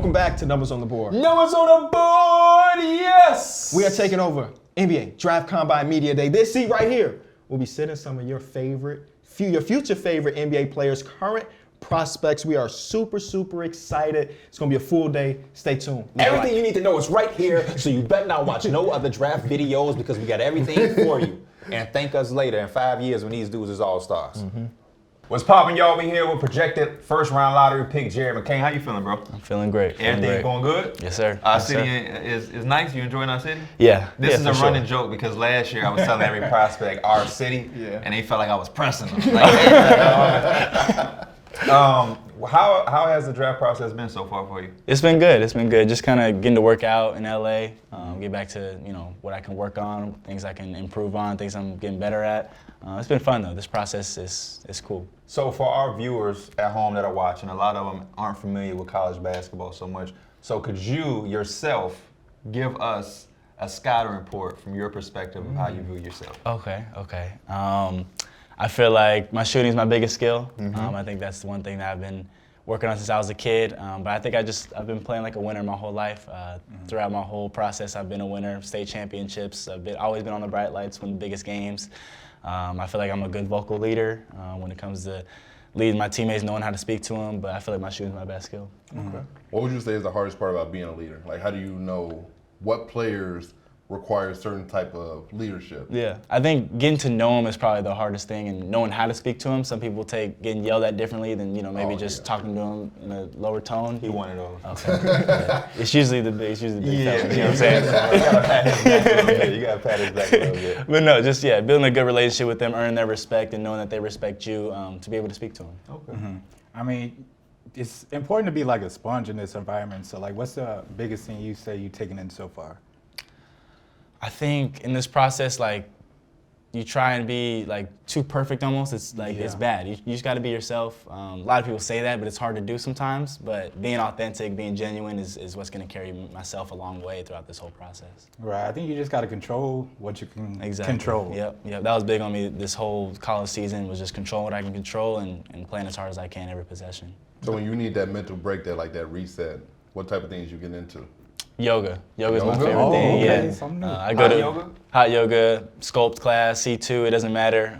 Welcome back to Numbers on the Board. Numbers on the board, yes! We are taking over NBA Draft Combine Media Day. This seat right here will be sitting some of your future favorite NBA players, current prospects. We are super, super excited. It's going to be a full day. Stay tuned. Everything you need to know is right here, so you better not watch no other draft videos because we got everything for you. And thank us later in 5 years when these dudes is all-stars. What's poppin', y'all? We here with projected first-round lottery pick Jared McCain. How you feeling, bro? I'm feeling great. Everything going good? Yes, sir. Our Yes, city sir. is nice. You enjoying our city? Yeah. This yeah, is a for running sure. joke because last year I was telling every prospect our city, Yeah. and they felt like I was pressing them. Like, hey, how has the draft process been so far for you? It's been good. It's been good. Just kind of getting to work out in LA, get back to what I can work on, things I can improve on, things I'm getting better at. It's been fun though. This process is cool. So for our viewers at home that are watching, a lot of them aren't familiar with college basketball so much. So could you yourself give us a scouting report from your perspective of how you view yourself? Okay. I feel like my shooting is my biggest skill. I think that's the one thing that I've been working on since I was a kid. But I think I've been playing like a winner my whole life. Throughout my whole process, I've been a winner, state championships. I've always been on the bright lights, win the biggest games. I feel like I'm a good vocal leader when it comes to leading my teammates, knowing how to speak to them. But I feel like my shooting is my best skill. Okay. What would you say is the hardest part about being a leader? Like, how do you know what players require certain type of leadership? Yeah, I think getting to know them is probably the hardest thing, and knowing how to speak to them. Some people take getting yelled at differently than maybe just talking to them in a lower tone. He wanted those. Okay. Yeah. It's usually the big fellas, you know what I'm saying? You gotta pat his back a little bit. But no, just building a good relationship with them, earning their respect, and knowing that they respect you to be able to speak to them. Okay. I mean, it's important to be like a sponge in this environment. So, like, what's the biggest thing you say you've taken in so far? I think in this process, like, you try and be like too perfect almost. It's like it's bad. You just got to be yourself. A lot of people say that, but it's hard to do sometimes. But being authentic, being genuine is what's going to carry myself a long way throughout this whole process. Right. I think you just got to control what you can control. Yep. That was big on me this whole college season, was just control what I can control and playing as hard as I can every possession. So when you need that mental break, that reset, what type of things you get into? Yoga. Yoga's my Yoga? favorite thing. Okay. Yeah. Something new. I go to hot yoga, sculpt class, C2. It doesn't matter.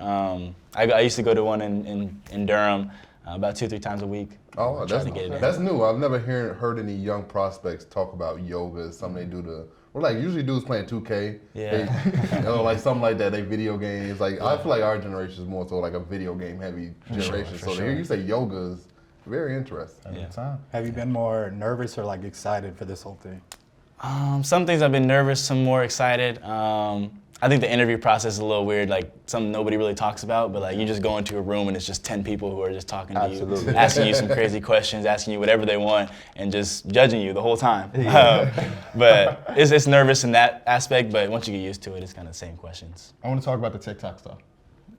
I used to go to one in Durham about 2-3 times a week. Oh, Trying to get it in. that's new. I've never heard any young prospects talk about yoga as something they do usually dudes playing 2K. Yeah. Like something like that. They video games. Like I feel like our generation is more so like a video game heavy generation. For So to sure. hear you say yoga is very interesting. Yeah. Have you been more nervous or like excited for this whole thing? Some things I've been nervous, some more excited. I think the interview process is a little weird, like something nobody really talks about, but like you just go into a room and it's just 10 people who are just talking to you, asking you some crazy questions, asking you whatever they want, and just judging you the whole time. But it's nervous in that aspect, but once you get used to it, it's kind of the same questions. I want to talk about the TikTok stuff.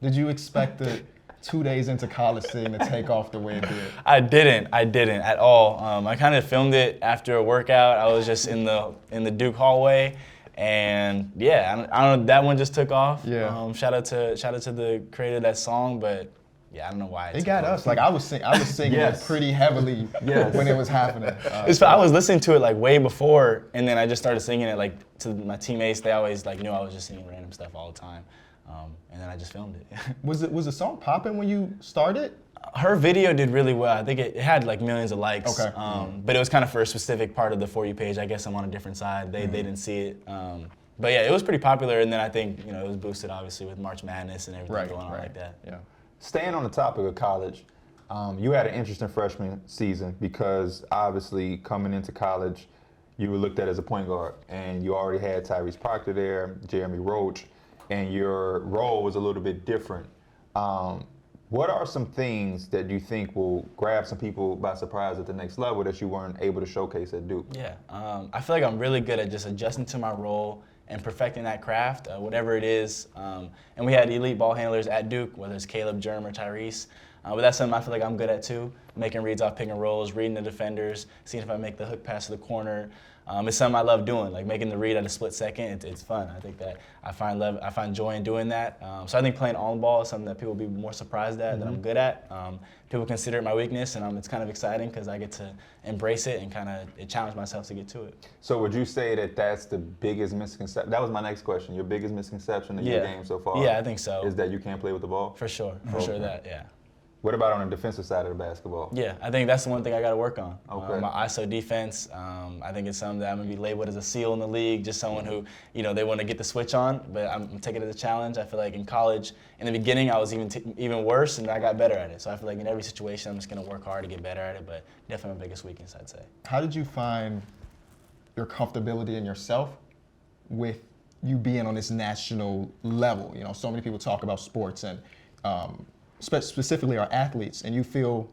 Did you expect the 2 days into college thing to take off the way it did? I didn't at all. I kind of filmed it after a workout. I was just in the Duke hallway, and I don't know, that one just took off. Yeah. Shout out to the creator of that song, but I don't know why It got us. Like I was singing it pretty heavily when it was happening. I was listening to it like way before, and then I just started singing it like to my teammates. They always like knew I was just singing random stuff all the time. And then I just filmed it. Was the song popping when you started? Her video did really well. I think it had like millions of likes. Okay. But it was kind of for a specific part of the For You page. I guess I'm on a different side. They didn't see it. But it was pretty popular. And then I think it was boosted obviously with March Madness and everything going on like that. Yeah. Staying on the topic of college, you had an interesting freshman season because obviously coming into college, you were looked at as a point guard, and you already had Tyrese Proctor there, Jeremy Roach, and your role was a little bit different. What are some things that you think will grab some people by surprise at the next level that you weren't able to showcase at Duke? Yeah, I feel like I'm really good at just adjusting to my role and perfecting that craft, whatever it is. And we had elite ball handlers at Duke, whether it's Caleb, Jerm, or Tyrese. But that's something I feel like I'm good at too, making reads off pick and rolls, reading the defenders, seeing if I make the hook pass to the corner. it's something I love doing, like making the read at a split second. It's fun. I think that I find joy in doing that. So I think playing on ball is something that people will be more surprised at, that I'm good at. People consider it my weakness, and it's kind of exciting because I get to embrace it and kind of challenge myself to get to it. So would you say that that's the biggest misconception? That was my next question. Your biggest misconception in your game so far? Yeah, I think so. Is that you can't play with the ball? For sure. For sure that, yeah. What about on the defensive side of the basketball? Yeah, I think that's the one thing I got to work on. Okay. My ISO defense, I think it's something that I'm going to be labeled as a seal in the league, just someone who, they want to get the switch on, but I'm taking it as a challenge. I feel like in college, in the beginning, I was even worse, and I got better at it. So I feel like in every situation, I'm just going to work hard to get better at it, but definitely my biggest weakness, I'd say. How did you find your comfortability in yourself with you being on this national level? So many people talk about sports and specifically our athletes, and you feel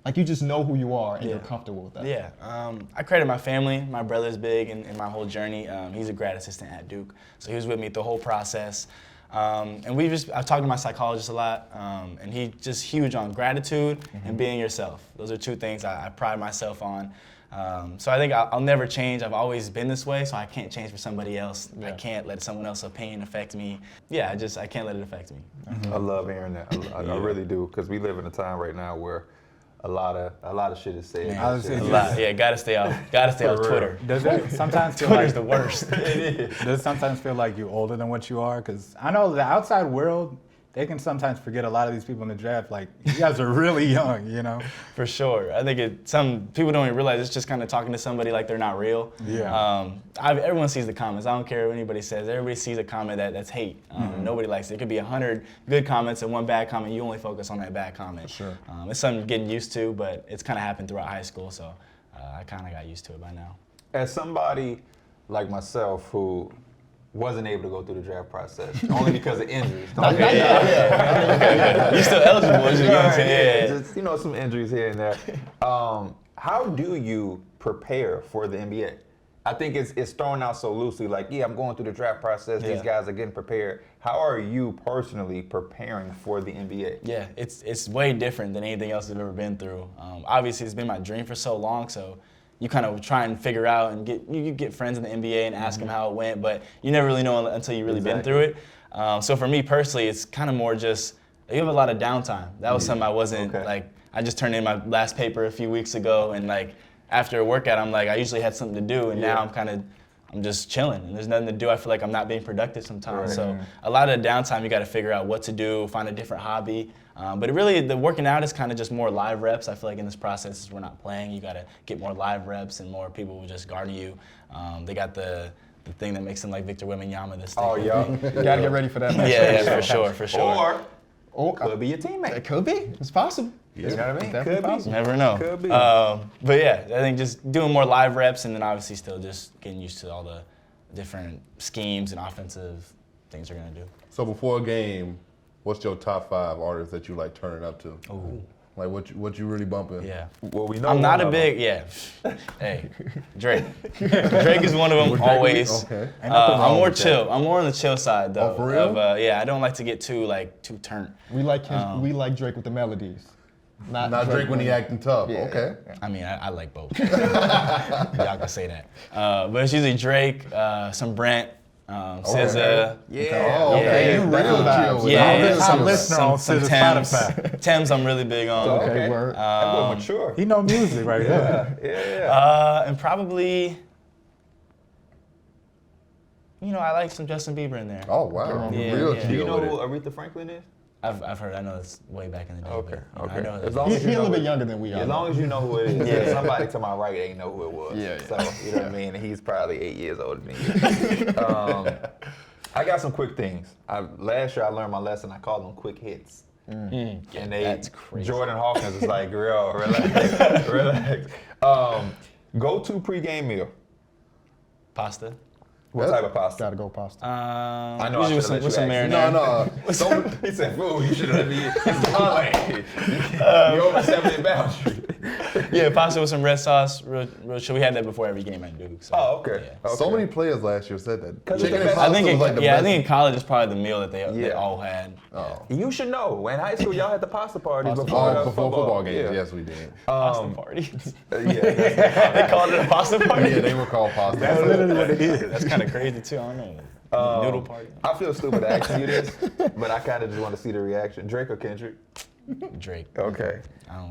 like you just know who you are and you're comfortable with that. Yeah, I credit my family. My brother's big in my whole journey. He's a grad assistant at Duke, so he was with me the whole process. And I've talked to my psychologist a lot, and he's just huge on gratitude and being yourself. Those are two things I pride myself on. So I think I'll never change. I've always been this way, so I can't change for somebody else. Yeah. I can't let someone else's opinion affect me. Yeah, I can't let it affect me. I love hearing that. I really do, because we live in a time right now where a lot of shit is said. Yeah, gotta stay off Twitter. Does it sometimes feel Twitter's like the worst? Does it sometimes feel like you're older than what you are? Because I know the outside world, they can sometimes forget a lot of these people in the draft. Like, you guys are really young, For sure. I think some people don't even realize it's just kind of talking to somebody like they're not real. Yeah. Everyone sees the comments. I don't care what anybody says. Everybody sees a comment that's hate. Nobody likes it. It could be 100 good comments and one bad comment. You only focus on that bad comment. For sure. It's something I'm getting used to, but it's kind of happened throughout high school, so I kind of got used to it by now. As somebody like myself who wasn't able to go through the draft process only because of injuries. You're still eligible, as you're going to say. Just, some injuries here and there. How do you prepare for the NBA? I think it's thrown out so loosely, like, I'm going through the draft process. These guys are getting prepared. How are you personally preparing for the NBA? Yeah, it's way different than anything else I've ever been through. Obviously, it's been my dream for so long, so you kind of try and figure out and get friends in the NBA and ask them how it went, but you never really know until you've really been through it. So for me personally, it's kind of more just, you have a lot of downtime. That was something I wasn't, I just turned in my last paper a few weeks ago, and after a workout, I'm I usually had something to do, and now I'm just chilling, and there's nothing to do. I feel like I'm not being productive sometimes. So a lot of the downtime, you got to figure out what to do, find a different hobby. But the working out is kind of just more live reps. I feel like in this process, we're not playing. You got to get more live reps, and more people will just guard you. They got the thing that makes them like Victor Wembanyama. This thing. Oh, yeah. You got to get ready for that. Yeah, for sure. Or could be your teammate. It could be. It's possible. You know what I mean? Definitely Could be. possible. Never know. Could be. But yeah, I think just doing more live reps, and then obviously still just getting used to all the different schemes and offensive things you're going to do. So before a game, what's your top 5 artists that you like turning up to? Ooh. Like what you really bumping? Yeah. Well, we know I'm not a one of big, Hey, Drake. Drake is one of them always. Okay. I'm more chill. I'm more on the chill side though. Oh, for real? I don't like to get too turned. We like Drake with the melodies. Not Drake when he acting tough. Yeah. Okay. I mean, I like both. Y'all can say that. But it's usually Drake, some Brent, SZA. Yeah. Oh, okay. You That's real chill. vibes. Yeah, I'm listening on some Thames. Thames. Spotify. Thames I'm really big on. Okay, word. That boy mature. He know music right there. Yeah. And probably, I like some Justin Bieber in there. Oh wow. Yeah, Real yeah. chill. Do you know with who it. Aretha Franklin is? I've heard. I know it's way back in the day. Okay, but, okay. I know As that. long as He you a little know bit it. younger than we are. As long as you know who it is. Yeah. Somebody to my right ain't know who it was. Yeah. So, you know what I mean? And he's probably 8 years older than you. I got some quick things. Last year I learned my lesson. I called them quick hits. And That's crazy. Jordan Hawkins is like, real, relax, relax. Go-to pregame meal. Pasta. What type of pasta? Gotta go pasta. I know I Usually should've with let some you marinara. ask. No. He said, food, you should have let me eat. It's parlay. You're over 70 boundary. Yeah, pasta with some red sauce, real chill. We had that before every game at Duke. So, Oh, okay. Yeah. So many players last year said that. 'Cause Chicken it's and the I pasta think, was like the I best. think in college is probably the meal that they Yeah. all had. Oh. You should know. In high school, y'all had the pasta parties Pasta before, Oh, before football games, Yeah. yes, we did. Pasta party. Yeah. They called it a pasta party. Yeah, they were called pasta. That's literally what it is. That's kind of crazy too. I don't know. Noodle party. I feel stupid asking you this, but I kind of just want to see the reaction. Drake or Kendrick? Drake. Okay.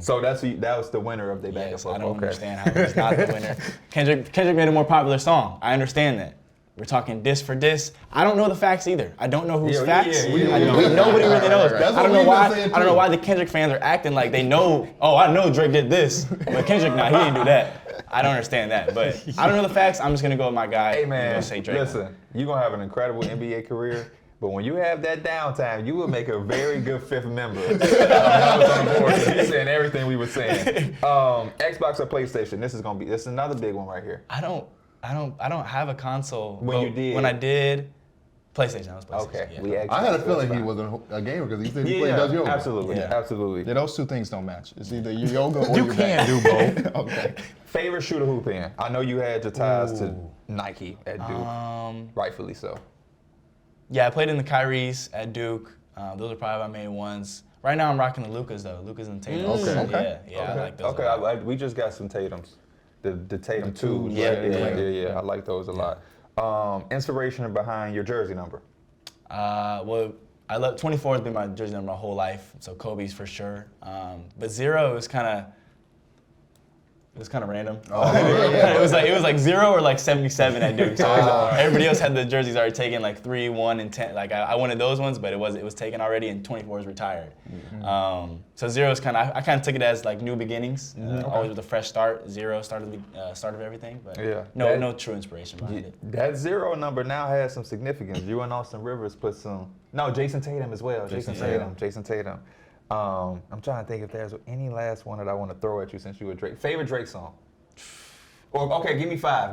So that was the winner of the Bag of Yes, Football. I don't Okay. understand how he's not the winner. Kendrick made a more popular song. I understand that. We're talking diss for diss. I don't know the facts either. I don't know who's Yeah, facts. yeah, yeah, Nobody really knows. That's I don't what know we've why. been saying, I don't know too. why the Kendrick fans are acting like they know. Oh, I know Drake did this, but Kendrick, nah, he didn't do that. I don't understand that, but I don't know the facts. I'm just gonna go with my guy. Hey I'm man, gonna say Drake. listen, you're gonna have an incredible NBA career, but when you have that downtime, you will make a very good fifth member. I was on board. You're saying everything we were saying. Xbox or PlayStation? This is another big one right here. I don't have a console. When but you did. When I did, PlayStation. I was PlayStation. Okay, Yeah. we actually. I had a feeling he wasn't a gamer because he said he played Yeah, Does Yoga. absolutely, Yeah. absolutely. Yeah, those two things don't match. It's either your yoga or You your can't bag. do both. Okay. Favorite shooter hoop in? I know you had your ties to Nike at Duke, rightfully so. Yeah, I played in the Kyries at Duke. Those are probably my main ones. Right now, I'm rocking the Lucas though. Lucas and Tatum. Okay. Yeah, I like those. Okay, a lot. we just got some Tatums. The Tatum twos. Yeah, Yeah. I like those a lot. Inspiration behind your jersey number. Well, I love 24 has been my jersey number my whole life, so Kobe's for sure. But 0 is kind of. It was kind of random. It was like 0 or like 77 at Duke. So everybody else had the jerseys already taken, like 3, 1, and 10. Like I wanted those ones, but it was taken already, and 24 is retired. So 0 is kind of I kind of took it as like new beginnings, always with a fresh start. 0 start of everything, but Yeah. no true inspiration behind it. That 0 number now has some significance. You and Austin Rivers put some. No, Jason Tatum as well. Jason Tatum. I'm trying to think if there's any last one that I want to throw at you since you were Drake. Favorite Drake song? Or okay, give me five.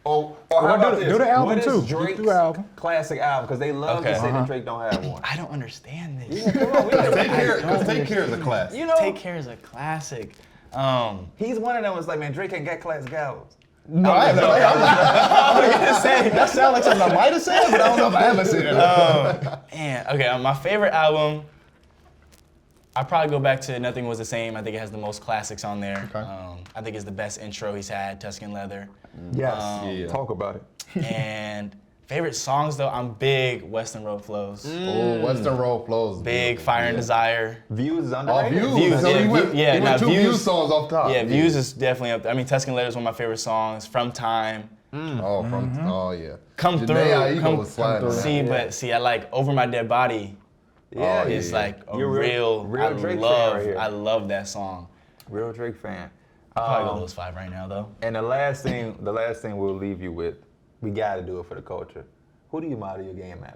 Or how about do this? the album What is too. Drake's Do the album. classic album? Because they love to Okay. say that Drake don't have one. I don't understand this. Take care of the class. You know, Take Care is a classic. he's one of them. Was like, man, Drake ain't got classic albums. No, I haven't. That sounds like something I might have said, but I don't know if I ever said it. Man, okay, my favorite album, I'd probably go back to Nothing Was the Same. I think it has the most classics on there. Okay. I think it's the best intro he's had, Tuscan Leather. Yes. Talk about it. And favorite songs, though, I'm big Western Road Flows. Oh, Western Road flows. Big Fire and Desire. Views is Oh, underrated. Views. So yeah, he went, yeah, he now went two Views- Views songs off top. Yeah, Views is definitely up there. I mean, Tuscan Leather is one of my favorite songs. From Time. Oh, yeah. Come Janae Through. Aiko was sliding on. See, I like Over My Dead Body. Yeah, It's like a You're real Drake fan right here. I love that song. Real Drake fan. Probably go those 5 right now, though. And the last thing we'll leave you with, we got to do it for the culture. Who do you model your game at?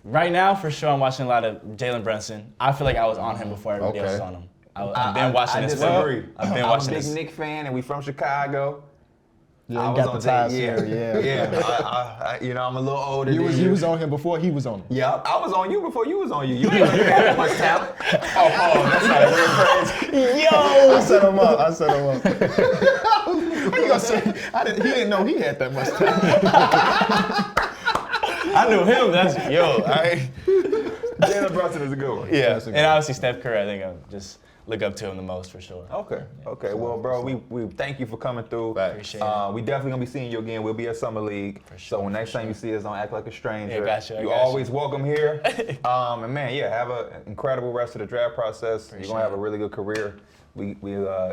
Right now, for sure, I'm watching a lot of Jalen Brunson. I feel like I was on him before everybody else was Okay. on him. I've been watching I this. disagree. I've been I'm watching a big this. Nick fan, and we from Chicago. Yeah, I you was got on the ties Jay, here, yeah. Yeah, you know, I'm a little older You than was on him before he was on him. Yeah, I was on you before you was on you. You didn't have that much talent. Oh, that's not a real phrase. I set him up. What you gonna say? He didn't know he had that much time. I knew him. That's Jalen Brunson is a good one. Yeah, That's a good and one. obviously Steph Curry. I think I just look up to him the most for sure. Okay. Well, bro, we thank you for coming through. Appreciate it. We definitely gonna be seeing you again. We'll be at Summer League. sure, So when next time you see us, don't act like a stranger. Yeah, gotcha, I You're got always welcome here. And man, have an incredible rest of the draft process. You're gonna have a really good career. We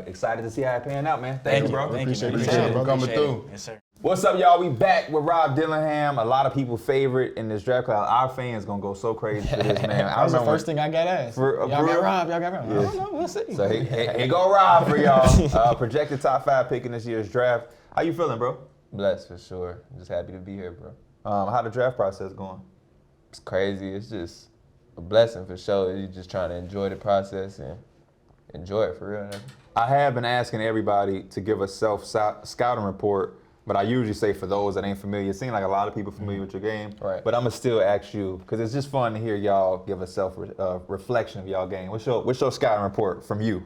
excited to see how it pan out, man. Thank you, bro. Thank you, man. Appreciate it, bro. Coming Appreciate it. through. Yes, sir. What's up, y'all? We back with Rob Dillingham. A lot of people's favorite in this draft class. Our fans gonna go so crazy for this, man. That was the first thing I got asked. For- Y'all for real? got Rob. I don't know. We'll see. So here go Rob for y'all. Projected top 5 pick in this year's draft. How you feeling, bro? Blessed for sure. Just happy to be here, bro. How the draft process going? It's crazy. It's just a blessing for sure. You're just trying to enjoy the process and enjoy it for real. I have been asking everybody to give a self-scouting report But I usually say for those that ain't familiar, it seems like a lot of people familiar with your game. Right. But I'm gonna still ask you because it's just fun to hear y'all give a self reflection of y'all game. What's your scouting report from you?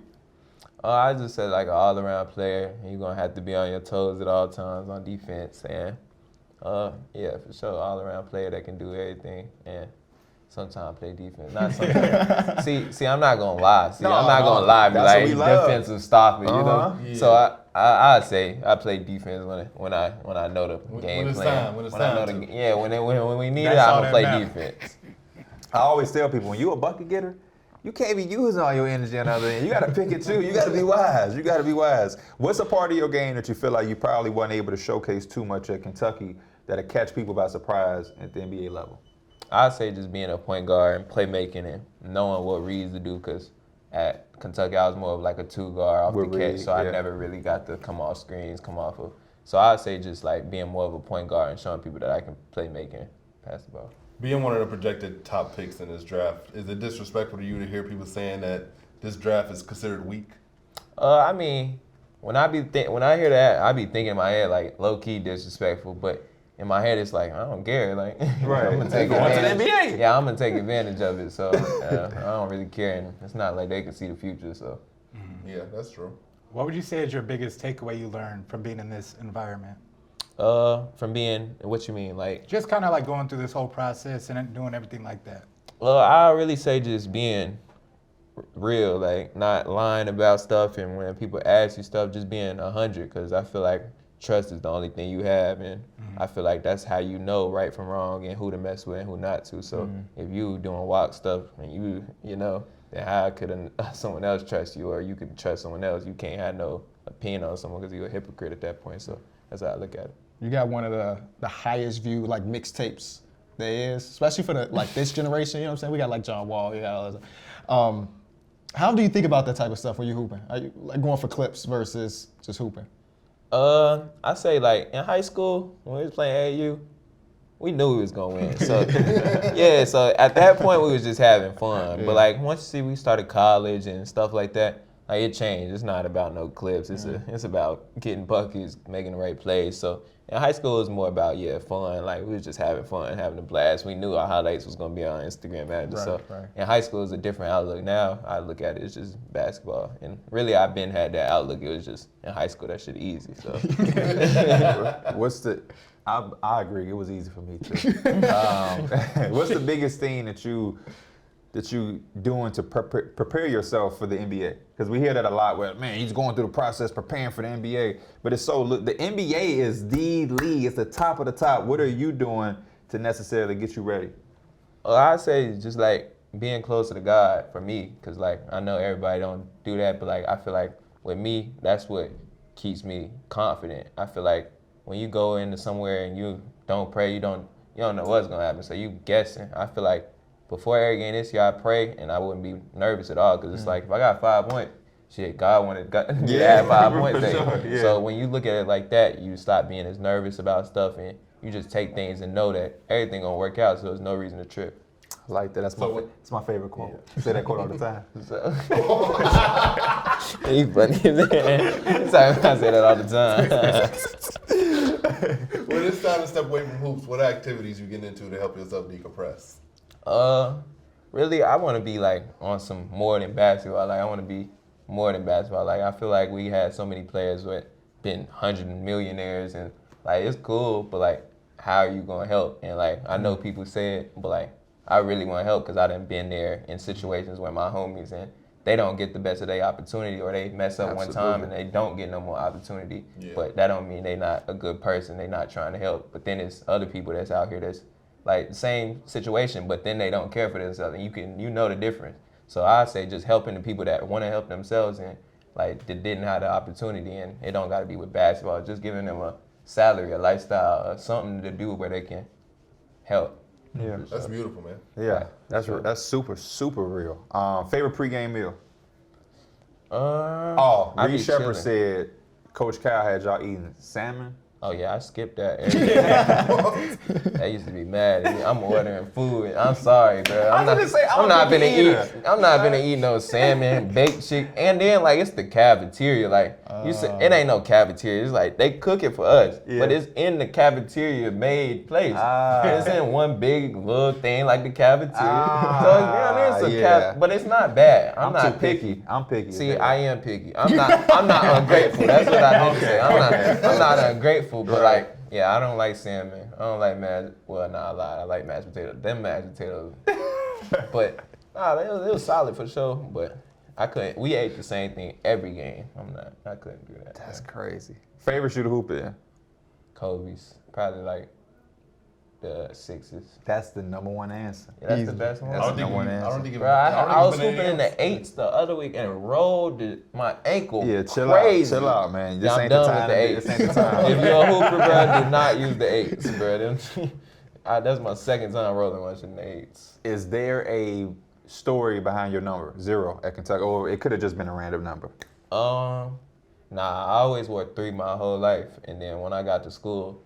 I just said like an all-around player. You're gonna have to be on your toes at all times on defense, and yeah, for sure, all-around player that can do everything and sometimes play defense. Not sometimes. see, I'm not gonna lie. I'm not gonna lie. Be That's what like we love. defensive stopper, you Uh-huh. know. Yeah. So I'd say I play defense when I know the game when it's plan. time, when it's I time know to. when we need That's it, I'm all gonna that play matters. defense. I always tell people when you a bucket getter, you can't be using all your energy on the other end. You gotta pick it too. You gotta be wise. You gotta be wise. What's a part of your game that you feel like you probably wasn't able to showcase too much at Kentucky that'll catch people by surprise at the NBA level? I'd say just being a point guard and playmaking and knowing what reads to do because at Kentucky I was more of like a two guard off With the catch, read, so I yeah. never really got to come off screens, come off of. So I'd say just like being more of a point guard and showing people that I can play making, pass the ball. Being one of the projected top picks in this draft, is it disrespectful to you to hear people saying that this draft is considered weak? I mean, when I hear that, I be thinking in my head like low key disrespectful, but in my head it's like I don't care, like Right. I'm gonna take Going to the advantage. NBA. Yeah, I'm gonna take advantage of it. So I don't really care, and it's not like they can see the future. So Yeah, that's true. What would you say is your biggest takeaway you learned from being in this environment? from being what you mean like. Just kind of like going through this whole process and doing everything like that. Well, I really say just being real, like not lying about stuff, and when people ask you stuff, just being 100. Because I feel like trust is the only thing you have, and I feel like that's how you know right from wrong and who to mess with and who not to. So if you doing walk stuff and you know, then how could someone else trust you, or you could trust someone else? You can't have no opinion on someone because you're a hypocrite at that point. So that's how I look at it. You got one of the highest viewed like mixtapes there is, especially for the like this generation. You know what I'm saying? We got like John Wall. You got all this. How do you think about that type of stuff when you're hooping? Are you like going for clips versus just hooping? I say like in high school when we was playing AAU, we knew we was gonna win. So yeah, so at that point we was just having fun. Yeah. But like once we started college and stuff like that, like it changed. It's not about no clips. It's about getting buckets, making the right plays. So in high school it was more about fun. Like we was just having fun, having a blast. We knew our highlights was gonna be on Instagram manager. Right, So right. in high school it was a different outlook. Now I look at it as just basketball. And really I've been had that outlook. It was just in high school that shit easy. So What's the? I agree. It was easy for me too. What's the biggest thing that you doing to prepare yourself for the NBA? Because we hear that a lot. Where man, he's going through the process preparing for the NBA. But it's the NBA is the league. It's the top of the top. What are you doing to necessarily get you ready? Well, I say just like being closer to God for me, because like I know everybody don't do that, but like I feel like with me, that's what keeps me confident. I feel like when you go into somewhere and you don't pray, you don't know what's gonna happen, so you guessing. I feel like before every game this year, I pray and I wouldn't be nervous at all, because it's like if I got 5 points, shit, God wanted to add 5 points. For sure, yeah. So when you look at it like that, you stop being as nervous about stuff and you just take things and know that everything gonna work out. So there's no reason to trip. I like that. That's my favorite quote. I say that quote all the time. So you funny, man. Sorry, I say that all the time. When it's time to step away from hoops, what activities you get into to help yourself decompress? Really, I want to be like on some more than basketball. Like I want to be more than basketball. Like I feel like we had so many players who had been 100 millionaires, and like it's cool, but like how are you gonna help? And like I know people say it, but like I really want to help because I done been there in situations where my homies and they don't get the best of their opportunity, or they mess up one time and they don't get no more opportunity. Yeah. But that don't mean they not a good person. They not trying to help. But then there's other people that's out here that's like the same situation, but then they don't care for themselves, and you know the difference. So I say just helping the people that want to help themselves and like that didn't have the opportunity, and it don't got to be with basketball. Just giving them a salary, a lifestyle, or something to do where they can help. Yeah. That's beautiful, man. Yeah. That's super real. Favorite pregame meal? I Reed be Sheppard chilling. said Coach Cal had y'all eating salmon. Oh yeah, I skipped that every day. They used to be mad at me. I'm ordering food. I'm sorry, bro. I'm not finna eat no salmon, baked chicken, and then like it's the cafeteria. Like you said, it ain't no cafeteria. It's like they cook it for us, but it's in the cafeteria made place. It's in one big little thing like the cafeteria. So it's but it's not bad. I'm not picky. I'm picky. See, I am picky. I'm not ungrateful. That's what I meant to say. I'm not ungrateful, but like. Yeah, I don't like salmon. I don't like well, nah, I lied. I like mashed potatoes. Them mashed potatoes. But, it was solid for sure. But I couldn't. We ate the same thing every game. I couldn't do that. That's crazy. Favorite shooter hoop in? Kobe's. Probably like the Sixes. That's the number one answer. Yeah, that's the best one. That's the number one answer. Bro, I was hooping in the 8s the other week and rolled my ankle. Yeah, chill crazy. out. Chill out, man. This I'm ain't the done time. with the 8s. This ain't the time. If you're a hooper, bro, do not use the 8s, bro. That's my second time rolling one in the 8s. Is there a story behind your number, 0 at Kentucky, or it could have just been a random number? Nah, I always wore 3 my whole life, and then when I got to school,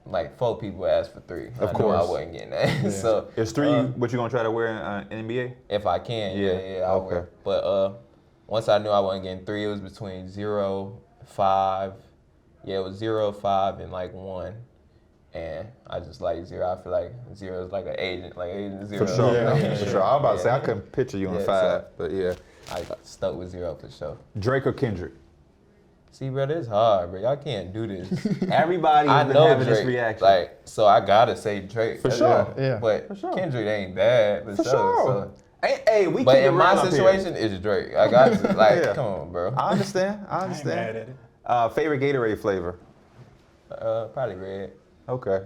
like 4 people asked for 3. Of I course. knew I wasn't getting that. So Is 3 what you gonna try to wear in NBA? if I can, yeah, I okay. will. But once I knew I wasn't getting 3, it was between 0, 5. Yeah, it was 0, 5, and like 1. And I just like 0. I feel like 0 is like an agent, like agent 0. For sure. Yeah. For sure. I was about to say I couldn't picture you on Yeah, 5, so- but yeah. I stuck with 0 for sure. Drake or Kendrick? See, bro, this hard, bro. Y'all can't do this. Everybody I has been know having Drake, this reaction. like, so I gotta say Drake. For sure. Yeah. But For sure. Kendrick ain't bad, For sure. So. Hey, we But keep it in my real up here. situation, it's Drake. I got to, like, Yeah. come on, bro. I understand. I ain't mad at it. Favorite Gatorade flavor? Probably red. Okay.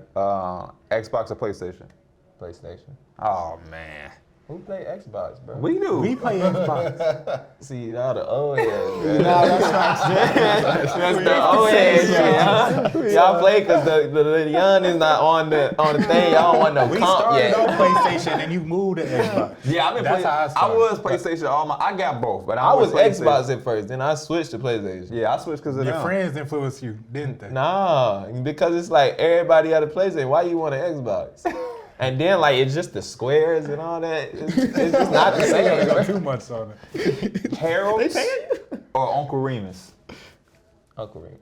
Xbox or PlayStation? PlayStation. Oh man. Who play Xbox, bro? We knew. We play Xbox. See, all the old heads, bro. That's That's the old heads, y'all. Y'all play because the young is not on the thing. Y'all don't want no We comp started yet. on PlayStation and you moved to Xbox. Yeah, I've been That's playing. how I I started. was PlayStation I got both, but I was PlayStation. Xbox at first, then I switched to PlayStation. Yeah, I switched because of Your them. friends influenced you, didn't they? Nah, because it's like everybody had a PlayStation. Why you want an Xbox? And then like it's just the squares and all that. It's just not the You gotta go same. 2 months on it. Harold's or Uncle Remus? Uncle Remus.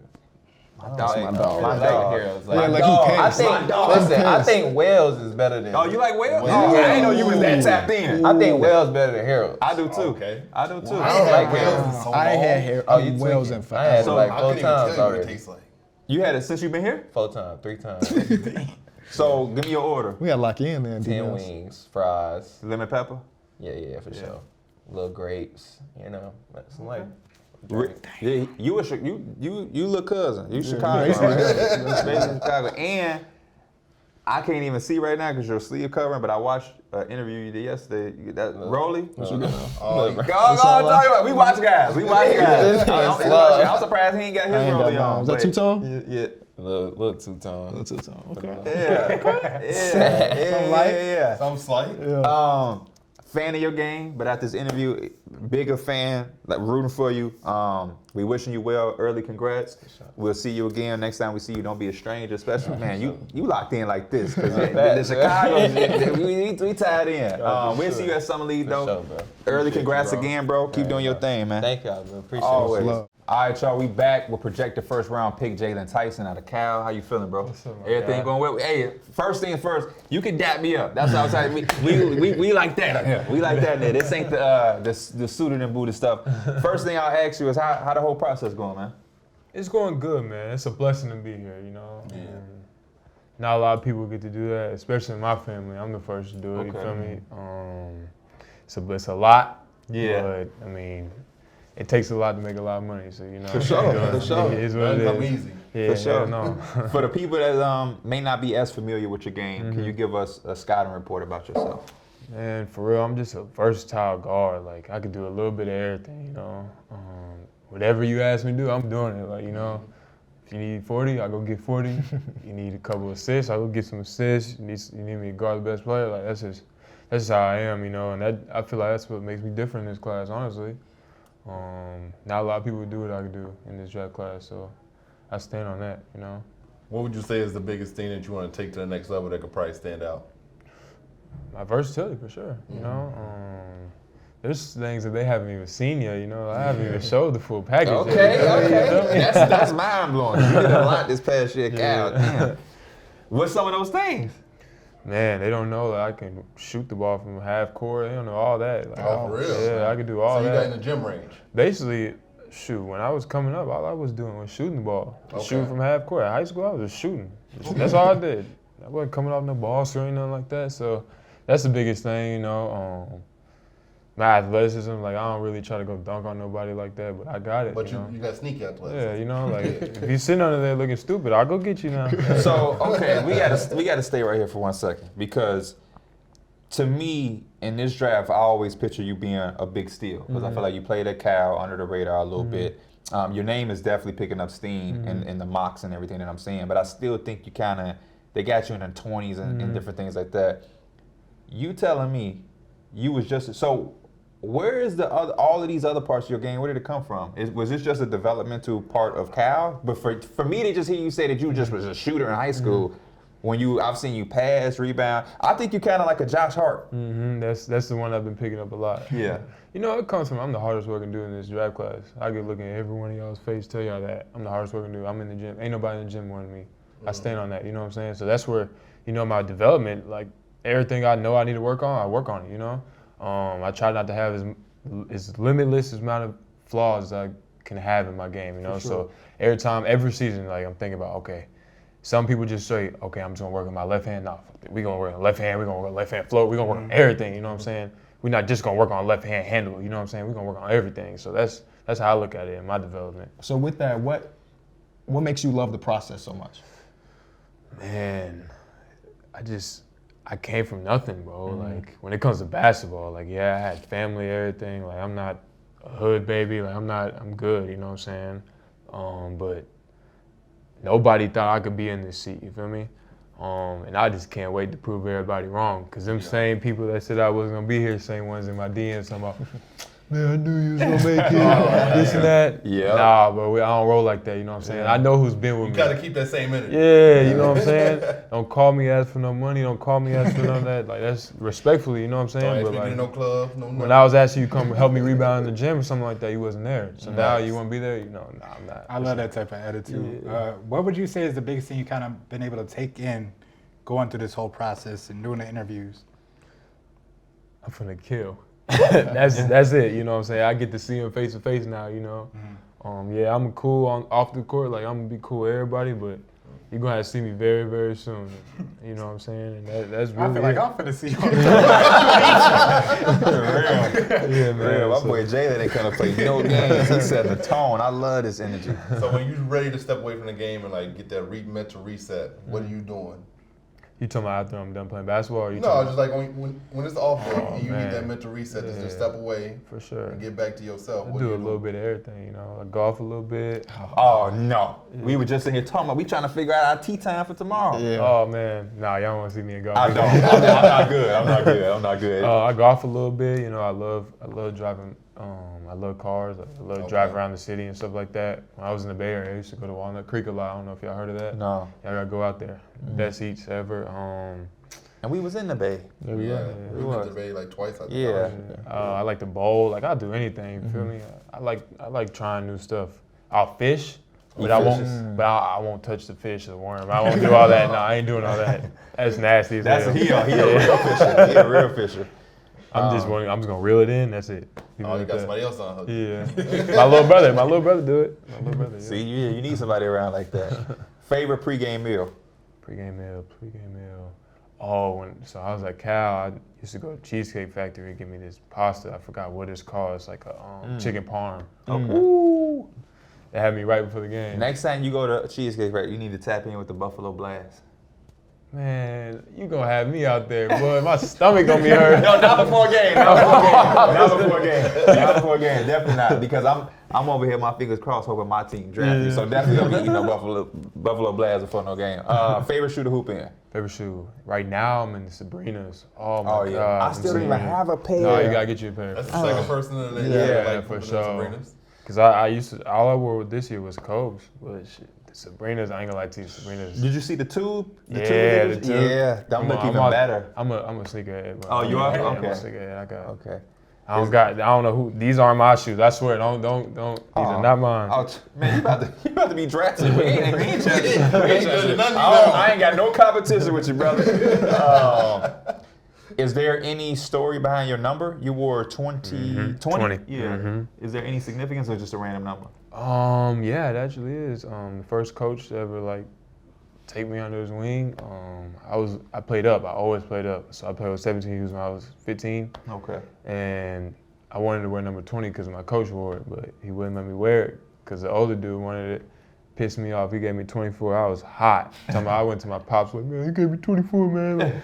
My dog. My Like dog. Harold's. Yeah, Like, like he I pays. think, listen, I think Wells is better than. Oh, you like Wales? Yeah. Oh, I didn't know you was that tapped in. I think Wells better than Harold. I do too. Okay. I do too. I don't like Wales Harold. in so I ain't had long. hair. Oh, you Wells tweaking. and I had it So like I 4 couldn't even times tell you what it already. tastes like. You had it since you've been here? 4 times, 3 times. So give me your order. We gotta lock you in there. 10 D-Mills. wings, fries. Lemon pepper. Yeah, for sure. Little grapes, you know. That's like. Yeah, you little cousin. You Chicago, right? Based in Chicago. And I can't even see right now because your sleeve covering, but I watched an interview you did yesterday. You get that Rolly? Oh, Talk about. We watch guys. I'm surprised he ain't got his I ain't got Rolly mine. on. Was that but- two-tone? yeah. Little two-tone. Two-tone. Okay. Yeah. Some slight. Fan of your game, but at this interview, bigger fan, like rooting for you. We wishing you well. Early congrats. We'll see you again next time we see you. Don't be a stranger, especially man. You locked in like this because the Chicago we tied in. We'll see you at Summer League though. sure, bro. Early Appreciate congrats you, bro. again, bro. Keep doing your thing, man. Thank y'all, bro. Appreciate Always. it. Love. All right, y'all. We back with projected first round pick Jaylon Tyson out of Cal. How you feeling, bro? up, my Everything guy? going well? Hey, first thing first, you can dap me up. That's what I was saying. We like that. Yeah. We like that. This ain't the suited and booted stuff. First thing I'll ask you is how the whole process going, man? It's going good, man. It's a blessing to be here, you know. And not a lot of people get to do that, especially in my family. I'm the first to do it. Okay. You feel me? It's a lot. Yeah. But I mean, it takes a lot to make a lot of money. So you know. For sure, for sure. It is what it Doesn't come is. easy. Yeah, For sure. No. For the people that may not be as familiar with your game, can you give us a scouting report about yourself? Man, for real, I'm just a versatile guard. Like I could do a little bit of everything, you know. Whatever you ask me to do, I'm doing it. Like, you know, if you need 40, I'll go get 40. You need a couple assists, I'll go get some assists. You need me to guard the best player. Like that's just how I am, you know. And I feel like that's what makes me different in this class, honestly. Not a lot of people do what I can do in this draft class, so I stand on that, you know. What would you say is the biggest thing that you want to take to the next level that could probably stand out? My versatility for sure. You know, there's things that they haven't even seen yet. You know, I haven't even showed the full package. Okay, yet, okay. That's mind blowing. You did a lot this past year, Cal. Damn. What's some of those things? Man, they don't know that I can shoot the ball from half court. They don't know all that. Like, Oh, for real? Yeah, I could do all So you that. got in the gym range. Basically, shoot, when I was coming up, all I was doing was shooting the ball. Okay. Shooting from half court. At high school, I was just shooting. That's all I did. I wasn't coming off no ball screen, nothing like that. So that's the biggest thing, you know. My athleticism, like, I don't really try to go dunk on nobody like that, but I got it. But you know? you got sneaky athletics. Yeah, you know, like, if you sitting under there looking stupid, I'll go get you now. So, okay, we gotta stay right here for 1 second, because to me, in this draft, I always picture you being a big steal, because I feel like you played at Cal under the radar a little bit. Your name is definitely picking up steam in the mocks and everything that I'm seeing, but I still think they got you in the 20s and different things like that. You telling me you was so where is all of these other parts of your game? Where did it come from? Was this just a developmental part of Cal? But for me to just hear you say that you just was a shooter in high school, when I've seen you pass, rebound, I think you kind of like a Josh Hart. That's the one I've been picking up a lot. Yeah. You know, it comes from I'm the hardest working dude in this draft class. I get looking at every one of y'all's face, tell y'all that. I'm the hardest working dude. I'm in the gym. Ain't nobody in the gym more than me. I stand on that, you know what I'm saying? So that's where, you know, my development, like everything I know I need to work on, I work on it, you know? I try not to have as limitless amount of flaws as I can have in my game, you know? So every season, like I'm thinking about, okay, some people just say, okay, I'm just gonna work on my left hand. No, we're gonna work on left hand, we're gonna work on left hand float, we're gonna work on everything, you know what I'm saying? We're not just gonna work on left hand handle, you know what I'm saying? We're gonna work on everything. So that's how I look at it in my development. So with that, what makes you love the process so much? Man, I came from nothing, bro. Like when it comes to basketball, like yeah, I had family, everything. Like I'm not a hood baby. Like I'm good. You know what I'm saying? But nobody thought I could be in this seat. You feel me? And I just can't wait to prove everybody wrong. Cause them same people that said I wasn't gonna be here, same ones in my DMs talking about, man, I knew you was gonna make it, this and that. Yeah. Nah, bro, I don't roll like that. You know what I'm saying? I know who's been with You me. got to keep that same energy. Yeah, you know what I'm saying? Don't call me ask for no money. Don't call me ask for none of that. Like, that's respectfully, you know what I'm saying? Don't ask But me to like, do no club, no nothing. when I was asking you to come help me rebound in the gym or something like that, you wasn't there. So now you want to be there? You know, nah, I'm not. I love that type of attitude. Yeah. What would you say is the biggest thing you kind of been able to take in going through this whole process and doing the interviews? I'm finna kill. that's it, you know what I'm saying? I get to see him face to face now, you know. Yeah, I'm cool off the court, like I'm gonna be cool with everybody, but you're gonna have to see me very, very soon. You know what I'm saying? And that's really I feel like I'm finna see you. yeah, man. Real. My boy Jaylon ain't gonna play no games. He set the tone. I love this energy. So when you're ready to step away from the game and like get that mental reset, what are you doing? You talking about after I'm done playing basketball? Or you No, talking just like when it's off day and you man. need that mental reset to just step away for sure. and get back to yourself. I What do you a little bit of everything, you know. I golf a little bit. Oh no. We were just in here talking about we trying to figure out our tea time for tomorrow. Yeah. Oh man, nah, y'all don't want to see me in golf. I don't. I'm not good. I'm not good. I golf a little bit. You know, I love driving. I love cars. I love driving around the city and stuff like that. When I was in the Bay Area, I used to go to Walnut Creek a lot. I don't know if y'all heard of that. No. Y'all gotta go out there. Best eats ever. And we was in the Bay. There we Yeah, go. we went to the Bay like twice. I think. Yeah. I like to bowl. Like I'll do anything. You feel me? I like trying new stuff. I'll fish, but I won't touch the fish or the worm. I won't do all that. No, I ain't doing all that. That's nasty. As hell. He a real fisher. He a real fisher. I'm just gonna reel it in. That's it. Leave it Oh, you like got that. somebody else on hook. Yeah. My little brother do it. My little brother. Yeah. See, you need somebody around like that. Favorite pregame meal? Pregame meal. Oh, so I was at Cal, I used to go to Cheesecake Factory and get me this pasta. I forgot what it's called. It's like a chicken parm. Ooh. They had me right before the game. Next time you go to Cheesecake Factory, you need to tap in with the Buffalo Blast. Man, you gonna have me out there, boy. My stomach gonna be hurt. No, not before game. Not before game. Definitely not. Because I'm over here, my fingers crossed, hoping my team draft you. So definitely don't be eating no Buffalo Blast before no game. Favorite shoe to hoop in? Favorite shoe? Right now, I'm in the Sabrinas. Oh my God. I still don't even have a pair. No, you gotta get you a pair. That's the second person in the Yeah, like for for sure. Cause I used to, all I wore this year was Kobe's, but shit, Sabrina's, I ain't gonna lie to you, Sabrina's. Did you see the tube? Yeah, the tube. Yeah, that I'm look a- even I'm a- better. I'm a sneakerhead. Bro. Oh, you are? Yeah, I'm Okay. a sneakerhead. Okay. I don't know who. These aren't my shoes. I swear. Don't. These are not mine. Oh, man, you about to be drafted. We ain't judging. I ain't got no competition with you, brother. Is there any story behind your number? You wore 20? 20. Yeah. Mhm. Is there any significance or just a random number? Yeah, it actually is. The first coach to ever like take me under his wing. I played up. I always played up. So I played with 17 years when I was 15. Okay. And I wanted to wear number 20 because my coach wore it, but he wouldn't let me wear it because the older dude wanted it. Pissed me off. He gave me 24. I was hot. I went to my pops like, man, he gave me 24, man. Like,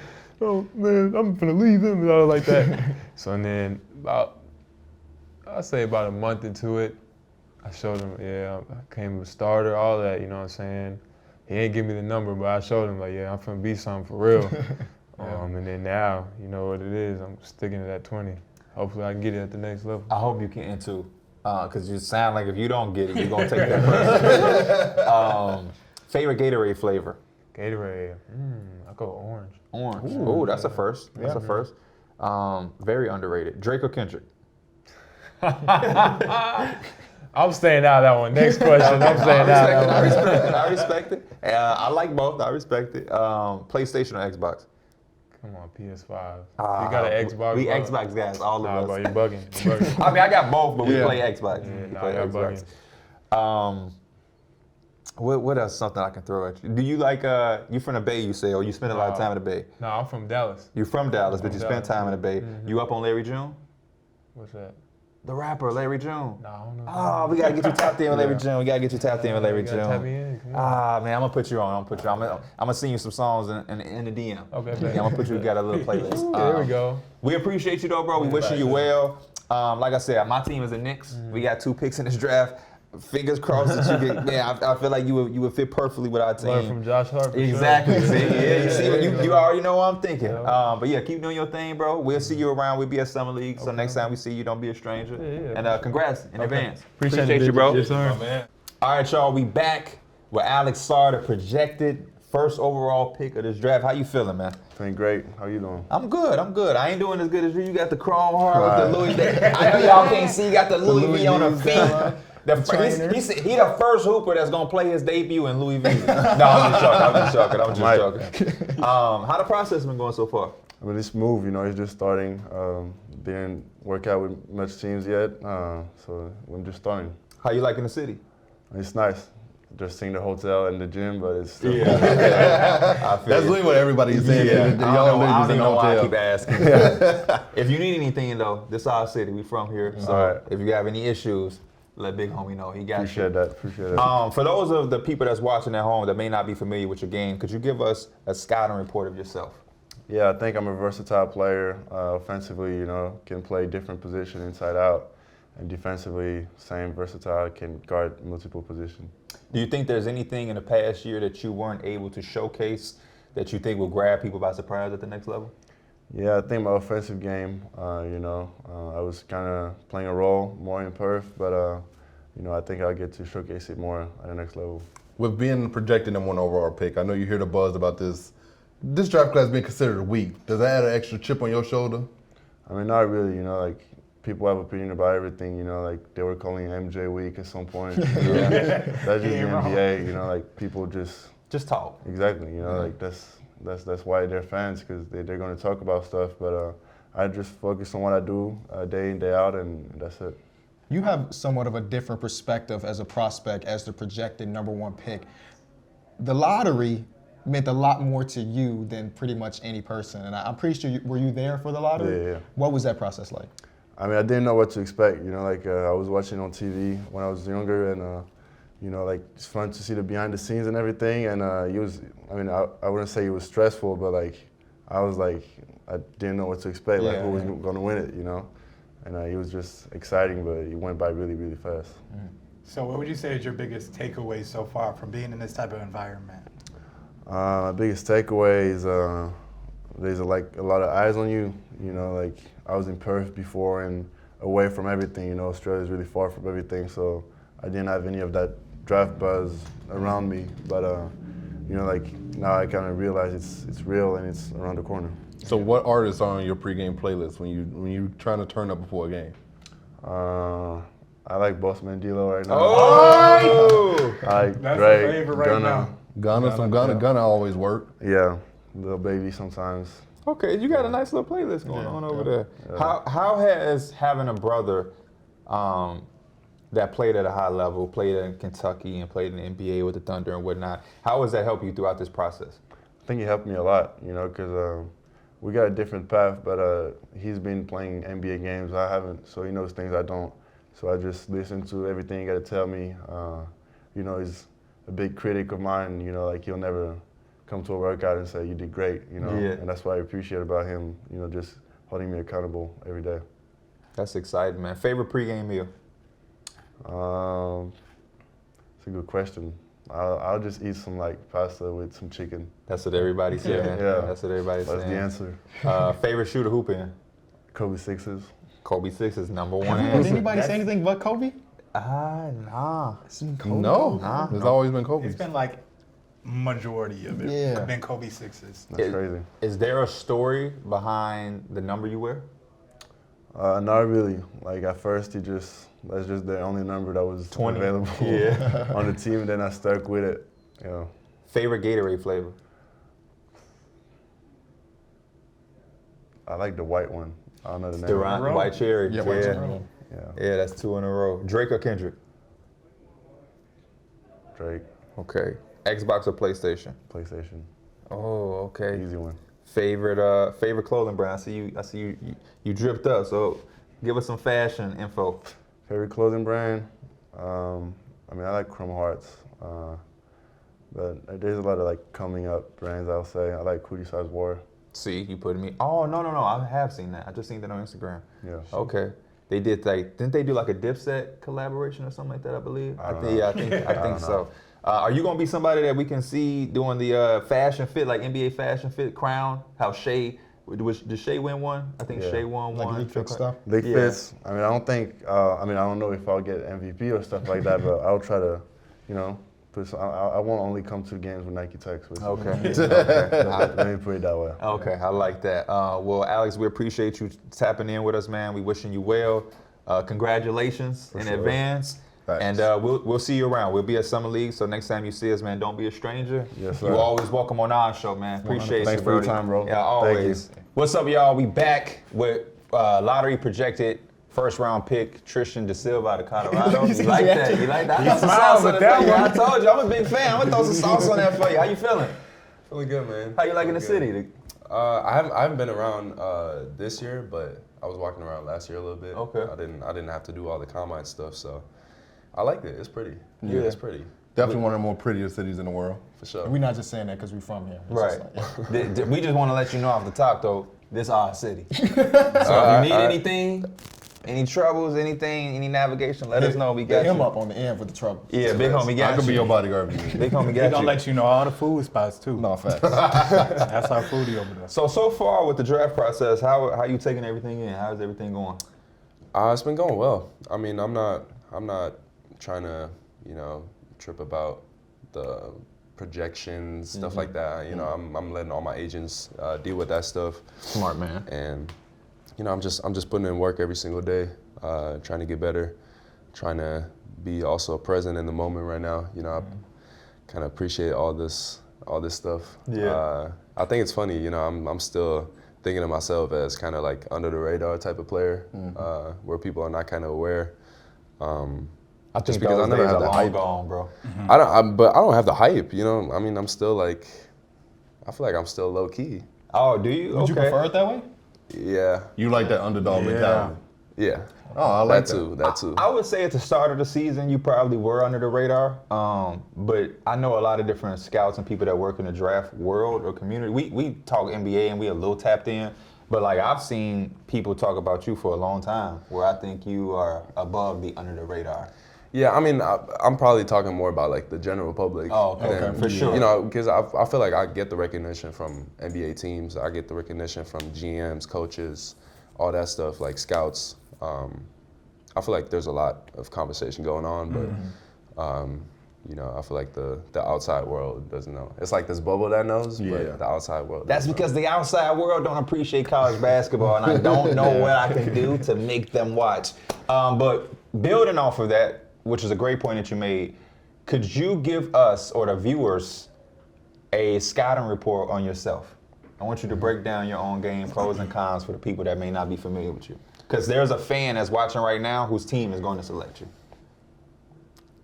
oh man, I'm finna leave him and all like that. So and then I'd say about a month into it, I showed him, I came a starter, all that, you know what I'm saying? He ain't give me the number, but I showed him like, I'm finna be something for real. And then now, you know what it is, I'm sticking to that 20. Hopefully I can get it at the next level. I hope you can too, because you sound like if you don't get it, you're gonna take that person. Favorite Gatorade flavor? Gatorade, I go orange. Orange. Ooh, that's a first. That's a first. Very underrated. Drake or Kendrick? I'm staying out of that one. Next question. I'm staying out of that one. I respect it. I like both. I respect it. PlayStation or Xbox? Come on, PS5. You got an Xbox? We bro? Xbox guys, all Nah, of bro, us. you're bugging. You're bugging. I mean, I got both, but we play Xbox. Yeah, We nah, play y'all Xbox. What else? Something I can throw at you? Do you like? You from the Bay? You say, or you spend a lot of time in the Bay? No, I'm from Dallas. You from Dallas, but you spend Dallas, time in the Bay. You up on Larry June? What's that? The rapper Larry June. No, I don't know. Oh, we gotta get you tapped in with Larry June. We gotta get you tapped in with Larry You gotta tap me June. in. Come on. Man, I'm gonna put you on. I'm gonna send you some songs in the DM. Okay, Yeah, babe. I'm gonna put you got a little playlist. There we go. We appreciate you though, bro. We wishing you well. Like I said, my team is the Knicks. We got 2 picks in this draft. Fingers crossed that you get. Man, I feel like you would fit perfectly with our team. Learn from Josh Hart. for sure. Exactly. See, you see, Yeah. you already know what I'm thinking. Yeah. But yeah, keep doing your thing, bro. We'll see you around. We'll be at Summer League. So next time we see you, don't be a stranger. Yeah. And congrats in advance. Appreciate you, bro. Yes, sir. All right, y'all. We back with Alex Sarr, the projected first overall pick of this draft. How you feeling, man? Feeling great. How you doing? I'm good. I ain't doing as good as you. You got the chrome heart with the Louis. I know y'all can't see. You got the Louis V on the feet. He the first hooper that's gonna play his debut in Louis V. No, I'm just joking. How the process been going so far? I mean, it's smooth. You know, it's just starting. Didn't work out with much teams yet, so I'm just starting. How you liking the city? It's nice. Just seeing the hotel and the gym, but it's still. That's really what everybody's saying. I Y'all don't live in even a know why I hotel. keep asking. If you need anything though, this is our city. We from here. So All right. if you have any issues, let Big Homie know. He got you. Appreciate that. For those of the people that's watching at home that may not be familiar with your game, could you give us a scouting report of yourself? Yeah, I think I'm a versatile player. Offensively, you know, can play different positions inside out, and defensively, same versatile, can guard multiple positions. Do you think there's anything in the past year that you weren't able to showcase that you think will grab people by surprise at the next level? Yeah, I think my offensive game, I was kind of playing a role more in perf, but, I think I'll get to showcase it more at the next level. With being projected #1 overall pick, I know you hear the buzz about this draft class being considered weak. Does that add an extra chip on your shoulder? I mean, not really, people have opinion about everything, like they were calling MJ weak at some point. That's just the NBA, people Just talk. exactly, that's why they're fans, because they're going to talk about stuff, but I just focus on what I do day in, day out, and that's it. You have somewhat of a different perspective as a prospect, as the projected #1 pick. The lottery meant a lot more to you than pretty much any person, and I'm pretty sure were you there for the lottery? Yeah. What was that process like? I mean, I didn't know what to expect, I was watching on TV when I was younger, and it's fun to see the behind the scenes and everything, and I wouldn't say it was stressful, but I didn't know what to expect, who was going to win it, and it was just exciting, but it went by really, really fast. So what would you say is your biggest takeaway so far from being in this type of environment? My biggest takeaway is there's a lot of eyes on you. I was in Perth before and away from everything. Australia's really far from everything, so I didn't have any of that draft buzz around me, but you know, like now I kind of realize it's real and it's around the corner. So what artists are on your pregame playlist when you trying to turn up before a game? I like Boss Man D-Lo right now. Oh! I like That's Drake, my favorite right Gunna. now. Gunna always work. Yeah, Lil Baby sometimes. Okay, you got a nice little playlist going on over there. How has having a brother that played at a high level, played in Kentucky and played in the NBA with the Thunder and whatnot, how has that helped you throughout this process? I think he helped me a lot, you know, because we got a different path, but he's been playing NBA games. I haven't, so he knows things I don't. So I just listen to everything he got to tell me. You know, he's a big critic of mine. You know, like he'll never come to a workout and say, you did great, you know. Yeah. And that's what I appreciate about him, you know, just holding me accountable every day. That's exciting, man. Favorite pregame meal? It's a good question. I'll just eat some like pasta with some chicken. That's what everybody's saying. Yeah. That's what everybody's That's saying. the answer. Favorite shooter hooping? Kobe Sixes. Kobe 6 is number one Did answer. anybody say anything but Kobe? Nah. No, it's always been Kobe. It's been like majority of it. Yeah. Been Kobe 6s. That's crazy. Is there a story behind the number you wear? Not really. Like at first, that's just the only number that was 20. available Yeah. on the team. Then I stuck with it. You know, Favorite Gatorade flavor? I like the white one. I don't know the name. DaRon, white cherry. Yeah, white cherry. Yeah, That's 2 in a row. Drake or Kendrick? Drake, Okay. Xbox or PlayStation? PlayStation, Oh, okay. easy one. Favorite clothing brand? I see you dripped up. So give us some fashion info. Favorite clothing brand? I mean, I like Chrome Hearts, but there's a lot of like coming up brands. I'll say I like Cootie Size War. See, you putting me. Oh no, I have seen that. I just seen that on Instagram. Yeah. Okay. They did didn't they do like a Dipset collaboration or something like that? I believe. I don't think know. I think so. Are you gonna be somebody that we can see doing the fashion fit, like NBA fashion fit crown? How Shea did Shea win one? I think Yeah. Shea won Like one. league fit stuff? League Yeah. fits. I mean, I don't think. I don't know if I'll get MVP or stuff like that, but I'll try to, you know, put some, I won't only come to the games with Nike Techs. Okay. Let me put it that way. Okay, I like that. Well, Alex, we appreciate you tapping in with us, man. We wishing you well. Congratulations in sure. advance. Thanks. And we'll see you around. We'll be at Summer League, so next time you see us, man, don't be a stranger. Yes, sir. You're always welcome on our show, man. Appreciate Thanks you, for your Brody. time, bro. Yeah, Thank always. you. What's up, y'all? We back with lottery projected first round pick Tristan da Silva out of Colorado. You like that? You like that? I got some sauce on with it that for you. I one. told you, I'm a big fan. I'm gonna throw some sauce on that for you. How you feeling? Feeling good, man. How you liking the Feeling city? good. I haven't been around this year, but I was walking around last year a little bit. Okay. I didn't have to do all the combine stuff, so I liked it. It's pretty. Yeah. It's pretty Definitely one of the more prettiest cities in the world. for sure. We're not just saying that because we're from here. It's Right. just like, We just want to let you know off the top, though, this our city. So if you need anything, any troubles, anything, any navigation, let us know. We got Hit him you. up on the end with the trouble. Yeah, big homie got I could you. be your bodyguard if you need. Big homie They got gonna you. let you know all the food spots too. No, facts. That's our foodie over there. So far with the draft process, how you taking everything in? How's everything going? It's been going well. I mean, I'm not trying to, trip about the projections, stuff like that. You know, I'm letting all my agents deal with that stuff. Smart man. And I'm just putting in work every single day, trying to get better, trying to be also present in the moment right now. I kind of appreciate all this stuff. Yeah. I think it's funny. I'm still thinking of myself as kind of like under the radar type of player, where people are not kind of aware. I think Just because those I never days had are the long hype. gone, bro. But I don't have the hype. I mean, I'm still like, I feel like I'm still low key. Oh, do you? Would you Okay. prefer it that way? Yeah. You like that underdog mentality. Yeah. Oh, I like That too. I would say at the start of the season, you probably were under the radar. But I know a lot of different scouts and people that work in the draft world or community. We talk NBA and we a little tapped in. But like I've seen people talk about you for a long time, where I think you are above the under the radar. Yeah, I mean, I'm probably talking more about like the general public. Oh, okay. than- For sure. Because I feel like I get the recognition from NBA teams. I get the recognition from GMs, coaches, all that stuff, like scouts. I feel like there's a lot of conversation going on, but you know, I feel like the outside world doesn't know. It's like this bubble that knows, but the outside world That's doesn't because the outside world don't appreciate college basketball, and I don't know what I can do to make them watch. But building off of that, which is a great point that you made, could you give us or the viewers a scouting report on yourself? I want you to break down your own game, pros and cons for the people that may not be familiar with you. Because there's a fan that's watching right now whose team is going to select you.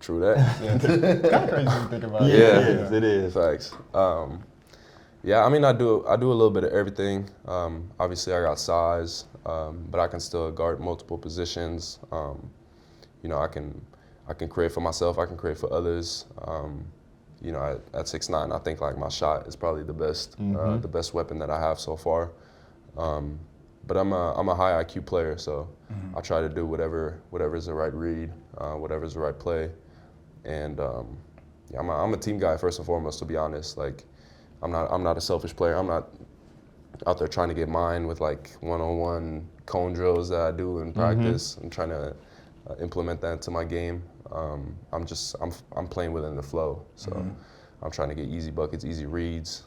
True that. Kind of crazy to think about. Yeah, It is. Facts. Yeah, I mean, I do a little bit of everything. Obviously, I got size, but I can still guard multiple positions. You know, I can create for myself. I can create for others. You know, at 6'9", I think like my shot is probably the best weapon that I have so far. But I'm a high IQ player, so I try to do whatever's the right read, whatever's the right play. And yeah, I'm a team guy first and foremost, to be honest. Like, I'm not a selfish player. I'm not out there trying to get mine with like one-on-one cone drills that I do in practice and trying to implement that into my game. I'm playing within the flow. So I'm trying to get easy buckets, easy reads.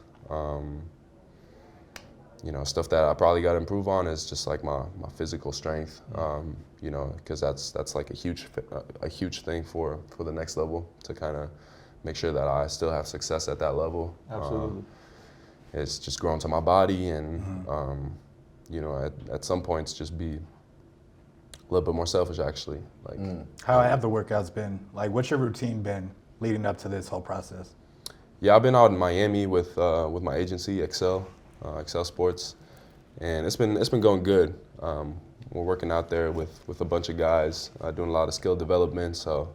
You know, stuff that I probably got to improve on is just like my physical strength. You know, because that's like a huge thing for the next level, to kind of make sure that I still have success at that level. Absolutely. It's just growing to my body, and you know, at some points just be a little bit more selfish, actually. Like, How have the workouts been? Like, what's your routine been leading up to this whole process? yeah, I've been out in Miami with my agency, Excel Sports, and it's been going good. We're working out there with a bunch of guys, doing a lot of skill development. So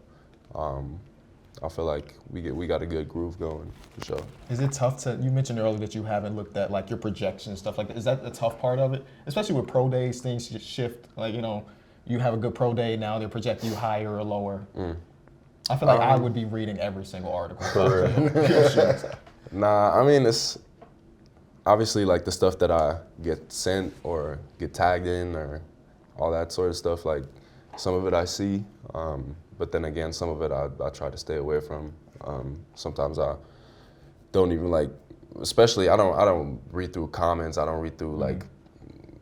I feel like we got a good groove going for sure. Is it tough to? You mentioned earlier that you haven't looked at like your projections and stuff like that. Is that the tough part of it? Especially with pro days, things just shift. Like, you know, you have a good pro day, now they're projecting you higher or lower. I feel like I would be reading every single article. Nah, I mean, it's obviously like the stuff that I get sent or get tagged in or all that sort of stuff. Like, some of it I see, but then again, some of it I try to stay away from. Sometimes I don't even like, especially I don't read through comments. I don't read through like,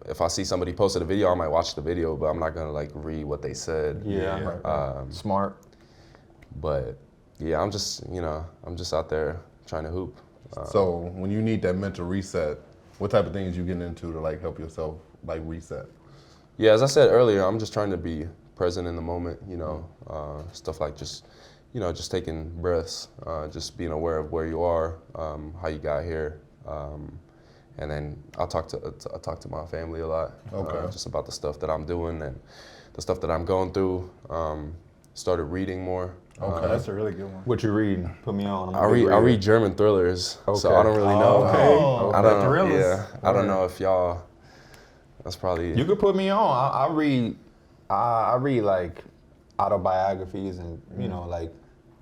if I see somebody posted a video, I might watch the video, but I'm not gonna like read what they said. Smart. But yeah, I'm just out there trying to hoop. So when you need that mental reset, what type of things you getting into to like help yourself like reset? Yeah, as I said earlier, I'm just trying to be present in the moment, you know, stuff like just taking breaths, just being aware of where you are, how you got here, and then I talk to my family a lot, just about the stuff that I'm doing and the stuff that I'm going through. Started reading more. That's a really good one. What you reading? Put me on. I read German thrillers, so I don't really know. I don't know. Yeah, I don't know if y'all. That's probably. You could put me on. I read like autobiographies and you know like.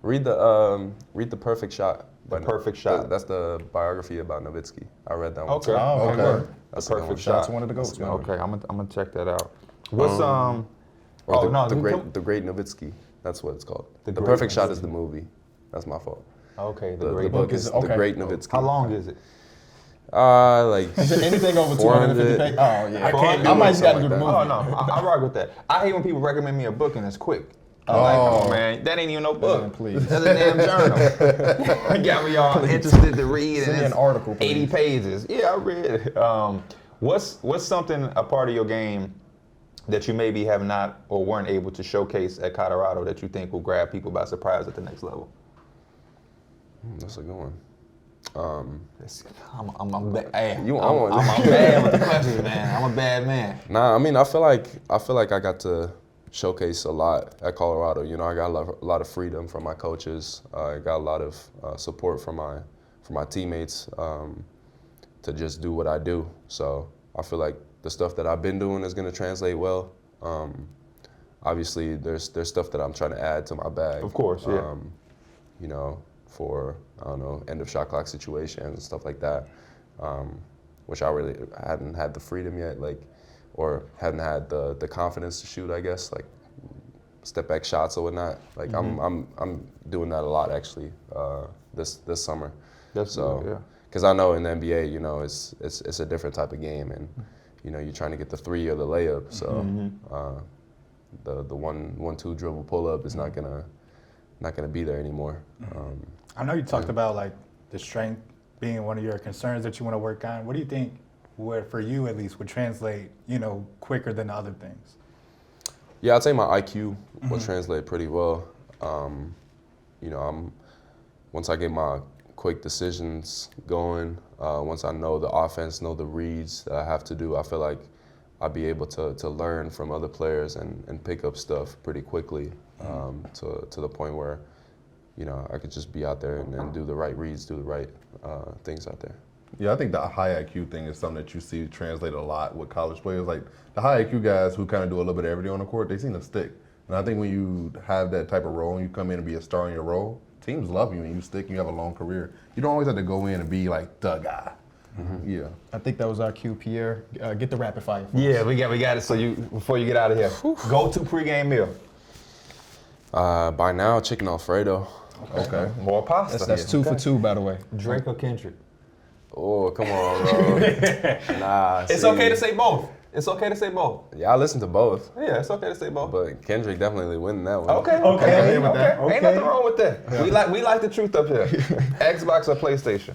Read the Perfect Shot. The Perfect Shot. That's the biography about Nowitzki. I read that one. Okay. Too. Okay. That's The a good one. Perfect Shout out Shot. to one of the goats, man. Okay, I'm gonna check that out. What's Or the the Great Nowitzki. That's what it's called. The Great Perfect Shot Nowitzki. is the movie. That's my fault. Okay, The Great book Nowitzki. is okay. The Great Nowitzki. How long is it? Like. Is it anything over 250 pages? Oh yeah. I might just got to do the movie. Oh no, I rock with that. I hate when people recommend me a book and it's quick. I'm like, come on, man, that ain't even no book. Man, please. That's a damn journal. Got me all interested to read. Send and me an it's article, 80 please. pages. Yeah, I read it. What's something, a part of your game that you maybe have not or weren't able to showcase at Colorado that you think will grab people by surprise at the next level? That's a good one. I'm bad with the questions, man. I'm a bad man. Nah, I mean, I feel like I got to showcase a lot at Colorado. You know, I got a lot of freedom from my coaches. I got a lot of support from my teammates to just do what I do. So I feel like the stuff that I've been doing is going to translate well. Obviously, there's stuff that I'm trying to add to my bag. Of course, yeah. You know, for, I don't know, end of shot clock situations and stuff like that, which I hadn't had the freedom yet, like, or hadn't had the confidence to shoot, I guess. Like, step back shots or whatnot. Like I'm doing that a lot actually this summer. That's good, yeah. Because I know in the NBA, you know, it's a different type of game, and you know, you're trying to get the three or the layup. So the 1-2 dribble pull up is not gonna be there anymore. I know you talked about like the strength being one of your concerns that you want to work on. What do you think, for you at least, would translate, you know, quicker than other things? Yeah, I'd say my IQ will translate pretty well. You know, once I get my quick decisions going, once I know the offense, know the reads that I have to do, I feel like I'll be able to learn from other players and pick up stuff pretty quickly to the point where, you know, I could just be out there and do the right reads, do the right things out there. Yeah, I think the high IQ thing is something that you see translated a lot with college players. Like the high IQ guys who kind of do a little bit of everything on the court, they seem to stick. And I think when you have that type of role and you come in and be a star in your role, teams love you and you stick and you have a long career. You don't always have to go in and be like the guy. Yeah. I think that was our cue, Pierre. Get the rapid fire. For Yeah, us. we got it. So before you get out of here, go-to pregame meal. By now, chicken Alfredo. Okay. More pasta. That's 2 for 2, by the way. Drake or Kendrick? Oh, come on, bro. Nah, It's okay to say both. It's okay to say both. Yeah, I listen to both, Yeah, it's okay to say both. but Kendrick definitely winning that one. Okay. Okay. Ain't nothing wrong with that. We like the truth up here. Xbox or PlayStation?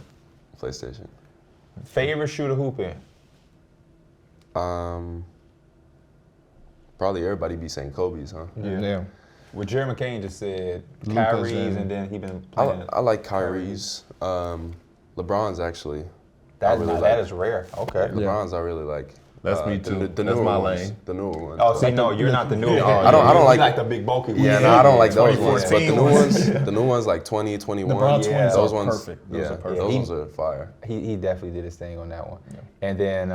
PlayStation. Favorite shooter hoop in? Probably everybody be saying Kobe's, huh? Yeah. Well, Jared McCain just said Luka's Kyrie's, and then he been playing. I like Kyrie's. LeBron's actually. That like. is rare. Okay. LeBron's I really like. That's me too. The That's newer my ones, lane. The newer ones. Oh, see, no, you're not the new one. I don't You like- like the big bulky ones. Yeah, no, I don't like those ones. But the 2014 new ones, the new ones like 20, 21. LeBron 20s those are ones, perfect. Those yeah, are perfect. those ones are fire. He definitely did his thing on that one. And then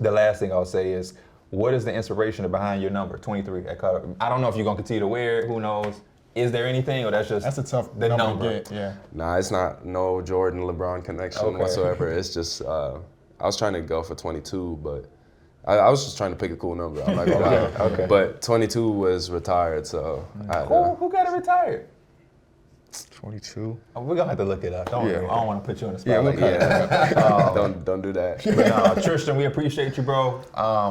the last thing I'll say is, what is the inspiration behind your number, 23 at Carter? I don't know if you're going to continue to wear it. Who knows? Is there anything, or that's just That's a tough the number number? to get. Yeah. Nah, it's not no Jordan LeBron connection Okay. whatsoever. It's just I was trying to go for 22, but I was just trying to pick a cool number. I'm not gonna lie. Okay. But 22 was retired, so I had Who got it retired? 22. Oh, we're going to have to look it up. Don't worry. I don't want to put you on the spot. Yeah, we'll like cut that. don't do that. But no, Tristan, we appreciate you, bro.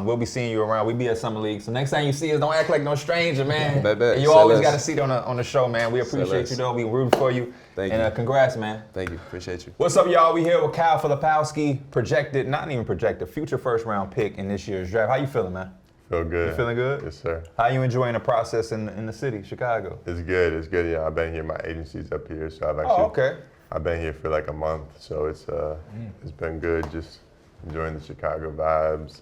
We'll be seeing you around. We be at Summer League. So next time you see us, don't act like no stranger, man. Bet. And you Say always less. got a seat on the show, man. We appreciate less. you, though. We rooting for you. Thank and you. Congrats, man. Thank you. Appreciate you. What's up, y'all? We here with Kyle Filipowski, projected, not even projected, future first-round pick in this year's draft. How you feeling, man? Feel good. You feeling good? Yes, sir. How you enjoying the process in the city, Chicago? It's good. It's good. Yeah, I've been here. My agency's up here, so I've actually. Oh, okay. I've been here for like a month, so it's been good. Just enjoying the Chicago vibes.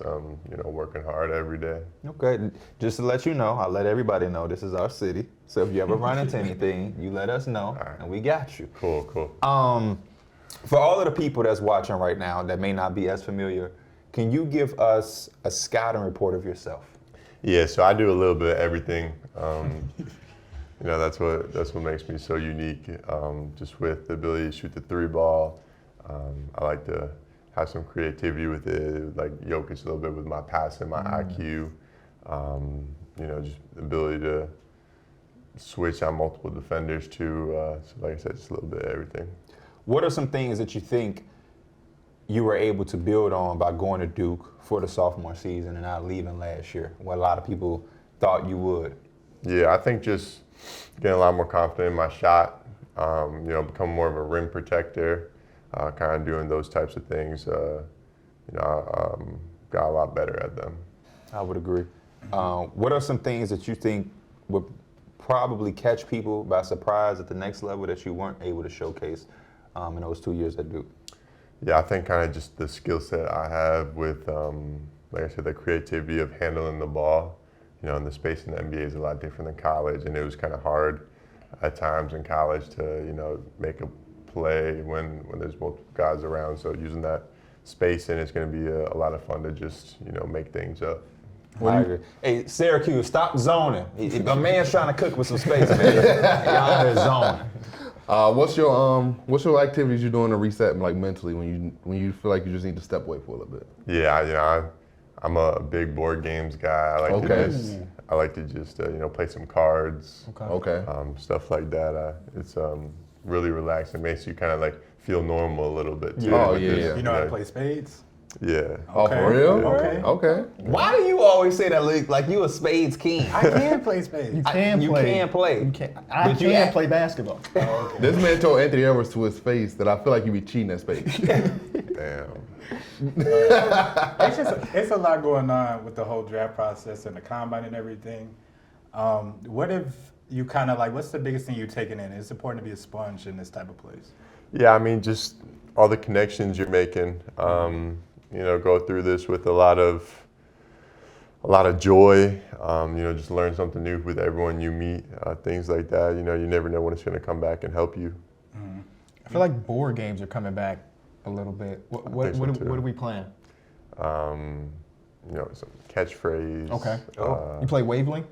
You know, working hard every day. Okay, just to let you know, I'll let everybody know this is our city. So if you ever run into anything, you let us know, right. and we got you. Cool. For all of the people that's watching right now that may not be as familiar, can you give us a scouting report of yourself? Yeah, so I do a little bit of everything. You know, that's what makes me so unique. Just with the ability to shoot the 3-ball. I like to have some creativity with it, like Jokic a little bit with my passing, my IQ. You know, just the ability to switch on multiple defenders too. So like I said, just a little bit of everything. What are some things that you think you were able to build on by going to Duke for the sophomore season and not leaving last year, what a lot of people thought you would? Yeah, I think just getting a lot more confident in my shot, you know, become more of a rim protector, kind of doing those types of things, you know, got a lot better at them. I would agree. What are some things that you think would probably catch people by surprise at the next level that you weren't able to showcase in those 2 years at Duke? Yeah, I think kind of just the skill set I have with, like I said, the creativity of handling the ball. You know, and the space in the NBA is a lot different than college, and it was kind of hard at times in college to, you know, make a play when there's multiple guys around. So using that space in is going to be a lot of fun to just, you know, make things up. I agree. Hey, Syracuse, stop zoning. A man's trying to cook with some space, man. Y'all out here zoning. What's your activities you're doing to reset like mentally when you feel like you just need to step away for a little bit? Yeah, you know, I'm a big board games guy. I like to just play some cards. Okay. Stuff like that. It's really relaxing. Makes you kind of like feel normal a little bit too. Oh, with yeah, this, yeah. You know how to play spades? Yeah. Oh, for real? Okay. Okay. Why do you always say that like you a spades king? I can play spades. You can play. I But you can act- play basketball. This man told Anthony Edwards to his face that I feel like you be cheating at spades. Damn. It's a lot going on with the whole draft process and the combine and everything. What if you kind of like, what's the biggest thing you're taking in? It's important to be a sponge in this type of place. Yeah, I mean, just all the connections you're making. Go through this with a lot of joy. Just learn something new with everyone you meet. Things like that. You never know when it's going to come back and help you. I feel like board games are coming back a little bit. What are we playing? Some catchphrase. Okay. You play Wavelength?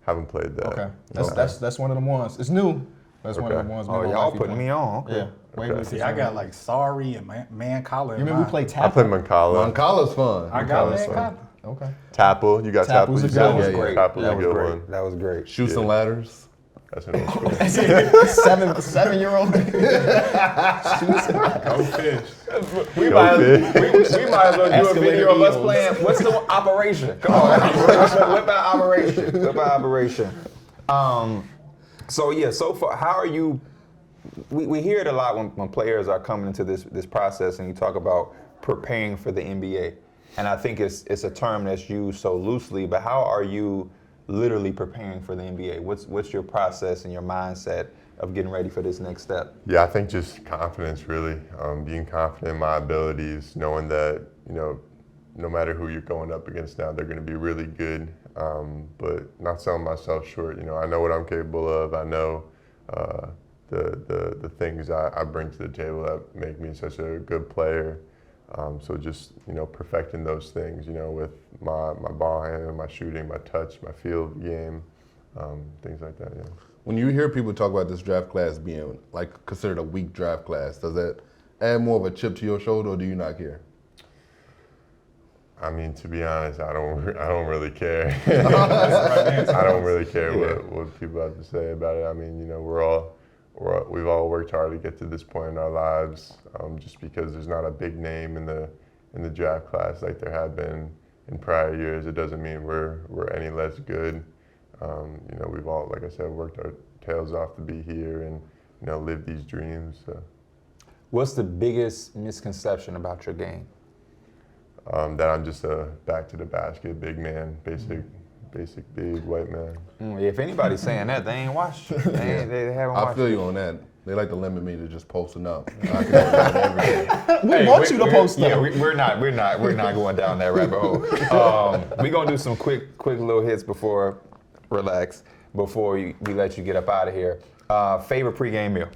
Haven't played that. Okay. That's one of them ones. It's new. That's one of Okay. the ones. Oh, y'all putting me on. Okay. Yeah. Wavelength. See, I got like Sorry and Man Collar. You remember we played I Tap? play Mancala. Moncala's fun. I got Mancala's Man fun. Collar. Okay. Tapple. You got Tapple. Tapple's a You good said? one. Yeah, yeah. Tapple's That a was good great. one. That was great. Shoots and ladders. That's an old school. 7-year-old. Go fish. We Go might fish. as well do a Escalator video of us Eagles. playing. What's the operation? Come on, whip out operation. Whip out operation. So far, how are you? We hear it a lot when players are coming into this process, and you talk about preparing for the NBA. And I think it's a term that's used so loosely. But how are you literally preparing for the NBA? What's your process and your mindset of getting ready for this next step? Yeah, I think just confidence, really. Being confident in my abilities, knowing that, no matter who you're going up against now, they're going to be really good, but not selling myself short. I know what I'm capable of. I know the things I bring to the table that make me such a good player. So just, perfecting those things, with my ball handling, my shooting, my touch, my field game, things like that, yeah. When you hear people talk about this draft class being like considered a weak draft class, does that add more of a chip to your shoulder, or do you not care? I mean, to be honest, I don't really care. I don't really care what people have to say about it. I mean, we've all worked hard to get to this point in our lives. Just because there's not a big name in the draft class like there have been in prior years, it doesn't mean we're any less good. We've all, like I said, worked our tails off to be here and live these dreams. So. What's the biggest misconception about your game? That I'm just a back to the basket big man, basic big white man. If anybody's saying that, they ain't watched. They haven't watched. I feel you on that. They like to limit me to just posting up. I can do that every day. We want you to post Yeah, them. we're not going down that rabbit hole. We're gonna do some quick little hits before we let you get up out of here. Favorite pregame meal?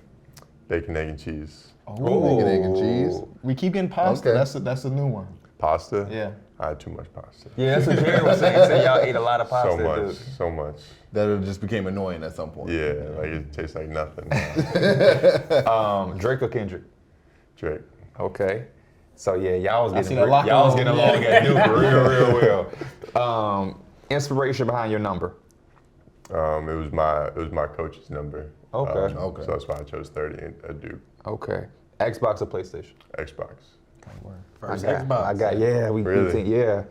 Bacon, egg, and cheese. Bacon, egg, and cheese. We keep getting pasta. Okay. That's a new one. Pasta? Yeah. I had too much pasta. Yeah, that's what Jared was saying. Say y'all ate a lot of pasta. So much. That it just became annoying at some point. Yeah, like it tastes like nothing. Drake or Kendrick? Drake. Okay. So yeah, y'all was see getting that locker room. along at Duke real well. Inspiration behind your number? It was my coach's number. Okay. Okay. So that's why I chose 30 at Duke. Okay. Xbox or PlayStation? Xbox. First Xbox. Xbox. Really? Yeah.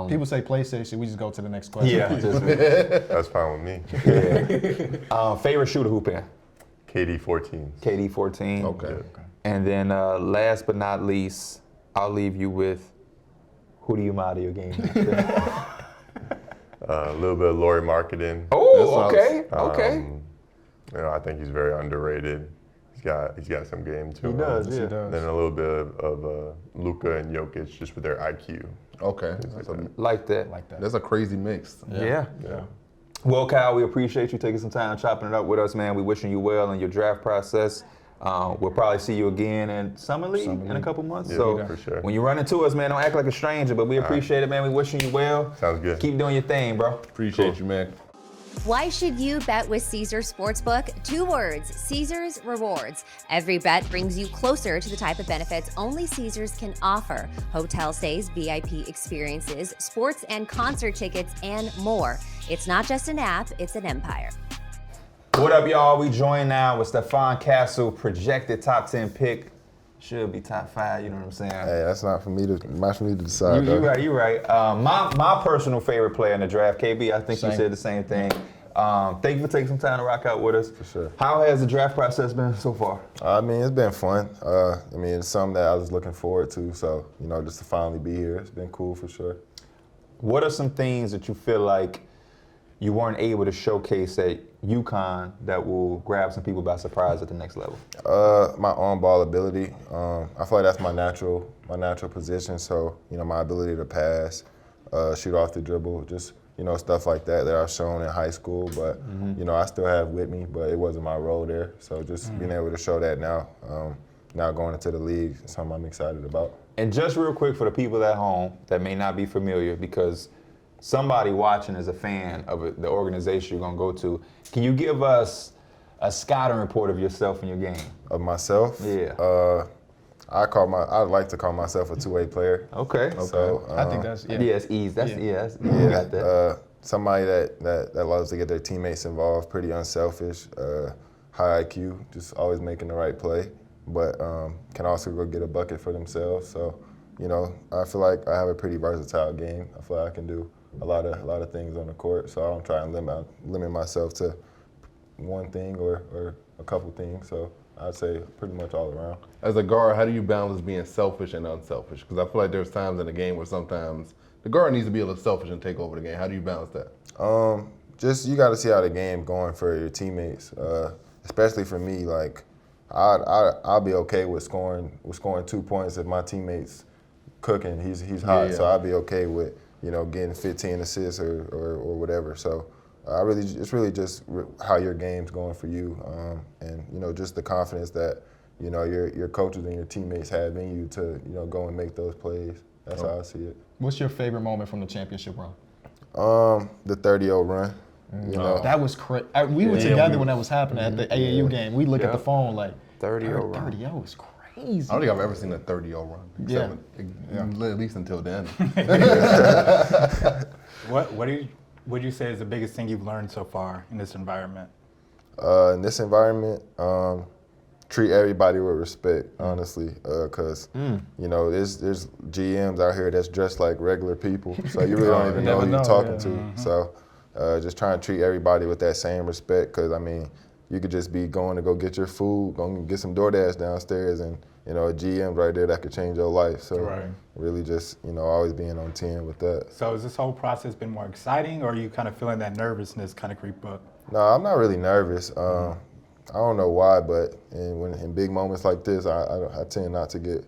People say PlayStation. We just go to the next question. Yeah. That's fine with me. Favorite shooter hoop in? KD 14. KD 14. Okay. And then last but not least, I'll leave you with who do you model your game after? A little bit of Laurie Marketing. Oh, okay. Okay. I think he's very underrated. He's got some game to him. He does. Then a little bit of Luka and Jokic just with their IQ. Okay. Like that. That's a crazy mix. Yeah. Well, Kyle, we appreciate you taking some time chopping it up with us, man. We wishing you well in your draft process. We'll probably see you again in Summer League in a couple months. Yeah, so for sure. when you run into us, man, don't act like a stranger, but we appreciate it, man. We wishing you well. Sounds good. Keep doing your thing, bro. Appreciate you, man. Why should you bet with Caesars Sportsbook? 2 words, Caesars Rewards. Every bet brings you closer to the type of benefits only Caesars can offer. Hotel stays, VIP experiences, sports and concert tickets, and more. It's not just an app, it's an empire. What up, y'all? We joined now with Stephon Castle, projected top 10 pick. Should be top 5, you know what I'm saying? Hey, that's not for me to decide. You right. My personal favorite player in the draft, KB, I think you said the same thing. Thank you for taking some time to rock out with us. For sure. How has the draft process been so far? I mean, it's been fun. I mean, it's something that I was looking forward to. So, you know, just to finally be here, it's been cool for sure. What are some things that you feel like you weren't able to showcase at UConn that will grab some people by surprise at the next level? My on-ball ability. I feel like that's my natural position. So, you know, my ability to pass, shoot off the dribble, just, you know, stuff like that I've shown in high school. But, you know, I still have with me, but it wasn't my role there. So just being able to show that now, now going into the league is something I'm excited about. And just real quick for the people at home that may not be familiar, because somebody watching is a fan of the organization you're going to go to. Can you give us a scouting report of yourself and your game? Of myself? Yeah. I'd like to call myself a two-way player. Okay. So, I think that's it's easy. That's yeah. Got that. Somebody that loves to get their teammates involved, pretty unselfish, high IQ, just always making the right play, but can also go get a bucket for themselves. So, you know, I feel like I have a pretty versatile game. I feel like I can do a lot of things on the court, so I don't try and limit myself to one thing or a couple things. So I'd say pretty much all around. As a guard, how do you balance being selfish and unselfish? Because I feel like there's times in the game where sometimes the guard needs to be a little selfish and take over the game. How do you balance that? Just you got to see how the game going for your teammates. Especially for me, like I'll be okay with scoring 2 points if my teammate's cooking. He's hot, so I'll be okay with, you know, getting 15 assists or whatever. So it's really just how your game's going for you, and you know, just the confidence that, you know, your coaches and your teammates have in you to, you know, go and make those plays. That's how I see it. What's your favorite moment from the championship run? The 30-0 run. You know, that was crazy. We were together when that was happening at the AAU game. We look at the phone like 30-0 run. 30-0 is crazy. I don't think I've ever seen a 30-0 run. At least until then. What would you say is the biggest thing you've learned so far in this environment? In this environment, treat everybody with respect, honestly, because you know, there's GMs out here that's dressed like regular people, so you really don't even know who you're talking to. So just trying to treat everybody with that same respect, because I mean, you could just be going to go get your food, go and get some DoorDash downstairs, and you know, a GM right there that could change your life. So really just, you know, always being on 10 with that. So has this whole process been more exciting, or are you kind of feeling that nervousness kind of creep up? No, I'm not really nervous. I don't know why, but in big moments like this, I tend not to get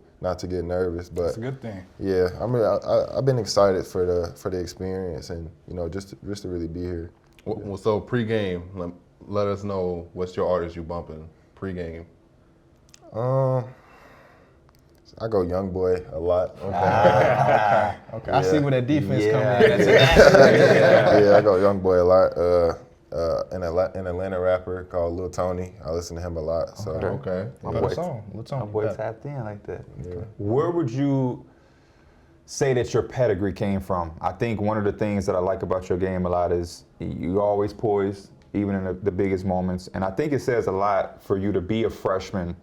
nervous. But it's a good thing. Yeah, I've been excited for the experience, and you know, just to really be here. Well, so pregame, let us know what's your artist you bumping pregame. I go Young Boy a lot. Okay. Yeah. I see where that defense comes in. Yeah, I go Young Boy a lot. An Atlanta rapper called Lil Tony. I listen to him a lot. So My boy tapped in like that. Yeah. Where would you say that your pedigree came from? I think one of the things that I like about your game a lot is you're always poised, even in the biggest moments. And I think it says a lot for you to be a freshman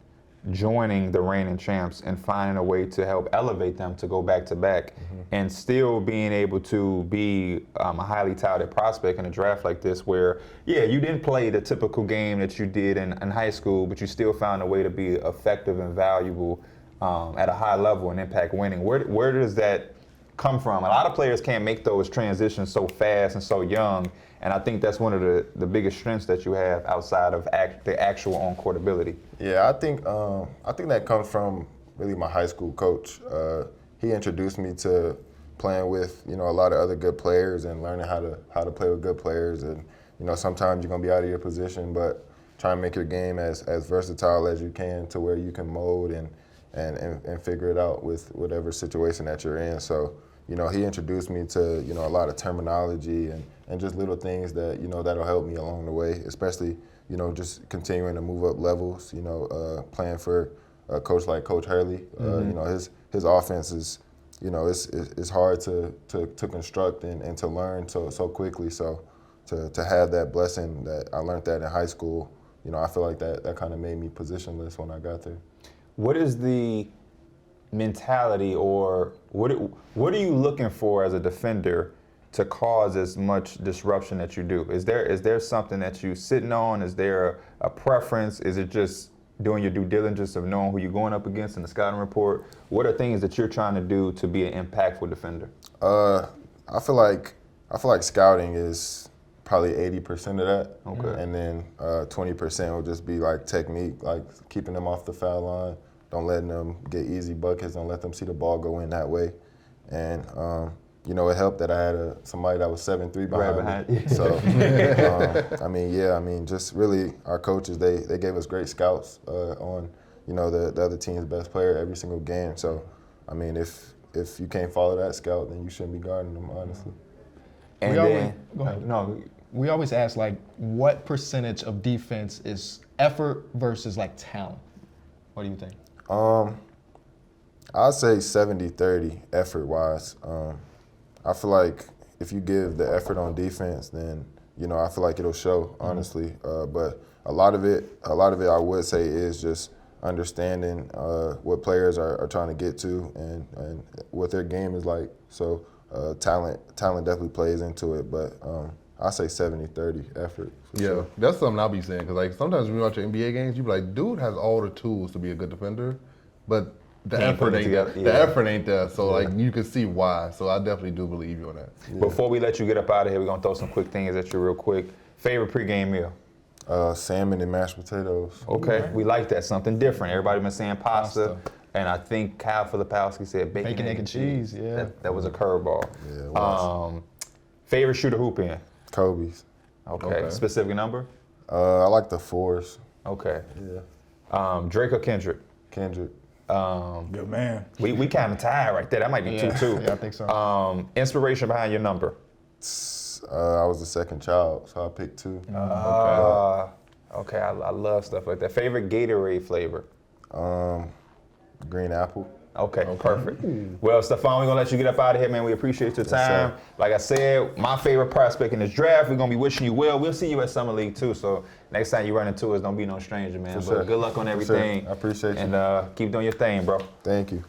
joining the reigning champs and finding a way to help elevate them to go back to back, and still being able to be a highly touted prospect in a draft like this, where you didn't play the typical game that you did in high school, but you still found a way to be effective and valuable at a high level and impact winning. Where does that come from? A lot of players can't make those transitions so fast and so young, and I think that's one of the biggest strengths that you have outside of the actual on-court ability. Yeah, I think that comes from really my high school coach. He introduced me to playing with, you know, a lot of other good players and learning how to play with good players. And you know, sometimes you're gonna be out of your position, but try and make your game as versatile as you can to where you can mold and figure it out with whatever situation that you're in. So, he introduced me to, a lot of terminology and just little things that, that'll help me along the way, especially, just continuing to move up levels, playing for a coach like Coach Hurley. His offense is, it's hard to construct and to learn so quickly. So to have that blessing that I learned that in high school, I feel like that kind of made me positionless when I got there. What is the mentality, or what are you looking for as a defender to cause as much disruption that you do? Is there something that you sitting on? Is there a preference? Is it just doing your due diligence of knowing who you're going up against in the scouting report? What are things that you're trying to do to be an impactful defender? I feel like scouting is probably 80% of that. Okay. And then 20% will just be like technique, like keeping them off the foul line, don't letting them get easy buckets, don't let them see the ball go in that way. And it helped that I had somebody that was 7'3" behind me. So, just really our coaches, they gave us great scouts on, the other team's best player every single game. So, if you can't follow that scout, then you shouldn't be guarding them, honestly. And Go ahead. No, we always ask, what percentage of defense is effort versus, talent? What do you think? I'd say 70-30 effort-wise. I feel like if you give the effort on defense, then I feel like it'll show, honestly. But a lot of it, I would say, is just understanding what players are trying to get to and what their game is like. So talent definitely plays into it, but I say 70-30 effort. Yeah, that's something I'll be saying, because sometimes when you watch NBA games, you be like, dude has all the tools to be a good defender, but the effort ain't there. The effort ain't there, so you can see why. So I definitely do believe you on that. Yeah. Before we let you get up out of here, we're gonna throw some quick things at you real quick. Favorite pregame meal? Salmon and mashed potatoes. Okay, we like that. Something different. Everybody been saying pasta. And I think Kyle Filipowski said bacon, egg, and cheese. Yeah, that was a curveball. Yeah, it was. Favorite shoe to hoop in? Kobe's. Okay. Specific number? I like the 4s. Okay. Yeah. Drake or Kendrick? Kendrick. Good man. We kind of tied right there. That might be 2-2. Yeah, I think so. Inspiration behind your number? I was the second child, so I picked 2. Okay. I love stuff like that. Favorite Gatorade flavor? Green apple. Okay, perfect. Well, Stephon, we're going to let you get up out of here, man. We appreciate your time. Like I said, my favorite prospect in this draft. We're going to be wishing you well. We'll see you at Summer League, too. So next time you run into us, don't be no stranger, man. But good luck on everything. I appreciate you. And keep doing your thing, bro. Thank you.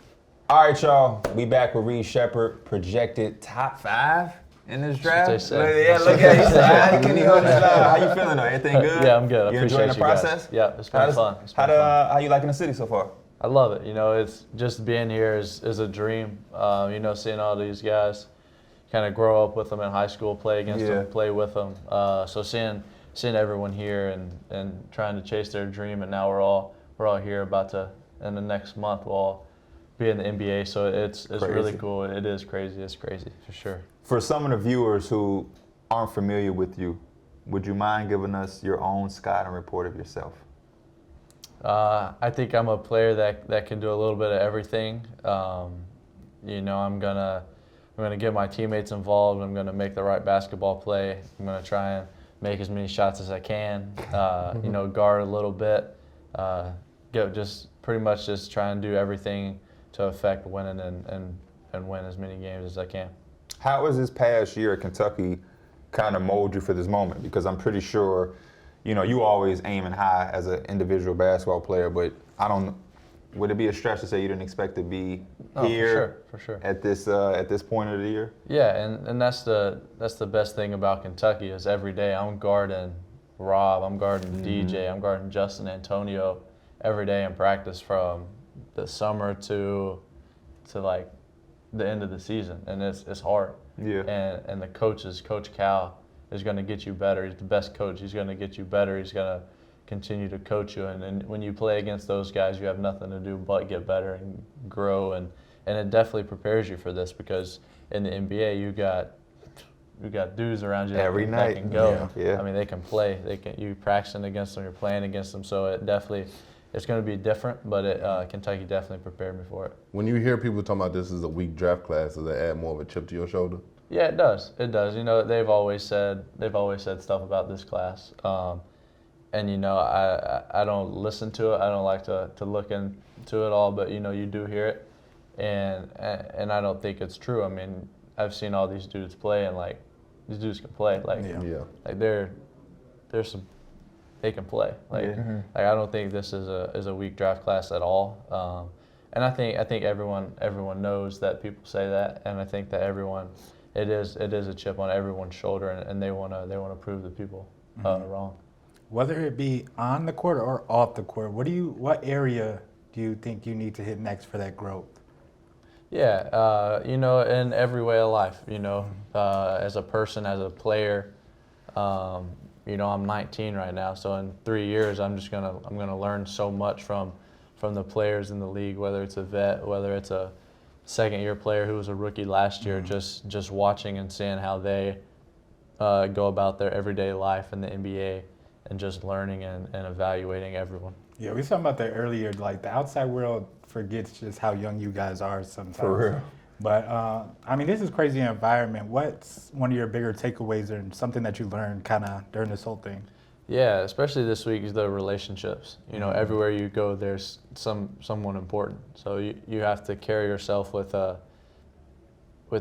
All right, y'all. We back with Reed Sheppard, projected top 5 in this draft. Yeah, look at you. Can you hold this How you feeling, though? Everything good? Yeah, I'm good. I You appreciate enjoying the you guys. process? Yeah, it's been fun. How you liking the city so far? I love it. It's just being here is a dream. Seeing all these guys, kind of grow up with them in high school, play against them, play with them. So seeing everyone here and trying to chase their dream, and now we're all here about to, in the next month, we'll all be in the NBA. So it's really cool. It is crazy. It's crazy for sure. For some of the viewers who aren't familiar with you, would you mind giving us your own scouting report of yourself? I think I'm a player that can do a little bit of everything. I'm gonna get my teammates involved. I'm gonna make the right basketball play. I'm gonna try and make as many shots as I can. Guard a little bit. Pretty much just try and do everything to affect winning and win as many games as I can. How has this past year at Kentucky kind of mold you for this moment? Because I'm pretty sure, you always aiming high as an individual basketball player, but would it be a stretch to say you didn't expect to be here for sure. at this point of the year? Yeah, and that's the best thing about Kentucky is every day I'm guarding Rob, I'm guarding DJ, I'm guarding Justin Antonio every day in practice from the summer to like the end of the season, and it's hard. Yeah. And the Coach Cal is going to get you better. He's the best coach. He's going to get you better. He's going to continue to coach you. And when you play against those guys, you have nothing to do but get better and grow. And it definitely prepares you for this, because in the NBA you got dudes around you every that night can go. Yeah. I mean, they can play. You practicing against them. You're playing against them. So it definitely it's going to be different, but Kentucky definitely prepared me for it. When you hear people talking about this is a weak draft class, does that add more of a chip to your shoulder? Yeah, it does. It does. You know, they've always said stuff about this class, and you know, I don't listen to it. I don't like to look into it all, but you know, you do hear it, and I don't think it's true. I mean, I've seen all these dudes play, and like these dudes can play. Like, like there's some. They can play. Like I don't think this is a weak draft class at all. And I think everyone knows that people say that, and I think that it is a chip on everyone's shoulder, and they wanna prove the people wrong. Whether it be on the court or off the court, what area do you think you need to hit next for that growth? Yeah, you know, in every way of life. You know, as a person, as a player. You know, I'm 19 right now, so in 3 years, I'm gonna learn so much from the players in the league, whether it's a vet, whether it's a second-year player who was a rookie last year, just watching and seeing how they go about their everyday life in the NBA, and just learning and evaluating everyone. Yeah, we were talking about that earlier. Like, the outside world forgets just how young you guys are sometimes. For real. But, I mean, this is crazy environment. What's one of your bigger takeaways and something that you learned kind of during this whole thing? Yeah, especially this week is the relationships. You know, everywhere you go, there's someone important. So you have to carry yourself with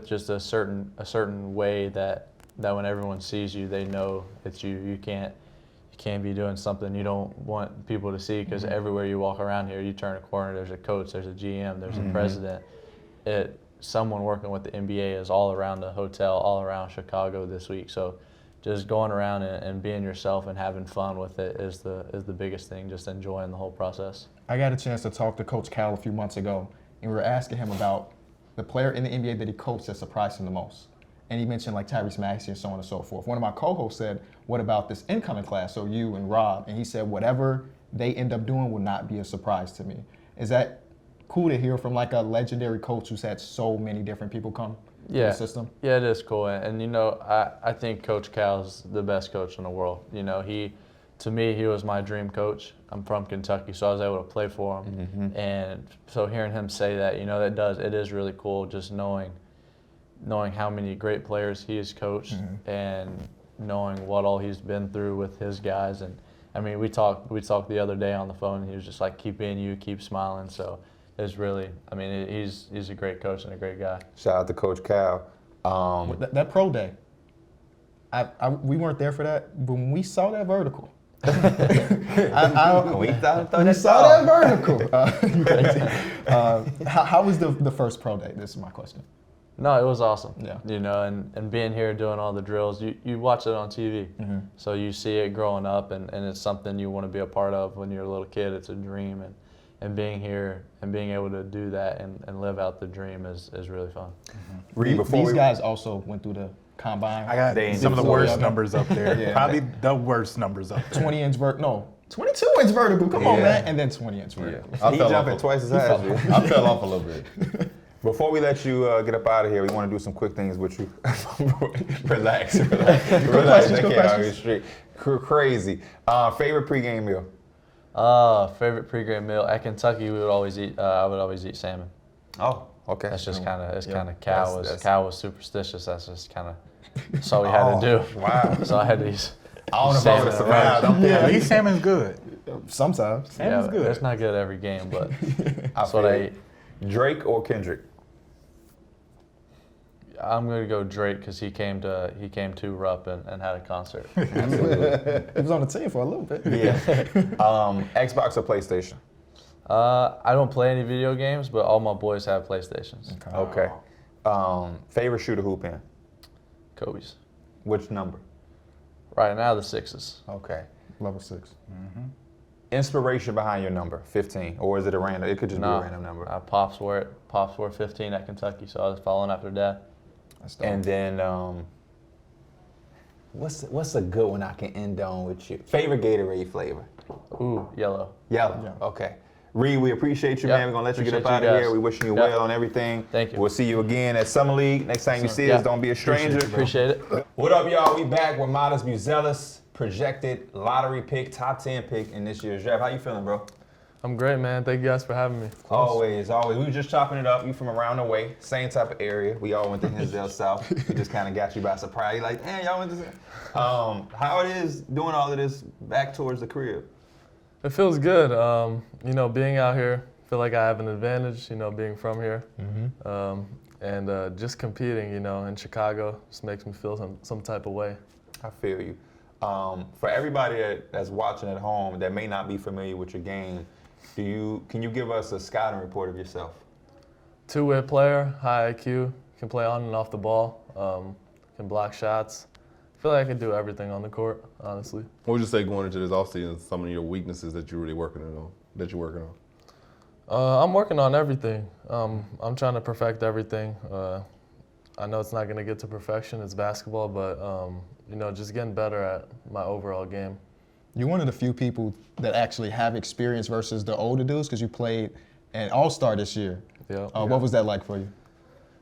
just a certain way that when everyone sees you, they know it's you. You can't be doing something you don't want people to see, because everywhere you walk around here, you turn a corner, there's a coach, there's a GM, there's a president. Someone working with the NBA is all around the hotel, all around Chicago this week. So just going around and being yourself and having fun with it is the biggest thing, just enjoying the whole process. I got a chance to talk to Coach Cal a few months ago, and we were asking him about the player in the NBA that he coached that surprised him the most. And he mentioned like Tyrese Maxey and so on and so forth. One of my co-hosts said, what about this incoming class, so you and Rob? And he said, whatever they end up doing will not be a surprise to me. Is that cool to hear from like a legendary coach who's had so many different people come to the system? Yeah, it is cool. And you know, I think Coach Cal's the best coach in the world. You know, to me, he was my dream coach. I'm from Kentucky, so I was able to play for him. And so hearing him say that, you know, it is really cool, just knowing how many great players he has coached and knowing what all he's been through with his guys. And I mean, we talked the other day on the phone, and he was just like, keep being you, keep smiling. So it's really, I mean, he's a great coach and a great guy. Shout out to Coach Cal. That pro day, we weren't there for that, but when we saw that vertical, we saw that vertical. How was the first pro day? This is my question. No, it was awesome. Yeah. You know, and being here doing all the drills, you watch it on TV. So you see it growing up, and it's something you want to be a part of when you're a little kid. It's a dream, and being here and being able to do that and live out the dream is really fun. These guys also went through the combine. I got some of the worst numbers up there. Probably the worst numbers up there. 20-inch vertical. No, 22-inch vertical. Come on, man. And then 20-inch vertical. He jumping twice as high as you. I fell off a little bit. Before we let you get up out of here, we want to do some quick things with you. Relax. Crazy. Favorite pregame meal? Favorite pregame meal at Kentucky, I would always eat salmon. Oh, okay. That's just kind of Cal was superstitious. That's just kind of that's all we had to do. Wow. So I had to eat. I don't know if I would have survived. Yeah, at least salmon's good. Sometimes. Salmon's good. It's not good every game, but that's what I eat. Drake or Kendrick? I'm gonna go Drake because he came to Rupp and had a concert. Absolutely. He was on the team for a little bit. Yeah. Xbox or PlayStation? I don't play any video games, but all my boys have PlayStations. Okay. Favorite shooter hoop in? Kobe's. Which number? Right now, the 6s. Okay. Level 6. Inspiration behind your number, 15, or is it a random? It could just be a random number. Pops were 15 at Kentucky, so I was following after Dad. And then, what's a good one I can end on with you? Favorite Gatorade flavor? Ooh, yellow. Yellow. Okay. Reed, we appreciate you, man. We're gonna let you get up out of here. We wishing you well on everything. Thank you. We'll see you again at Summer League. Next time you see us, don't be a stranger. Appreciate it. What up, y'all? We back with Buzelis, projected lottery pick, top 10 pick in this year's draft. How you feeling, bro? I'm great, man. Thank you guys for having me. Always. We were just chopping it up. You from around the way, same type of area. We all went to Hinsdale South. We just kind of got you by surprise. You're like, damn, y'all went to. How it is doing all of this back towards the crib? It feels good. Being out here, I feel like I have an advantage. Being from here, and just competing. In Chicago, just makes me feel some type of way. I feel you. For everybody that's watching at home that may not be familiar with your game, can you give us a scouting report of yourself? Two-way player, high IQ, can play on and off the ball, can block shots. I feel like I can do everything on the court, honestly. What would you say going into this offseason, some of your weaknesses that you're really working on? I'm working on everything. I'm trying to perfect everything. I know it's not going to get to perfection, it's basketball, but just getting better at my overall game. You're one of the few people that actually have experience versus the older dudes because you played an All-Star this year. Yeah. What was that like for you?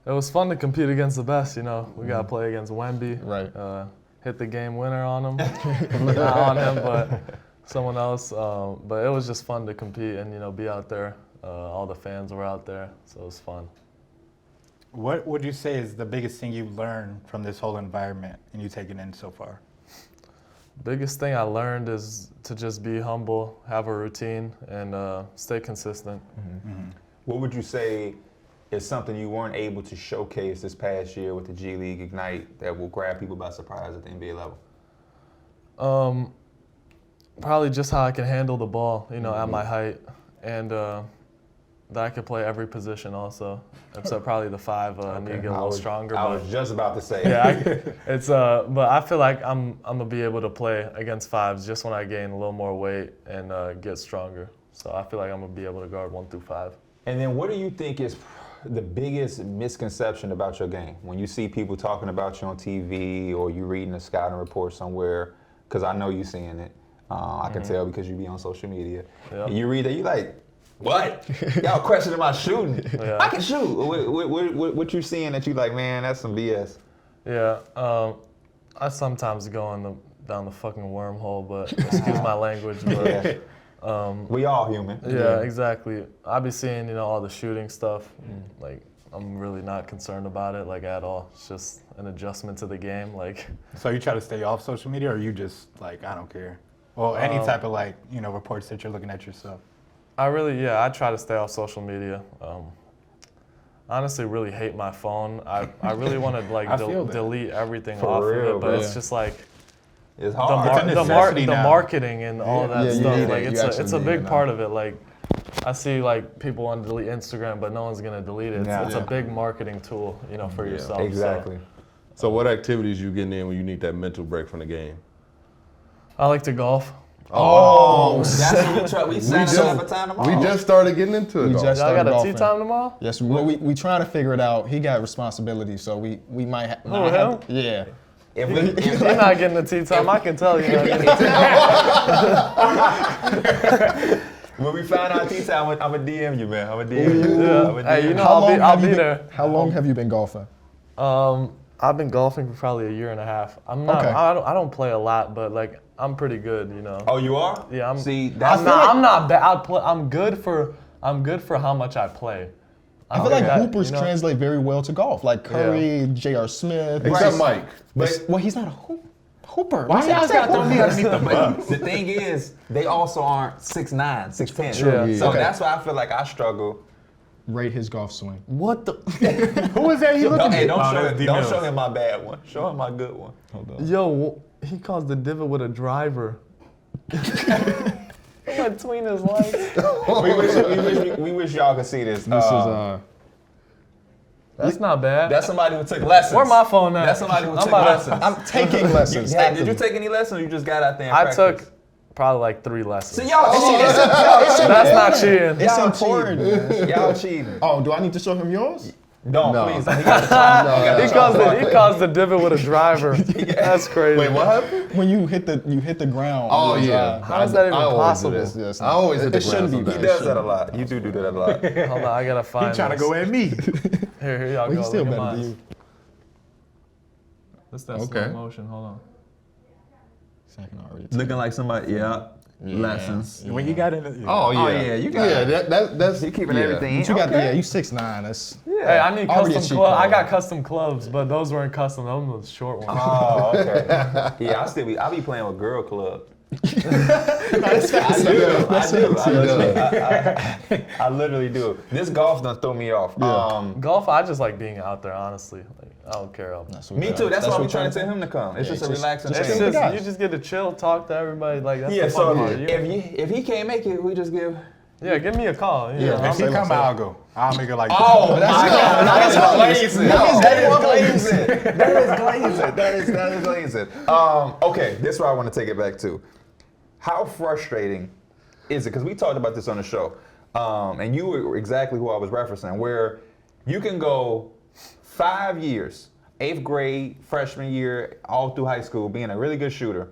It was fun to compete against the best. We got to play against Wemby. Right. Hit the game winner on him. Not on him, but someone else. But it was just fun to compete and be out there. All the fans were out there, so it was fun. What would you say is the biggest thing you've learned from this whole environment and you taken in so far? Biggest thing I learned is to just be humble, have a routine, and stay consistent. What would you say is something you weren't able to showcase this past year with the G League Ignite that will grab people by surprise at the NBA level? Probably just how I can handle the ball, at my height, and that I could play every position also, except probably the 5. I need to get a little stronger. I was just about to say. Yeah, but I feel like I'm gonna be able to play against 5s just when I gain a little more weight and get stronger. So I feel like I'm gonna be able to guard 1 through 5. And then what do you think is the biggest misconception about your game? When you see people talking about you on TV or you reading a scouting report somewhere, because I know you seeing it. I can tell because you be on social media. Yeah. And you read that, you like, what? Y'all questioning my shooting. Yeah. I can shoot. What you seeing that you like, man, that's some BS? Yeah, I sometimes go down the fucking wormhole, but excuse my language. But, we all human. Yeah, exactly. I be seeing, all the shooting stuff. Like, I'm really not concerned about it, at all. It's just an adjustment to the game, So you try to stay off social media, or you just, I don't care? Well, any type of, reports that you're looking at yourself? I try to stay off social media. Honestly, really hate my phone. I really want to delete everything off of it, but it's just it's hard. The marketing and all of that stuff. It's a big part of it. I see people want to delete Instagram, but no one's gonna delete it. It's a big marketing tool, for yourself. Exactly. So what activities you getting in when you need that mental break from the game? I like to golf. Oh, that's what we signed up for time tomorrow. We just started getting into it. We just Y'all started got a golfing. tea time tomorrow? Yes, we trying to figure it out. He got responsibilities, so we might have. Who, him? Yeah. If You're not getting the tea time. I can tell you're not getting the tea time. When we find out tea time, I'm gonna DM you, man. I'm gonna DM you. Yeah. Hey, I'll be there. How long have you been golfing? I've been golfing for probably a year and a half. I'm not. Okay. I don't play a lot, but I'm pretty good, Oh, you are? Yeah. See, I'm not bad. I'm good for how much I play. I feel like hoopers translate very well to golf, like Curry, J.R. Smith. Except Mike. Well, he's not a hooper. Why you guys gotta throw me underneath the bus? The thing is, they also aren't 6'9", 6'10". Sure, So that's why I feel like I struggle. Rate his golf swing. What the? Who is that you looking at? Don't show him my bad one. Show him my good one. Hold on. Yo, he calls the divot with a driver. Between his legs. we wish y'all could see this. This is That's not bad. That's somebody who took lessons. Where my phone at? That's somebody who took lessons. I'm taking lessons. Did you take any lessons or you just got out there and practiced? I took probably 3 lessons. So y'all cheating. That's not cheating. It's important. Man. Y'all cheating. Oh, do I need to show him yours? No, please. He calls the divot with a driver. That's crazy. Wait, what happened? When you hit the ground. Oh yeah. How is that even possible? Yes, I always hit the it shouldn't ground be. sometimes. He does that a lot. You do that a lot. Hold on, I gotta find. He trying to go at me. Here y'all Well, go. he's still Look at better than mine. you. That's that Okay. slow motion. Hold on. Second already. Looking like somebody, yeah. lessons. When you got in, Oh yeah, you got. Yeah, that's You keeping yeah. everything. But you got okay. you 6'9". That's Hey, I need Already a custom cheap clubs. I car. got custom clubs, but those weren't custom. Those were the short ones. Oh, okay. Yeah, I be playing with girl club. I literally do. This golf done throw me off. Golf, I just like being out there, honestly. Like, I don't care. Me too. That's why I'm trying to tell him to come. It's just a relaxing It's thing. just, you just get to chill, talk to everybody. Like that's Yeah, the fun so part. if he can't make it, we just give. Yeah, give me a call. You know, if he come, I'll go. I'll make it like. Oh, that is glazing. That is glazing. Okay, this is where I want to take it back to. How frustrating is it? Because we talked about this on the show, and you were exactly who I was referencing, where you can go 5 years, 8th grade, freshman year, all through high school, being a really good shooter,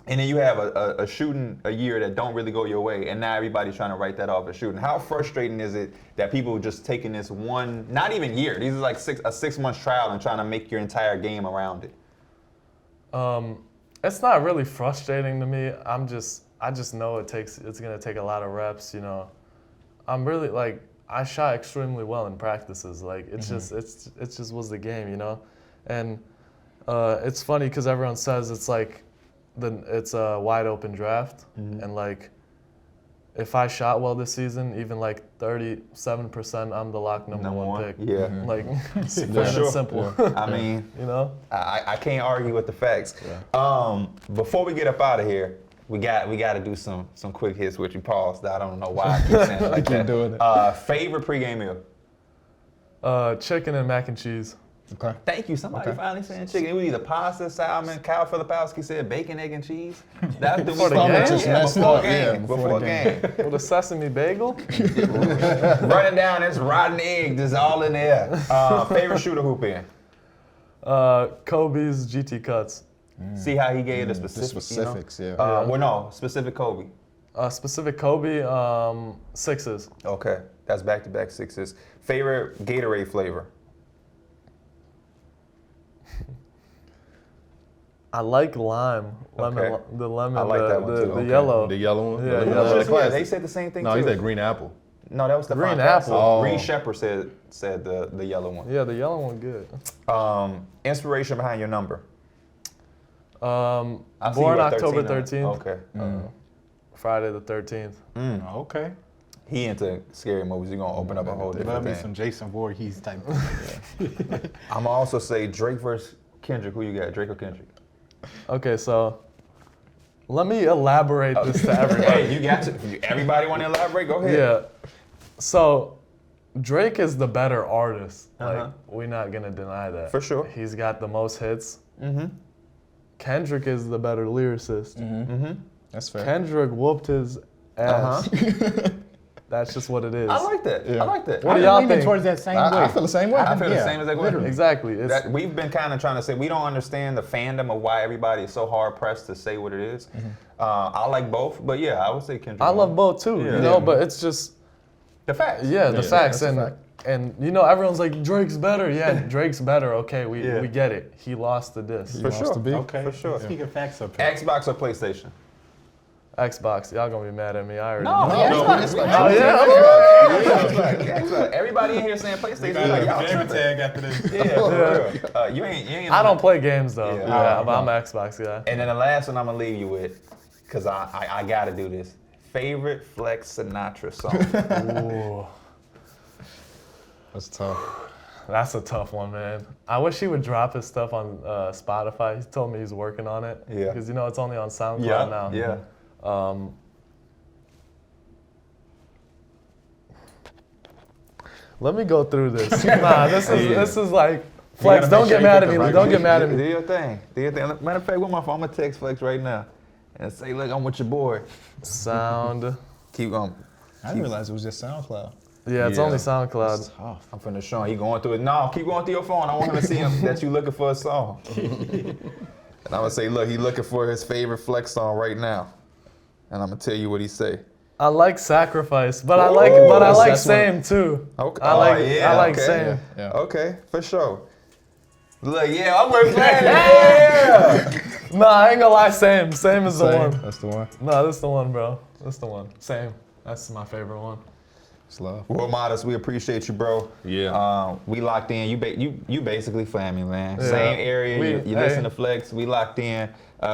and then you have a shooting a year that don't really go your way, and now everybody's trying to write that off as shooting. How frustrating is it that people just taking this one, not even year, these are like a 6 month trial and trying to make your entire game around it? It's not really frustrating to me. I just know it's gonna take a lot of reps. You know, I'm really like I shot extremely well in practices. Like it's just was the game. You know, and it's funny because everyone says it's like it's a wide open draft, and like if I shot well this season, even like 37%, I'm the lock number one pick. Yeah. Like it's For plain sure. and simple. I mean, you know, I can't argue with the facts. Before we get up out of here, we got to do some quick hits with you. Pause. I don't know why I keep saying it like that. doing it. Favorite pregame meal? Chicken and mac and cheese. okay. Thank you. Somebody finally saying chicken. It was either pasta, salmon. Kyle Filipowski said bacon, egg, and cheese. That's the Before the game? Just messed before up, yeah, game. before Before the game. With a sesame bagel. Running down this rotten egg, just all in there. Favorite shooter hoop in? Kobe's GT cuts. See how he gave the The specifics. specifics, yeah. Well, no, specific Kobe. Specific Kobe, sixes. Okay, that's back-to-back sixes. Favorite Gatorade flavor? I like lime. Lemon, Okay. the lemon, I like that one too. the Okay. yellow. The yellow one. Yeah, The yellow. one of the classics. They said the same thing No, too. he said green apple. No, that was the Green apple. Oh. Reed Sheppard said the yellow one. Yeah, the yellow one good. Inspiration behind your number? I see Born you at October 13 on it. 13th. Okay. Friday the 13th. Okay. He into scary movies. You're gonna open up a whole Love different me thing. some Jason Voorhees type. I'm gonna also say Drake versus Kendrick. Who you got, Drake or Kendrick? Okay, so let me elaborate this to everybody. Hey, you got to. Everybody want to elaborate? Go ahead. Yeah. So Drake is the better artist. Uh-huh. Like we're not gonna deny that. For sure. He's got the most hits. Mm-hmm. Kendrick is the better lyricist. Mm-hmm. That's fair. Kendrick whooped his ass. That's just what it is. I like that. Yeah. I like that. What do I'm y'all leaning think? towards that same way. I feel the same way. I feel the Yeah, same as that. Literally. Exactly. It's, We've been kind of trying to say we don't understand the fandom of why everybody is so hard pressed to say what it is. I like both, but yeah, I would say Kendrick. I love both too, Yeah. you know, but it's just the facts. the facts that's a and fact. and you know everyone's like Drake's better. Yeah, Drake's better. Okay, we Yeah. get it. He lost the diss. For wants sure. to be. Okay. For sure. Speaking of facts up here. Xbox or PlayStation? Xbox, y'all gonna be mad at me. I already No, know. Xbox. Everybody in here saying PlayStation. Like, y'all tripping. tag after this. Yeah, for real. You ain't. I don't play games though. Yeah. Yeah, but I'm an Xbox guy. And then the last one I'm gonna leave you with, cause I gotta do this. Favorite Flex Sinatra song? Ooh, That's tough. that's a tough one, man. I wish he would drop his stuff on Spotify. He told me he's working on it. Yeah. Because you know it's only on SoundCloud now. Yeah. Let me go through this. Nah, this is like Flex. Don't get mad at me. Don't get mad at Do me. your thing. Do your thing. Matter of fact, with my phone, I'm gonna text Flex right now and say, look, I'm with your boy. Sound. Keep going. I didn't realize it was just SoundCloud. Yeah, it's Yeah. only SoundCloud. It's tough. I'm finna show him. He going through it. No, keep going through your phone. I want him to see him that you looking for a song. And I'm gonna say, look, he looking for his favorite Flex song right now. And I'm gonna tell you what he say. I like Sacrifice, but I like that's Same too. Okay. I like okay. Same. Yeah. Okay, for sure. Look, yeah, I'm with Flex. Yeah. Nah, I ain't gonna lie, same. Same is the Same. one. That's the one. Nah, that's the one, bro. That's the one. Same. That's my favorite one. It's love. Well, Modest, we appreciate you, bro. Yeah. We locked in. You basically family, man. Yeah. Same area. You Hey. listen to Flex. We locked in.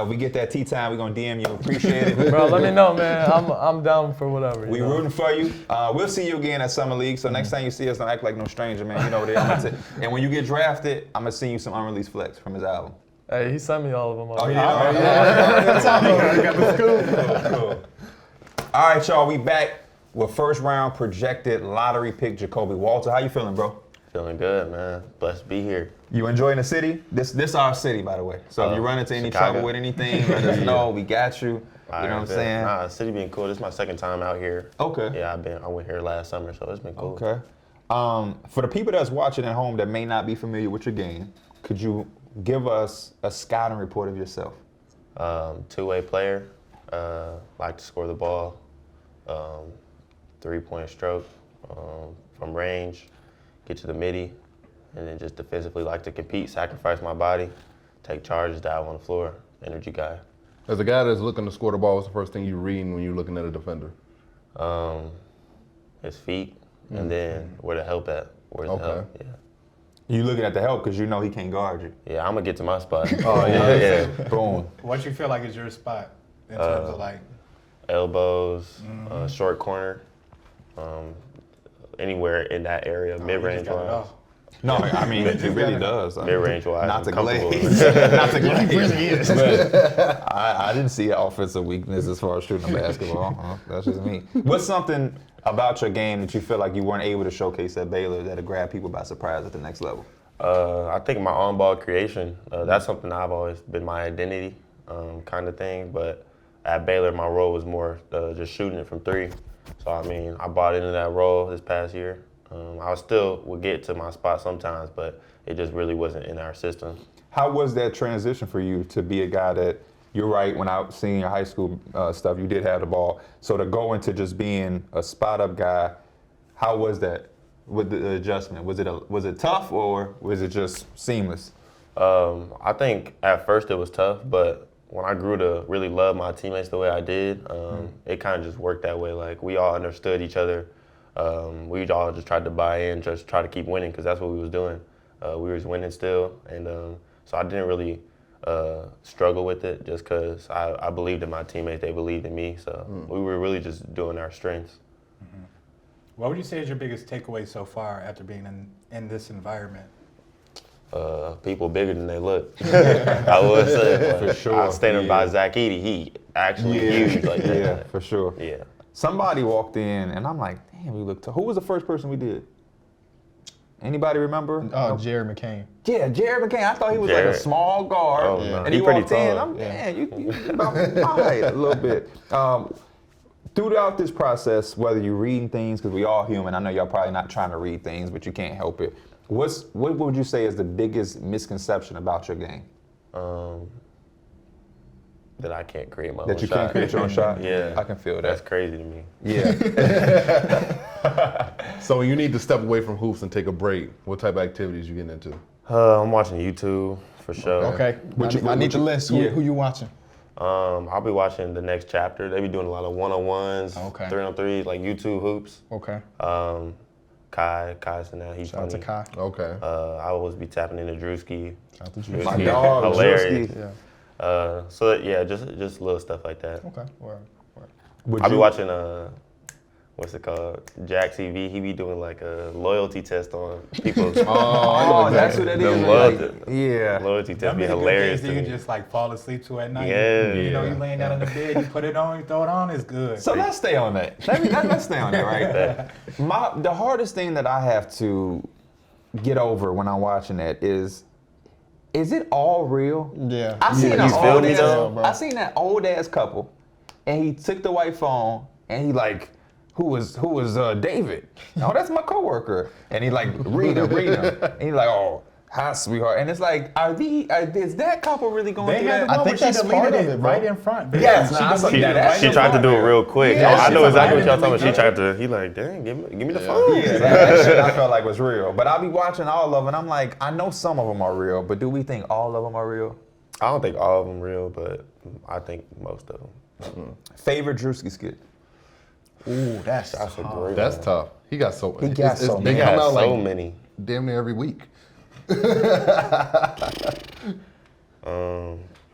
We get that tea time. We gonna DM you. Appreciate it, Bro, let me know, man. I'm down for whatever. We you know? rooting for you. We'll see you again at Summer League. So next time you see us, don't act like no stranger, man. You know what it is. And when you get drafted, I'm gonna send you some unreleased Flex from his album. Hey, he sent me all of them. Oh yeah. Cool. All right, y'all. We back with first round projected lottery pick Jacoby Walter. How you feeling, bro? Feeling good, man. Blessed to be here. You enjoying the city? This our city, by the way. So if you run into any Chicago. trouble with anything, let us know. We got you. You know what I'm saying? Nah, the city been cool. This is my second time out here. Okay. Yeah, I went here last summer, so it's been cool. Okay. For the people that's watching at home that may not be familiar with your game, could you give us a scouting report of yourself? Two-way player. Like to score the ball. 3-point stroke from range. Get to the midi. And then just defensively like to compete, sacrifice my body, take charges, dive on the floor. Energy guy. As a guy that's looking to score the ball, what's the first thing you're reading when you're looking at a defender? His feet, and then where the help at. Where's the help? Yeah. You looking at the help because you know he can't guard you. Yeah, I'm gonna get to my spot. Oh, yeah. Boom. What you feel like is your spot in terms of like Elbows, short corner, anywhere in that area, mid-range wise. No, I mean, it really does. Mid-range wise. Not to I'm comfortable glaze. with it. Not to glaze. But I didn't see an offensive weakness as far as shooting the basketball. That's just me. What's something about your game that you feel like you weren't able to showcase at Baylor that'll grab people by surprise at the next level? I think my on-ball creation, that's something I've always been my identity kind of thing. But at Baylor, my role was more just shooting it from three. So, I mean, I bought into that role this past year. I still would get to my spot sometimes, but it just really wasn't in our system. How was that transition for you to be a guy that, you're right, when I seen your high school stuff, you did have the ball. So to go into just being a spot-up guy, how was that with the adjustment? Was it tough or was it just seamless? I think at first it was tough, but when I grew to really love my teammates the way I did, it kind of just worked that way. Like, we all understood each other. We all just tried to buy in, just try to keep winning, because that's what we was doing. We was winning still, and so I didn't really struggle with it, just because I believed in my teammates, they believed in me, so we were really just doing our strengths. What would you say is your biggest takeaway so far after being in this environment? People bigger than they look. I would say, For sure. I was standing by Zach Edey. He actually huge like that. Yeah, for sure. Yeah. Somebody walked in and I'm like, damn, we look tough. Who was the first person we did? Anybody remember? Oh, Jared McCain. Yeah, Jared McCain. I thought he was like a small guard. Oh, no. And He he pretty walked in. tall. I'm, man, you about my height a little bit. Throughout this process, whether you're reading things, because we all human, I know y'all probably not trying to read things, but you can't help it. What would you say is the biggest misconception about your game? That I can't create my own That you shot. can't create your own shot? Yeah. I can feel that. That's crazy to me. Yeah. So when you need to step away from hoops and take a break, what type of activities you getting into? I'm watching YouTube for sure. Okay. I need the list. Who you watching? I'll be watching the next chapter. They be doing a lot of one-on-ones, Okay. 3-on-3s, like YouTube hoops. Okay. Kai's in that. He's Shout out to funny. Kai. Okay. I always be tapping into Drewski. Shout out to Drewski. My dog, hilarious. Drewski. Yeah. So yeah, just little stuff like that. Okay. Word. Would I'll be you- watching what's it called? Jack TV. He be doing like a loyalty test on people's. Oh, that's what that the is. loyalty, Like, yeah. loyalty test Them be be the good hilarious things to that me. you just like fall asleep to at night. Yeah. You know, you laying down in the bed, you put it on, you throw it on, it's good. So let's stay on that. Let's stay on that right there. The hardest thing that I have to get over when I'm watching that is it all real? Yeah. I seen You feel me, though? I seen that old ass couple, and he took the white phone and he like, who was David? Oh, that's my coworker. And he like read him, and he like, oh, hi, sweetheart. And it's like, is that couple really going They through had that? the one where she deleted it right in front. Yes, she nah, deleted it that right She in tried to front. do it real quick. Yeah, I she know exactly what y'all tried to talking about. She delete tried to. He like, dang, give me the phone. Yeah, that shit I felt like was real. But I'll be watching all of them, and I'm like, I know some of them are real, but do we think all of them are real? I don't think all of them real, but I think most of them. Favorite Drewski skit? Ooh, that's a great That's one. tough. He got so He got so They many. come got out so like many. damn near every week. Bro,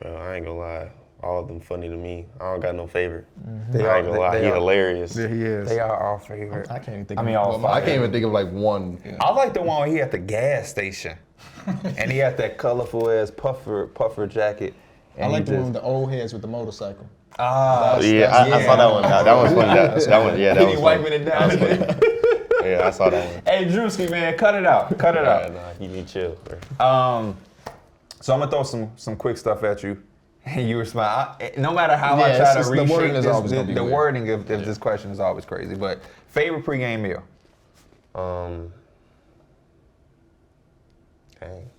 I ain't gonna lie. All of them funny to me. I don't got no favorite. They I ain't gonna lie. they He's are. hilarious. Yeah, he is. They are our favorite. I can't even think I of mean, it. all Well, I five. can't even think of like one. I like the one where he at the gas station, and he had that colorful ass puffer jacket. I like the one with the old heads with the motorcycle. Ah, Yeah, I saw that one. That one's funny. That one, yeah, that He was wiping funny. it down. Yeah, I saw that one. Hey, Drewski, man, cut it out. Cut it out. Nah, you need chill, bro. So I'm gonna throw some quick stuff at you, and you respond. No matter how I Yeah, try it's to just the wording reshape is this, always gonna be the weird. wording of this question is always crazy. But favorite pregame meal? Dang.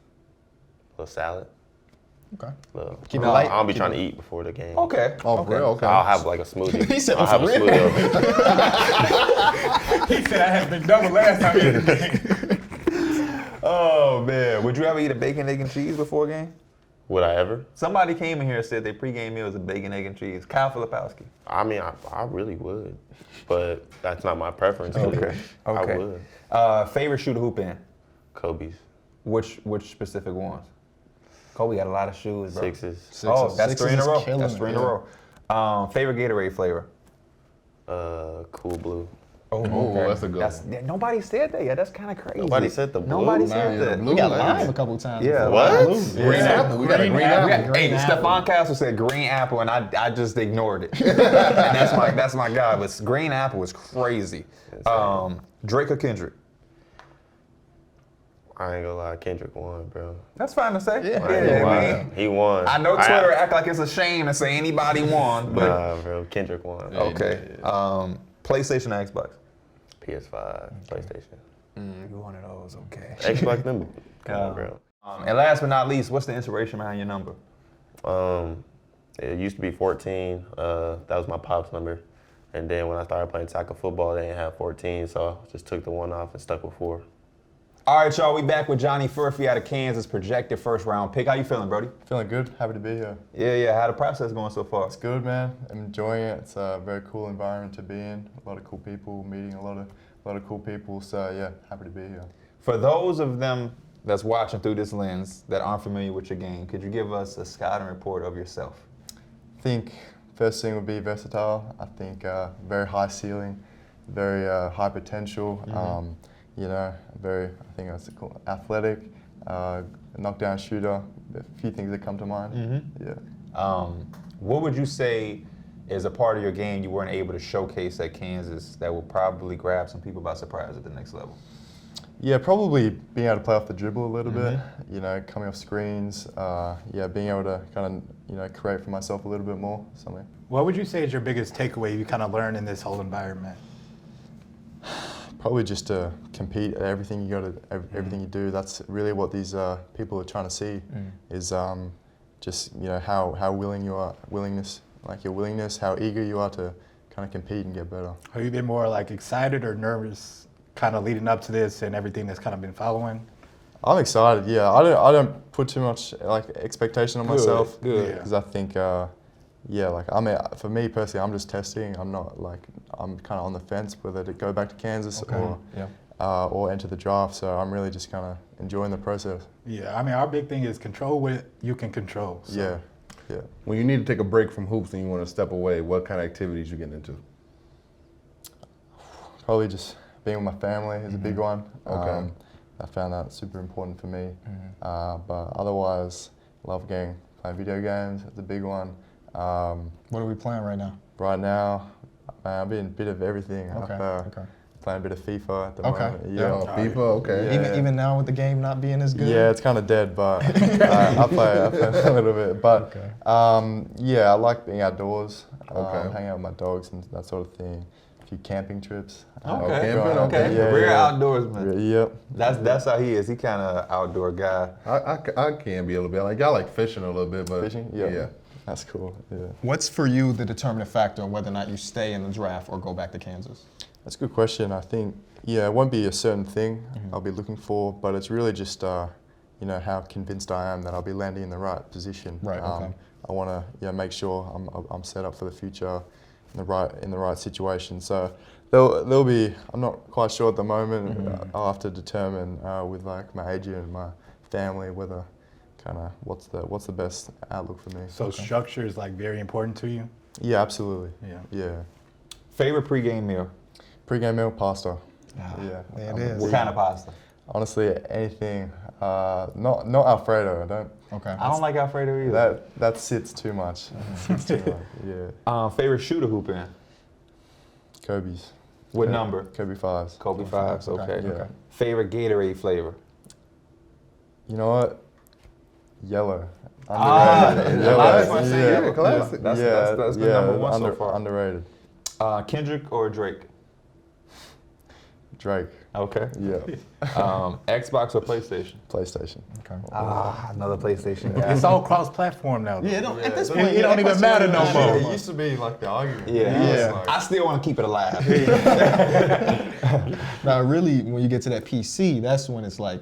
Little salad. Okay. Little. Keep it I light. don't be trying to eat before the game. Okay. Oh, for real? Okay. I'll have like a smoothie. He said, I'll have a for real? smoothie. He said I had been double last time. Oh man, would you ever eat a bacon, egg, and cheese before a game? Would I ever? Somebody came in here and said their pregame meal is a bacon, egg, and cheese. Kyle Filipowski. I mean, I really would, but that's not my preference. Okay. I Okay. would. Favorite shoe to hoop in? Kobe's. Which specific ones? Kobe got a lot of shoes, bro. Sixes. Oh, that's Sixes three in a is row. killing That's it, three in a yeah. row. Favorite Gatorade flavor? Cool blue. Oh, that's a good one. Nobody said that yet. That's kind of crazy. Nobody said the blue. Nobody Nah, said yeah, that. blue We got like live that. a couple times. Yeah, before. what? Blue. Green apple. We got a green apple. Hey, Stephon Castle said green apple, and I just ignored it. And that's my guy. But green apple is crazy. Drake or Kendrick? I ain't gonna lie, Kendrick won, bro. That's fine to say. I ain't gonna lie. He won. I know Twitter act like it's a shame to say anybody won, but Nah, bro, Kendrick won. okay. PlayStation or Xbox? PS5, PlayStation. You one of those, okay. Xbox number. Come on, bro. And last but not least, what's the inspiration behind your number? It used to be 14. That was my pop's number. And then when I started playing tackle football, they didn't have 14, so I just took the one off and stuck with 4. All right, y'all, we back with Johnny Furphy out of Kansas, projected first round pick. How you feeling, Brody? Feeling good. Happy to be here. Yeah. How the process going so far? It's good, man. I'm enjoying it. It's a very cool environment to be in. A lot of cool people, meeting a lot of cool people. So yeah, happy to be here. For those of them that's watching through this lens that aren't familiar with your game, could you give us a scouting report of yourself? I think first thing would be versatile. I think very high ceiling, very high potential. You know, I think that's cool. Athletic, knockdown shooter. A few things that come to mind. Yeah. What would you say is a part of your game you weren't able to showcase at Kansas that will probably grab some people by surprise at the next level? Yeah, probably being able to play off the dribble a little bit. You know, coming off screens. Yeah, being able to kind of create for myself a little bit more. Something. What would you say is your biggest takeaway you kind of learned in this whole environment? Probably just to compete at everything everything you do. That's really what these people are trying to see is just how willing you are, your willingness, how eager you are to kind of compete and get better. Have you been more like excited or nervous, kind of leading up to this and everything that's kind of been following? I'm excited. Yeah, I don't put too much expectation on myself. Good. Because I think for me personally, I'm just testing. I'm not I'm kind of on the fence whether to go back to Kansas or enter the draft. So I'm really just kind of enjoying the process. Yeah, I mean, our big thing is control what you can control. So. Yeah. When you need to take a break from hoops and you want to step away, what kind of activities you getting into? Probably just being with my family is a big one. Okay. I found that super important for me. But otherwise, love playing video games. It's a big one. What are we playing right now? Right now, I've been a bit of everything. Okay. Playing a bit of FIFA at the Okay. moment. Yeah, FIFA, okay. Yeah. Even now with the game not being as good? Yeah, it's kind of dead, but I play a little bit. But I like being outdoors, hanging out with my dogs and that sort of thing. A few camping trips. Okay. Yeah, Real outdoorsman. Yep. That's how he is. He kind of outdoor guy. I can be a little bit. Like, y'all like fishing a little bit, but Fishing? Yeah. That's cool. Yeah. What's for you the determining factor of whether or not you stay in the draft or go back to Kansas? That's a good question. I think, it won't be a certain thing I'll be looking for, but it's really just, you know, how convinced I am that I'll be landing in the right position. Right. Okay. I want to make sure I'm set up for the future in the right situation. So there'll be, I'm not quite sure at the moment. I'll have to determine with like my agent and my family whether kind of what's the best outlook for me. So structure is like very important to you? Yeah, absolutely. Yeah. Favorite pregame meal? Pre-game meal, pasta. There it is. What kind of pasta? Honestly, anything. Not Alfredo. I don't. Okay. I don't like Alfredo either. That sits too much. Sits too much. Yeah. Favorite shooter hoop in? Kobe's. What number? Kobe 5s. Kobe 5s. Okay. Yeah. Favorite Gatorade flavor? You know what? Yellow. Underrated. Yellow. Yeah, classic. That's the number one so far. Underrated. Kendrick or Drake? Drake. Okay. Yeah. Xbox or PlayStation? PlayStation. Okay. Another PlayStation guy. It's all cross-platform now. Yeah, at this point, it don't even matter no more. It used to be like the argument. Yeah. I still want to keep it alive. Now, really, when you get to that PC, that's when it's like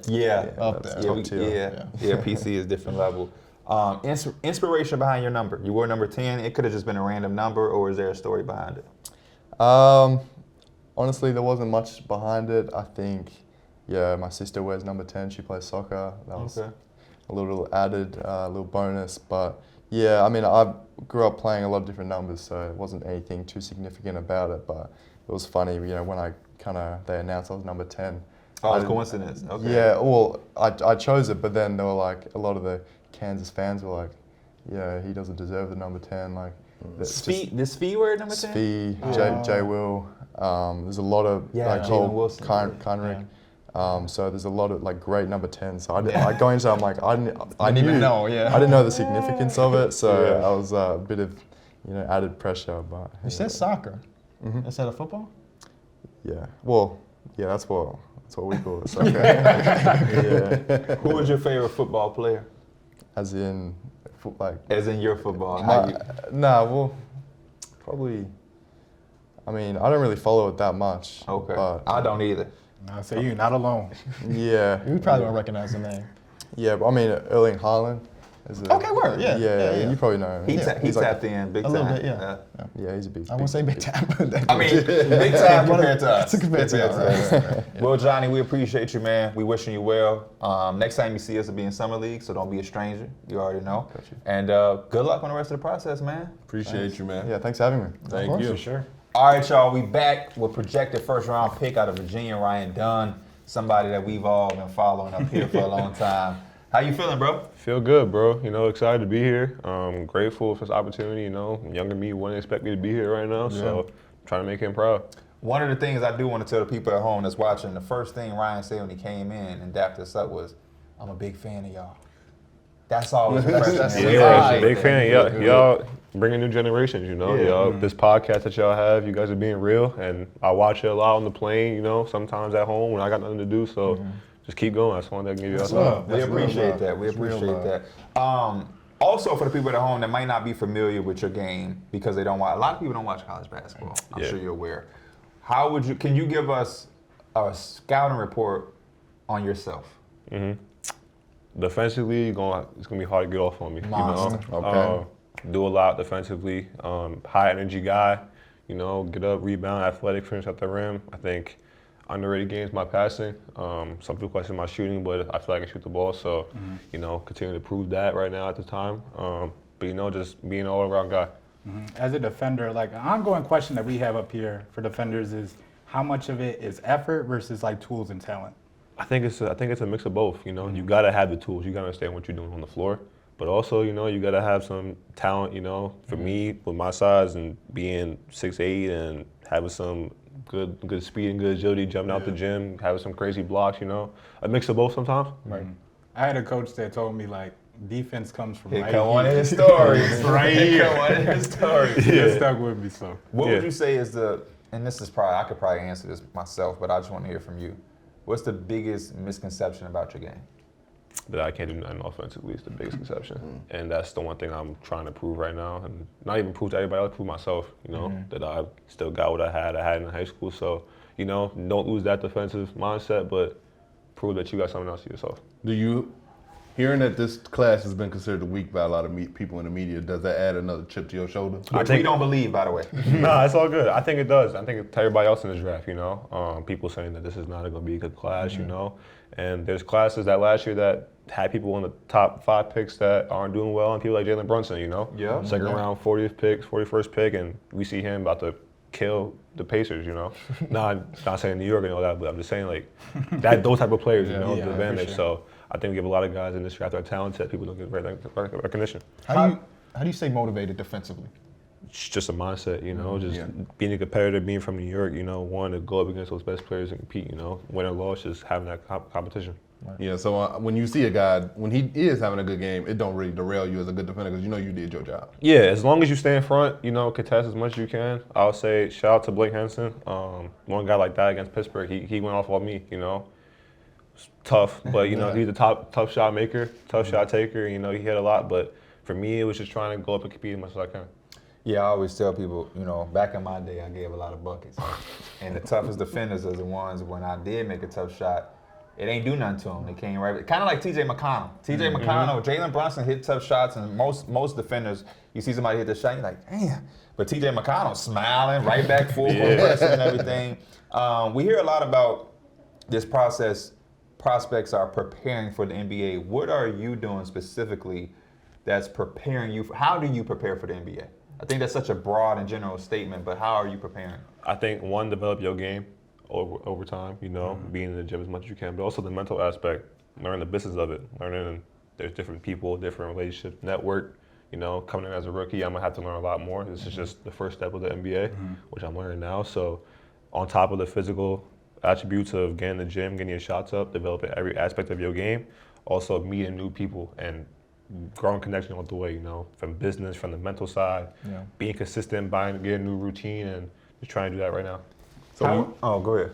up there. Yeah, PC is different level. Inspiration behind your number. You wore number 10. It could have just been a random number, or is there a story behind it? Honestly, there wasn't much behind it. I think, my sister wears number 10. She plays soccer. That was a little added, little bonus. But yeah, I mean, I grew up playing a lot of different numbers, so it wasn't anything too significant about it. But it was funny, you know, when they announced I was number 10. Oh, it's coincidence. Okay. Yeah, well, I chose it, but then there were like a lot of the Kansas fans were like, yeah, he doesn't deserve the number 10. Like, Does Spee wear number 10? Spee, J. Will. There's a lot of like Jaylon Wilson. Kendrick. So there's a lot of like great number 10s. So I go into it, I'm like, I didn't even know. Yeah. I didn't know the significance of it. So I was a bit of, you know, added pressure. But You said soccer instead of football? Yeah. Well, yeah, that's what we call it. Soccer. Yeah. Who was your favorite football player? As in, like. As in your football? Well, probably. I mean, I don't really follow it that much. Okay. But, I don't either. No, so you're not alone. Yeah. You probably don't recognize the name. Yeah, but I mean, Erling Haaland. Okay, word. Yeah. You probably know him. He's tapped in big time. A little bit, yeah. Yeah, he's a big. I won't say big time, but I mean, big time compared to us. Compared to us. Well, Johnny, we appreciate you, man. We wishing you well. Next time you see us, it'll be in Summer League, so don't be a stranger. You already know. And good luck on the rest of the process, man. Appreciate you, man. Yeah, thanks for having me. Thank you. For sure. All right, y'all, we back with projected first-round pick out of Virginia, Ryan Dunn, somebody that we've all been following up here for a long time. How you feeling, bro? Feel good, bro. You know, excited to be here. Grateful for this opportunity. You know, younger me wouldn't expect me to be here right now, so I'm trying to make him proud. One of the things I do want to tell the people at home that's watching, the first thing Ryan said when he came in and dapped us up was, I'm a big fan of y'all. That's always refreshing. Yeah, big fan. Y'all bringing new generations, you know. Y'all, this podcast that y'all have, you guys are being real, and I watch it a lot on the plane, you know, sometimes at home when I got nothing to do, so just keep going. That's one thing I can give you all. We appreciate that. We appreciate that. Also, for the people at home that might not be familiar with your game because they don't watch, a lot of people don't watch college basketball. I'm sure you're aware. Can you give us a scouting report on yourself? Defensively, it's gonna be hard to get off on me. Monster. You know, do a lot defensively. High energy guy. You know, get up, rebound, athletic, finish at the rim. I think underrated games my passing. Some people question my shooting, but I feel like I can shoot the ball. So, you know, continue to prove that right now at the time. But you know, just being an all-around guy. As a defender, like an ongoing question that we have up here for defenders is how much of it is effort versus like tools and talent? I think it's a mix of both. You know, you gotta have the tools. You gotta understand what you're doing on the floor, but also, you know, you gotta have some talent. You know, for me, with my size and being 6'8" and having some good speed and good agility, jumping out the gym, having some crazy blocks. You know, a mix of both sometimes. Right. I had a coach that told me like defense comes from right here. Come one of his stories. Right here. Come one of his stories. It stuck with me so. What would you say is and this is probably, I could probably answer this myself, but I just want to hear from you. What's the biggest misconception about your game? That I can't do nothing offensively is the biggest conception. And that's the one thing I'm trying to prove right now. And not even prove to everybody else, prove myself, you know, that I still got what I had in high school. So, you know, don't lose that defensive mindset, but prove that you got something else to yourself. Do you Hearing that this class has been considered weak by a lot of people in the media, does that add another chip to your shoulder? Which we don't believe, by the way. Nah, it's all good. I think it does. I think it's to everybody else in this draft, you know. People saying that this is not going to be a good class, you know. And there's classes that last year that had people in the top 5 picks that aren't doing well, and people like Jalen Brunson, you know. Yeah. Second round, 40th pick, 41st pick, and we see him about to kill the Pacers, you know. Not saying New York and all that, but I'm just saying like that those type of players, you know, the advantage. So I think we have a lot of guys in this draft that are talented. People don't get recognition. How do you stay motivated defensively? It's just a mindset, you know, just being a competitor, being from New York, you know, wanting to go up against those best players and compete, you know, win or loss, just having that competition. Yeah, so when you see a guy, when he is having a good game, it don't really derail you as a good defender because you know you did your job. Yeah, as long as you stay in front, you know, contest as much as you can. I'll say shout out to Blake Henson. One guy like that against Pittsburgh, he went off on me, you know. It's tough, but, you know, he's a tough shot maker, tough shot taker. You know, he hit a lot, but for me, it was just trying to go up and compete as much as I can. Yeah, I always tell people, you know, back in my day, I gave a lot of buckets. And the toughest defenders are the ones when I did make a tough shot, it ain't do nothing to them. They came right. Kind of like T.J. McConnell. T.J. McConnell, Jalen Brunson hit tough shots, and most defenders, you see somebody hit the shot, you're like, damn. But T.J. McConnell smiling, right back full progression and everything. We hear a lot about this process. Prospects are preparing for the NBA. What are you doing specifically that's preparing you? How do you prepare for the NBA? I think that's such a broad and general statement, but how are you preparing? I think, one, develop your game over time, you know, being in the gym as much as you can, but also the mental aspect, learn the business of it, learning there's different people, different relationships, network, you know, coming in as a rookie, I'm gonna have to learn a lot more. This is just the first step of the NBA, which I'm learning now. So on top of the physical attributes of getting in the gym, getting your shots up, developing every aspect of your game, also meeting new people and growing connection all the way, you know, from business, from the mental side, being consistent, getting a new routine, and just trying to do that right now. So go ahead.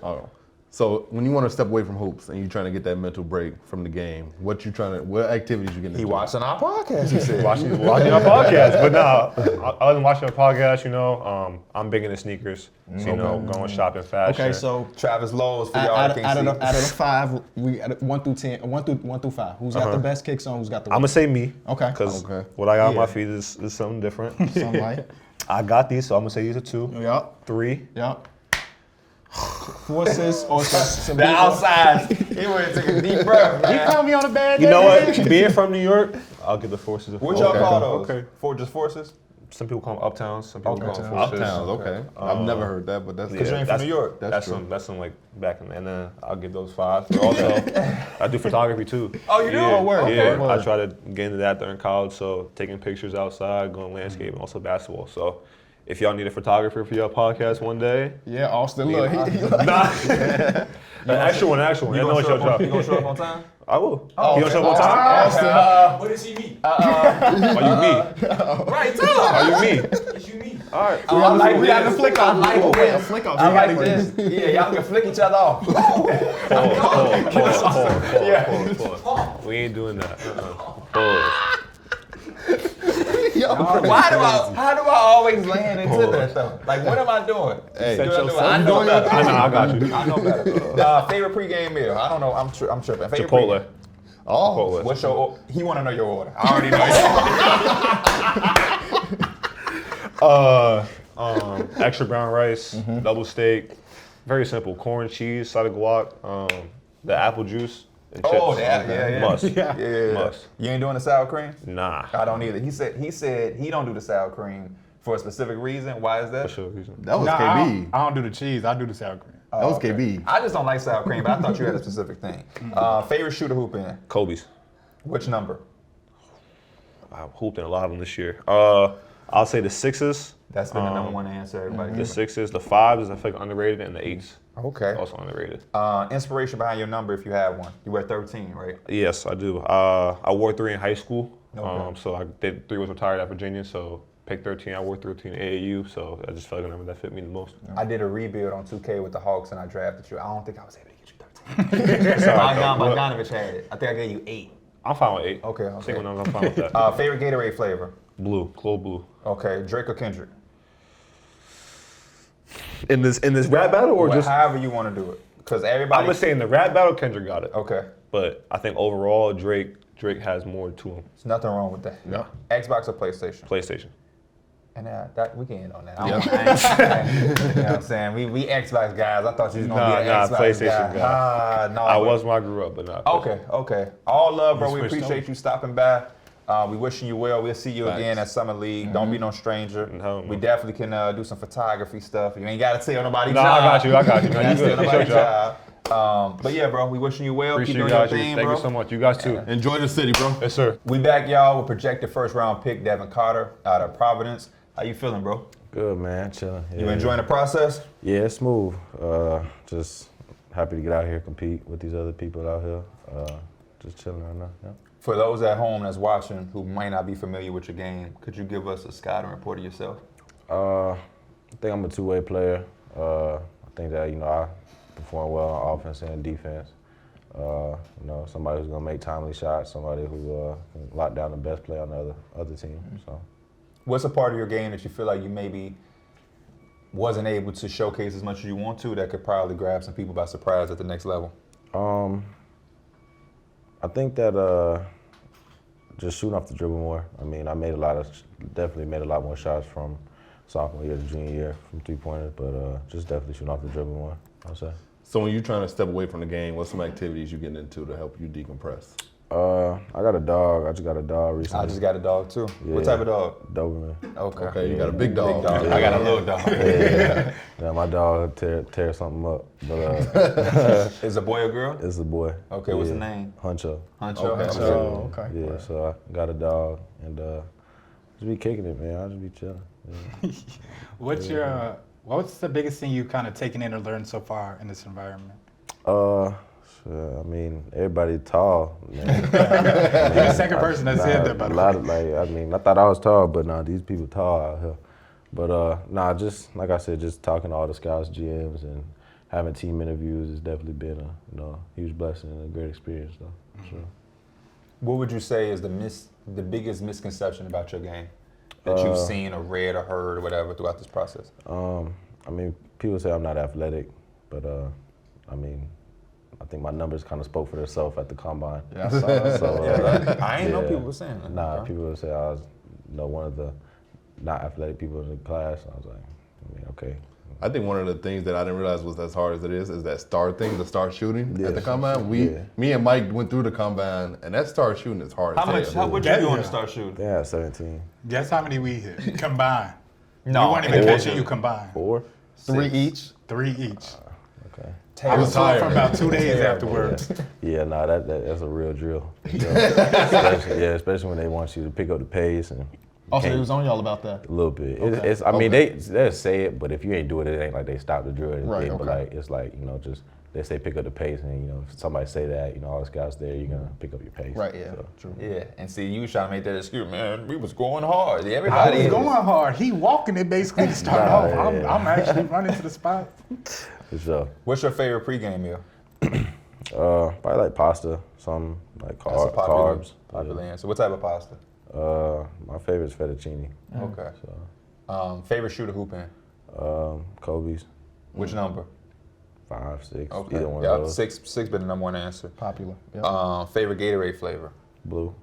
So when you want to step away from hoops and you're trying to get that mental break from the game, what activities you getting into? He watching our podcast, he said. watching our podcast, but other than watching our podcast, you know, I'm big into sneakers, so, you know, going shopping fashion. Okay, so Travis Lowe's for y'all out of the 5, we 1 through 10, 1 through 5. Who's got the best kicks on? Who's got the? I'm gonna say me. Okay. Because what I got on my feet is something different. Something like. I got these, so I'm gonna say these are 2. Yup. 3. Yup. Forces or some the outside. He went to take a deep breath, man. He called me on a bad day. You know what? Being from New York, I'll give the Forces a 4. What y'all call those? Okay. Just Forces? Some people call them Uptowns. Some people call them Forces. Uptowns, okay. I've never heard that, but that's because you ain't from New York. That's some like back in, and then I'll give those 5. But also, I do photography too. Oh, you do? Yeah, Okay. I try to get into that during college, so taking pictures outside, going landscape, and also basketball. So if y'all need a photographer for your podcast one day. Yeah, Austin, look. An actual one. You I know it's your job. You gonna show up on time? I will. Oh, you gonna show up on time? Austin. What does he mean? Are you me? Right, tell him. Are you me? It's you me. All right. We got the flick off. I like this. Yeah, y'all can flick each other off. Pause. We ain't doing that. Pause. How do I always land into that though? Like, what am I doing? Hey, I know better. I got you. I know better. Favorite pregame meal? I don't know. I'm tripping. Favorite Chipotle. pregame? Oh, Chipotle. What's your? He want to know your order. I already know. Extra brown rice, double steak, very simple. Corn, cheese, side of guac, the apple juice. And chips. Yeah. Must. Yeah. Must. You ain't doing the sour cream? Nah. I don't either. He said he don't do the sour cream for a specific reason. Why is that? For sure reason. that was I KB. don't do the cheese. I do the sour cream. That was KB. I just don't like sour cream, but I thought you had a specific thing. Favorite shooter hoop in? Kobe's. Which number? I hooped in a lot of them this year. I'll say the 6s. That's been the number one answer everybody The gives. 6s, the 5s, I think underrated, and the 8s. Okay. Also underrated. Inspiration behind your number if you have one. You wear 13, right? Yes, I do. I wore 3 in high school. Okay. So I did 3 was retired at Virginia, so picked 13. I wore 13 at AAU, so I just felt like a number that fit me the most. I did a rebuild on 2K with the Hawks and I drafted you. I don't think I was able to get you 13. Bogdanovich had it. I think I gave you 8. I'm fine with 8. Okay. Single numbers, I'm fine with that. Favorite Gatorade flavor? Blue, Clo Blue. Okay. Drake or Kendrick? In this rap battle or just however you want to do it? Because everybody. I'm gonna say in the rap battle, Kendrick got it. Okay. But I think overall, Drake Drake has more to him. There's nothing wrong with that. No. Xbox or PlayStation? PlayStation. And that we can end on that. Yeah. You know what I'm saying? We Xbox guys. I thought you was gonna be an Xbox PlayStation guy. guy. No. I was when I grew up, but not. Okay. All love, bro. We switched appreciate you stopping by. We wishing you well. We'll see you again at Summer League. Don't be no stranger. No, we definitely can do some photography stuff. You ain't got to tell nobody. No, job. I got you. You ain't You gotta good. tell It's nobody your job. job. But yeah, bro, we wishing you well. Appreciate Keep you doing guys. your thing, Thank bro. you so much. You guys too. Enjoy the city, bro. Yes, sir. We back, y'all, with projected first round pick Devin Carter out of Providence. How you feeling, bro? Good, man. Chilling. You enjoying the process? Yeah, it's smooth. Just happy to get out here, compete with these other people out here. Just chilling right now. Yeah. For those at home that's watching who might not be familiar with your game, could you give us a scouting report of yourself? I think I'm a two-way player. I think that, I perform well on offense and defense. Somebody who's gonna make timely shots, somebody who can lock down the best play on the other team. So, what's a part of your game that you feel like you maybe wasn't able to showcase as much as you want to that could probably grab some people by surprise at the next level? I think that just shooting off the dribble more. I mean, I definitely made a lot more shots from sophomore year to junior year from three-pointers, but just definitely shooting off the dribble more, I'll say. So when you're trying to step away from the game, what's some activities you getting into to help you decompress? I got a dog. I just got a dog recently. I just got a dog too. Yeah. What type of dog? Doberman. Okay. You got a big dog. I got a little dog. Yeah, my dog tear something up. But Is it a boy or girl? It's a boy. Okay, what's the name? Huncho. Huncho. Okay. Yeah, so I got a dog and just be kicking it, man. I'll just be chilling. Yeah. What's the biggest thing you kind of taken in or learned so far in this environment? I mean, everybody tall, man. You're the second person that said that, by the way. I thought I was tall, but these people tall out here. But just like I said, just talking to all the scouts, GMs, and having team interviews has definitely been a huge blessing and a great experience, though. Sure. What would you say is the biggest misconception about your game that you've seen or read or heard or whatever throughout this process? I mean, people say I'm not athletic, but I think my numbers kind of spoke for themselves at the combine. Yeah, I saw that. So, I ain't know people were saying that. Nah, people would say I was one of the not athletic people in the class. I was like, okay. I think one of the things that I didn't realize was as hard as it is that start thing, the start shooting at the combine. Me and Mike went through the combine, and that start shooting is hard. How would you do on the start shooting? Yeah, 17. Guess how many we hit combined? No, we weren't even mentioning you combined. 4. 3 each. 3 each. Okay. I was tired for about 2 days afterwards. Yeah, that's a real drill. Especially when they want you to pick up the pace and. Also, it was on y'all about that. A little bit. Okay. I mean, they say it, but if you ain't doing it, it ain't like they stop the drill. Or anything, Right, But okay. it's like just they say pick up the pace, and if somebody say that, all the scouts there, you're gonna pick up your pace. Right. Yeah. So. True. Yeah, and see, you was trying to make that excuse, man. We was going hard. I Everybody was is. going hard. He walking it basically to start off. I'm actually running to the spot. For sure. What's your favorite pregame meal? Probably like pasta, something like That's a carbs. Popular answer. What type of pasta? My favorite is fettuccine. Okay. So, favorite shooter hooping? Kobe's. Which number? 5, 6. Okay. Either one Yeah, of those. 6 been the number one answer. Popular. Yep. Favorite Gatorade flavor? Blue,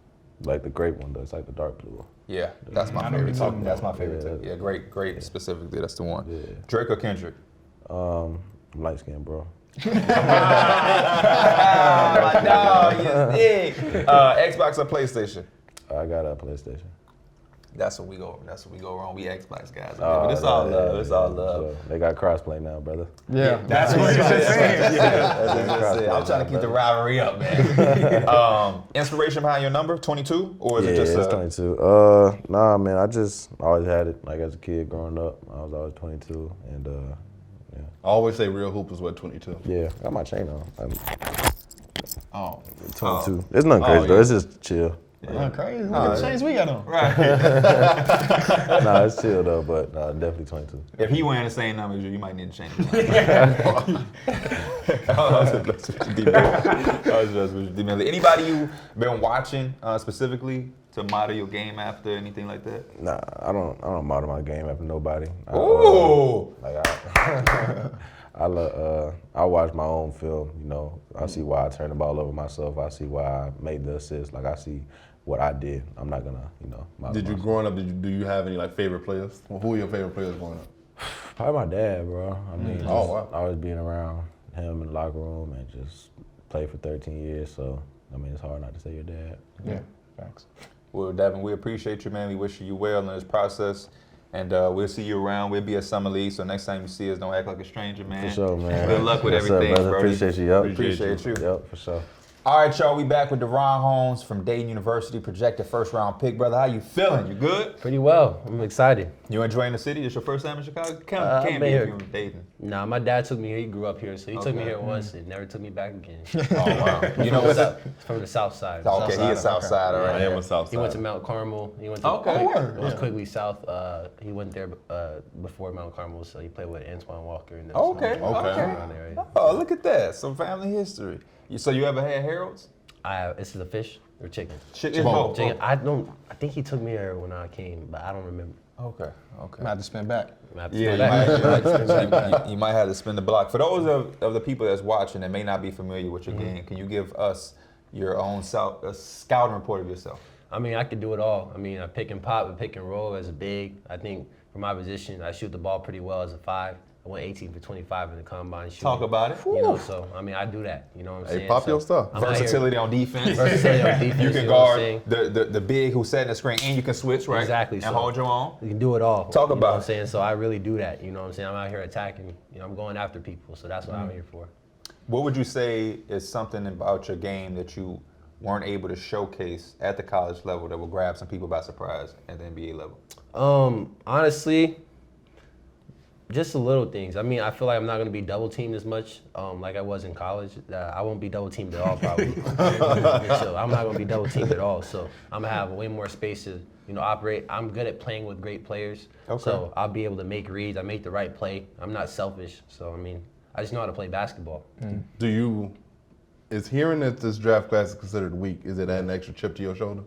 like the grape one. That's like the dark blue. Yeah, that's my I know favorite what you're too. talking That's my about. favorite too. Yeah, great specifically. That's the one. Yeah. Drake or Kendrick? I'm light skinned, bro. My dog, you dig. Xbox or PlayStation? I got a PlayStation. That's what we go wrong. We Xbox guys. But it's all love. It's all love. So they got crossplay now, brother. Yeah. That's what you're saying. I'm trying to keep the rivalry up, man. Inspiration behind your number, 22, or is it just? It's 22. Nah, man. I just always had it. Like as a kid growing up, I was always 22, and yeah. I always say real hoopers wear 22. Yeah, I got my chain on. Oh. 22. It's nothing crazy though. It's just chill. Yeah. Crazy. Look at the chains we got on. Right. Nah, it's chill though, but definitely 22. If he wearing the same number as you, you might need to change it. Anybody you been watching specifically to model your game after, anything like that? Nah, I don't model my game after nobody. Ooh. I watch my own film. You know, I see why I turned the ball over myself. I see why I made the assist. Like I see what I did. I'm not gonna, model Did you myself. growing up? Do you have any like favorite players? Well, who are your favorite players growing up? Probably my dad, bro. I mean, Oh, wow. always being around him in the locker room and just played for 13 years. So I mean, it's hard not to say your dad. Yeah, thanks. Well, Devin, we appreciate you, man. We wish you well in this process. And we'll see you around. We'll be at Summer League, so next time you see us, don't act like a stranger, man. For sure, man. Good luck with Yes, sir, everything, brother. bro. Appreciate you. Yep. Appreciate you. Yep, for sure. All right, y'all. We back with DaRon Holmes from Dayton University, projected first-round pick. Brother, how you feeling? You good? Pretty well. I'm excited. You enjoying the city? It's your first time in Chicago? Can't I've be been if here. you're in Dayton. Nah, my dad took me here. He grew up here, so he took me Okay. here once and never took me back again. Oh, wow. You know what's up? From the south side. Okay, he is south side, all right. I am a South He went to Side. Mount Carmel. He went to Okay. it was Quigley South. He went there before Mount Carmel, so he played with Antoine Walker. And Okay, okay. around there, yeah. Oh, look at that. Some family history. So you ever had Harold's? This is a fish or chicken? Chicken. Both. Chicken. I think he took me here when I came, but I don't remember. Okay, okay. Might have to spin back. Yeah, you might have to spin the block. For those of the people that's watching that may not be familiar with your game, can you give us your own scouting report of yourself? I mean, I could do it all. I mean, I pick and pop and pick and roll as a big. I think for my position, I shoot the ball pretty well as a 5. I went 18 for 25 in the combine shooting. Talk about it. You know, so I mean, I do that. You know what I'm saying? Hey, pop your stuff. I'm out here- Versatility on defense. Versatility on defense. You can know what I'm guard saying? the big who's setting the screen, and you can switch, right? Exactly. And so hold your own. You can do it all. Talk you know about what I'm it. saying? So I really do that. You know what I'm saying? I'm out here attacking. You know, I'm going after people. So that's what I'm here for. What would you say is something about your game that you weren't able to showcase at the college level that will grab some people by surprise at the NBA level? Honestly, just the little things. I mean, I feel like I'm not going to be double teamed as much like I was in college. I won't be double teamed at all, probably. So I'm not going to be double teamed at all. So I'm going to have way more space to, operate. I'm good at playing with great players. Okay. So I'll be able to make reads. I make the right play. I'm not selfish. So, I mean, I just know how to play basketball. Is hearing that this draft class is considered weak, is it adding an extra chip to your shoulder?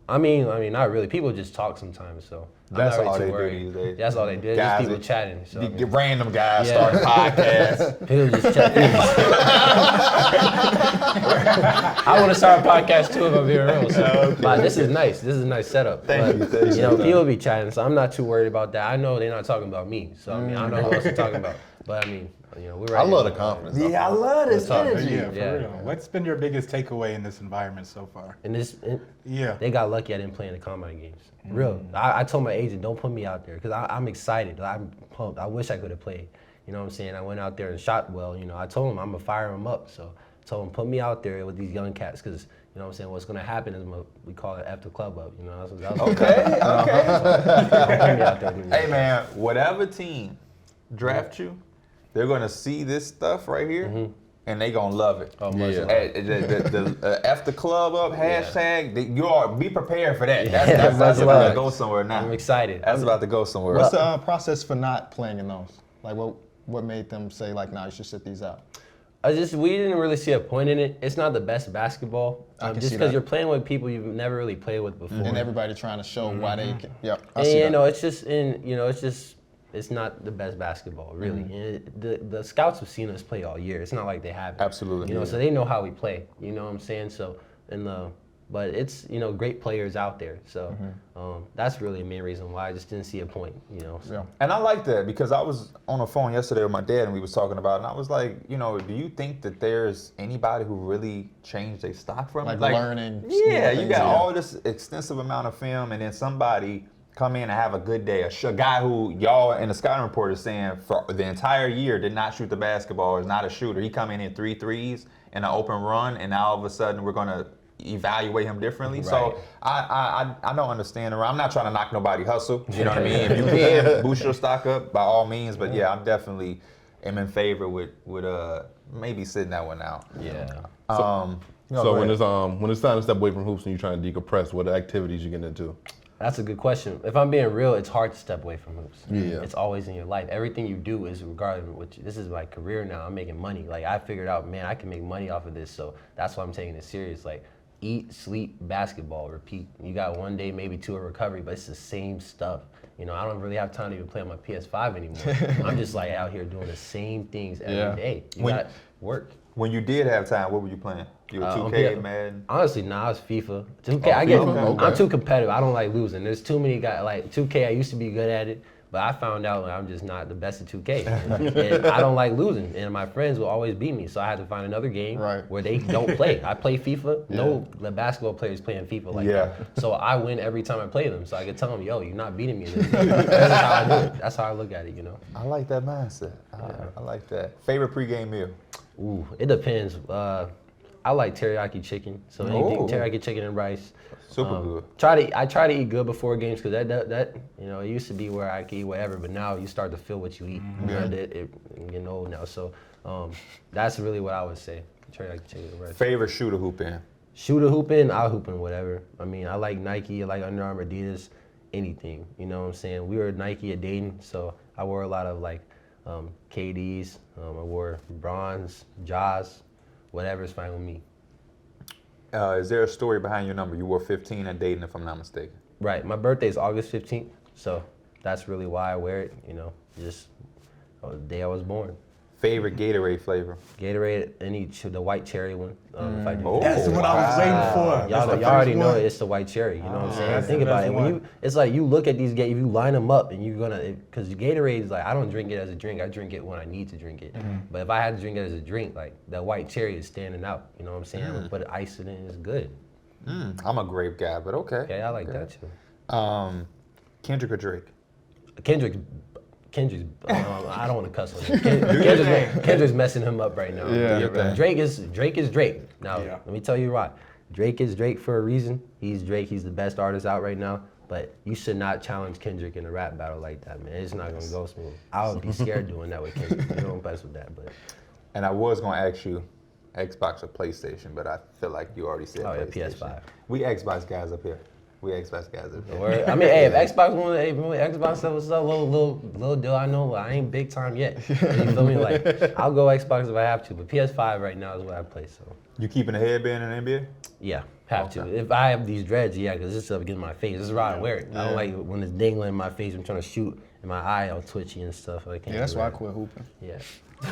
I mean, not really. People just talk sometimes, so That's I'm not all really they too do worried. these days. That's all they do. Guys Just people that- chatting. So, I mean, Random guys Yeah. starting podcasts. people just chatting. I want to start a podcast too if I'm being real. So. But this is nice. This is a nice setup. Thank you. You know, people be chatting, so I'm not too worried about that. I know they're not talking about me, so I mean, I know who else they're talking about. But I mean, we're right. I love here. the confidence. Yeah, I love this talk. energy. Yeah, for Yeah. real. What's been your biggest takeaway in this environment so far? And Yeah. they got lucky I didn't play in the combine games. Real. I told my agent, don't put me out there because I'm excited. I'm pumped. I wish I could have played. You know what I'm saying? I went out there and shot well. I told him I'm going to fire him up. So I told him, put me out there with these young cats because, you know what I'm saying, what's going to happen is we call it F the club up. That's what Okay, okay. put me out there. Hey, man, whatever team draft you, they're going to see this stuff right here, and they going to love it. Oh, much love. Hey, the F the club up hashtag, be prepared for that. Yeah, That's much about love. to go somewhere now. I'm excited. That's about to go somewhere. What's the process for not playing in those? Like, what made them say, like, nah, you should sit these out? We didn't really see a point in it. It's not the best basketball. I can Just see because that. you're playing with people you've never really played with before. And everybody trying to show why they can. Yep, I And see that. it's just it's not the best basketball, really. And the scouts have seen us play all year. It's not like they haven't. Absolutely. So they know how we play. You know what I'm saying? So but it's great players out there. So that's really the main reason why I just didn't see a point. So. And I like that because I was on the phone yesterday with my dad and we was talking about it, and I was like, do you think that there's anybody who really changed their stock from it? Like learning Yeah, small you things, got yeah. all this extensive amount of film and then somebody come in and have a good day. A guy who y'all in the scouting report is saying for the entire year did not shoot the basketball, is not a shooter. He come in 3 threes in an open run, and now all of a sudden we're going to evaluate him differently. Right. So I don't understand. I'm not trying to knock nobody hustle. You know what I mean? If you can boost your stock up, by all means. But yeah, I definitely am in favor with maybe sitting that one out. Yeah. So when it's time to step away from hoops and you're trying to decompress, what activities you get into? That's a good question. If I'm being real, it's hard to step away from hoops. Yeah. It's always in your life. Everything you do is regarding this is my career now. I'm making money. Like I figured out, man, I can make money off of this. So that's why I'm taking it serious. Like eat, sleep, basketball, repeat. You got 1 day, maybe 2 of recovery, but it's the same stuff. You know, I don't really have time to even play on my PS5 anymore. I'm just like out here doing the same things every day. You got work. When you did have time, what were you playing? You were 2K, Madden? Honestly, nah, it's FIFA. 2K, I'm too competitive. I don't like losing. There's too many guys, like 2K, I used to be good at it, but I found out I'm just not the best at 2K. And I don't like losing, and my friends will always beat me, so I had to find another game where they don't play. I play FIFA. No the basketball players playing FIFA like that. So I win every time I play them, so I can tell them, yo, you're not beating me in this game. That's how I do it. That's how I look at it, you know? I like that mindset. I like that. Favorite pregame meal? Ooh, it depends. I like teriyaki chicken, so anything teriyaki chicken and rice. Super good. I try to eat good before games because that you know, it used to be where I could eat whatever, but now you start to feel what you eat. You know, it getting old now, so that's really what I would say. Teriyaki chicken and rice. Favorite shooter hoop in? Shooter hoop in, I'll hoop in whatever. I mean, I like Nike, I like Under Armour, Adidas, anything. You know what I'm saying? We were Nike at Dayton, so I wore a lot of like KDs. I wore bronze, Jaws, whatever's fine with me. Is there a story behind your number? You wore 15 at Dayton, if I'm not mistaken. Right. My birthday is August 15th, so that's really why I wear it. You know, just the day I was born. Favorite Gatorade flavor? Gatorade, the white cherry one. If I do. That's what I was waiting for. Y'all already know it's the white cherry. You know what I'm saying? Think about it. It's like you look at these games, if you line them up, and you're gonna, because Gatorade is like, I don't drink it as a drink. I drink it when I need to drink it. But if I had to drink it as a drink, like that white cherry is standing out. You know what I'm saying? I'm gonna put ice in it, and it's good. I'm a grape guy, but okay. Okay, I like that too. Kendrick or Drake? Kendrick's. I don't want to cuss on him. Kendrick's messing him up right now. Yeah. Drake is Drake. Now, let me tell you why. Drake is Drake for a reason. He's Drake. He's the best artist out right now. But you should not challenge Kendrick in a rap battle like that, man. It's not gonna go smooth. I would be scared doing that with Kendrick. You don't mess with that, but. And I was gonna ask you, Xbox or PlayStation, but I feel like you already said PlayStation. PS5. We Xbox guys up here. I mean, hey, if Xbox wanted, Xbox stuff was a little deal, I know, but I ain't big time yet. You feel me? Like, I'll go Xbox if I have to, but PS5 right now is what I play. So. You keeping a headband in the NBA? Yeah, have to. If I have these dreads, yeah, because this stuff gets in my face. This is why I wear it. I don't like when it's dangling in my face. I'm trying to shoot, and my eye all twitchy and stuff. I can't. Yeah, that's why I quit hooping. Yeah.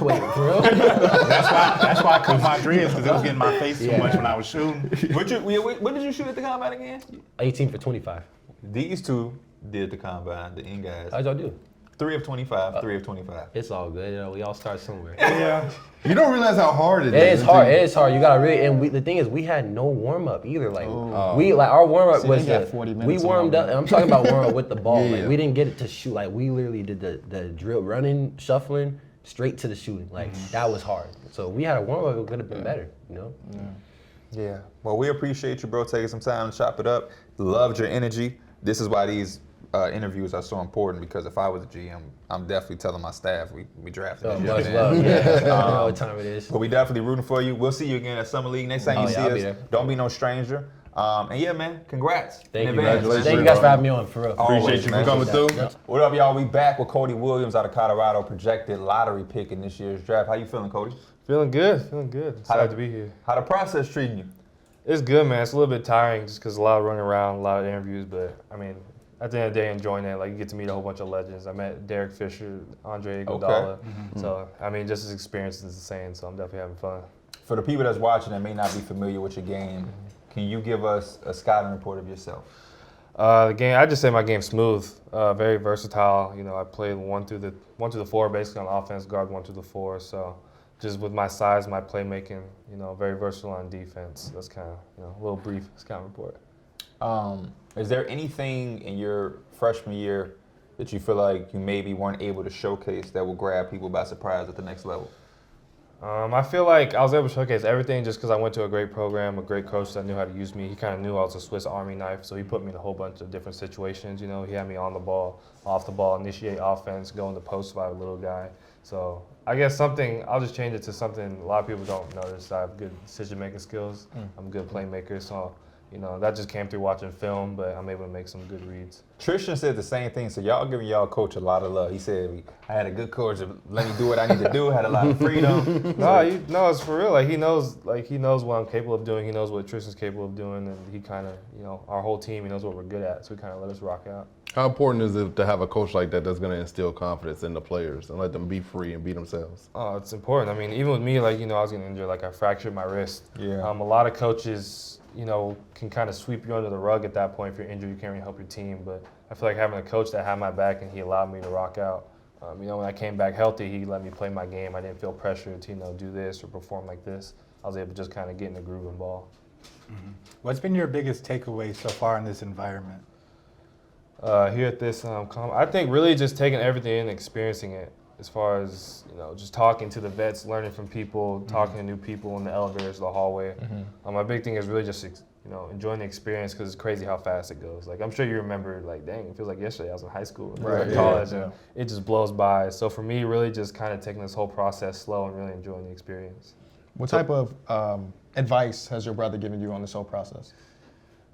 Wait, for real? that's why I cut my dreads, because it was getting my face too much when I was shooting. What did you shoot at the combine again? 18 for 25. These two did the combine, the end guys. How'd y'all do? 3 of 25, 3 of 25. It's all good. You know, we all start somewhere. Yeah. You don't realize how hard it is. It's hard. It is hard. You gotta really. And the thing is, we had no warm up either. Like our warm up was we warmed up. And I'm talking about warm up with the ball. Like we didn't get it to shoot. Like we literally did the drill, running, shuffling, straight to the shooting. Like that was hard. So we had a warm up. It could have been better. You know. Yeah. Well, we appreciate you, bro, taking some time to chop it up. Loved your energy. This is why these interviews are so important, because if I was a GM, I'm definitely telling my staff we drafted this young man. Yeah, you know what time it is. But we definitely rooting for you. We'll see you again at Summer League. Next time you see us, don't be no stranger. And yeah, man, congrats. Thank you guys for having me on, for real. Appreciate you for coming through. Yep. What up, y'all? We back with Cody Williams out of Colorado, projected lottery pick in this year's draft. How you feeling, Cody? Feeling good. Excited to be here. How the process treating you? It's good, man. It's a little bit tiring just because a lot of running around, a lot of interviews, but I mean, at the end of the day, enjoying it. Like, you get to meet a whole bunch of legends. I met Darrick Fisher, Andre Iguodala. So, I mean, just as experience is the same, so I'm definitely having fun. For the people that's watching that may not be familiar with your game, can you give us a scouting report of yourself? The game, I just say my game's smooth, very versatile. You know, I play 1 through the 4, basically on offense, guard 1 through the 4. So, just with my size, my playmaking, you know, very versatile on defense. That's kind of, you know, a little brief scouting report. Is there anything in your freshman year that you feel like you maybe weren't able to showcase that will grab people by surprise at the next level? I feel like I was able to showcase everything just because I went to a great program, a great coach that knew how to use me. He kind of knew I was a Swiss Army knife, so he put me in a whole bunch of different situations. You know, he had me on the ball, off the ball, initiate offense, go in the post by a little guy. So I guess I'll just change it to something a lot of people don't notice. I have good decision-making skills. I'm a good playmaker, so, you know, that just came through watching film, but I'm able to make some good reads. Tristan said the same thing, so y'all giving y'all coach a lot of love. He said, I had a good coach that let me do what I need to do, had a lot of freedom. No, it's for real. Like he knows what I'm capable of doing. He knows what Tristan's capable of doing, and he kind of, our whole team, he knows what we're good at, so he kind of let us rock out. How important is it to have a coach like that that's going to instill confidence in the players and let them be free and be themselves? Oh, it's important. I mean, even with me, I was getting injured, I fractured my wrist. Yeah. A lot of coaches, can kind of sweep you under the rug at that point. If you're injured, you can't really help your team. But I feel like having a coach that had my back and he allowed me to rock out. When I came back healthy, he let me play my game. I didn't feel pressured to, do this or perform like this. I was able to just kind of get in the groove and ball. Mm-hmm. What's been your biggest takeaway so far in this environment? Here at this, I think really just taking everything in and experiencing it. As far as, just talking to the vets, learning from people, talking to new people in the elevators, the hallway. My big thing is really just, enjoying the experience because it's crazy how fast it goes. I'm sure you remember, dang, it feels like yesterday I was in high school, Right, college, and it just blows by. So for me, really just kind of taking this whole process slow and really enjoying the experience. What type of advice has your brother given you on this whole process?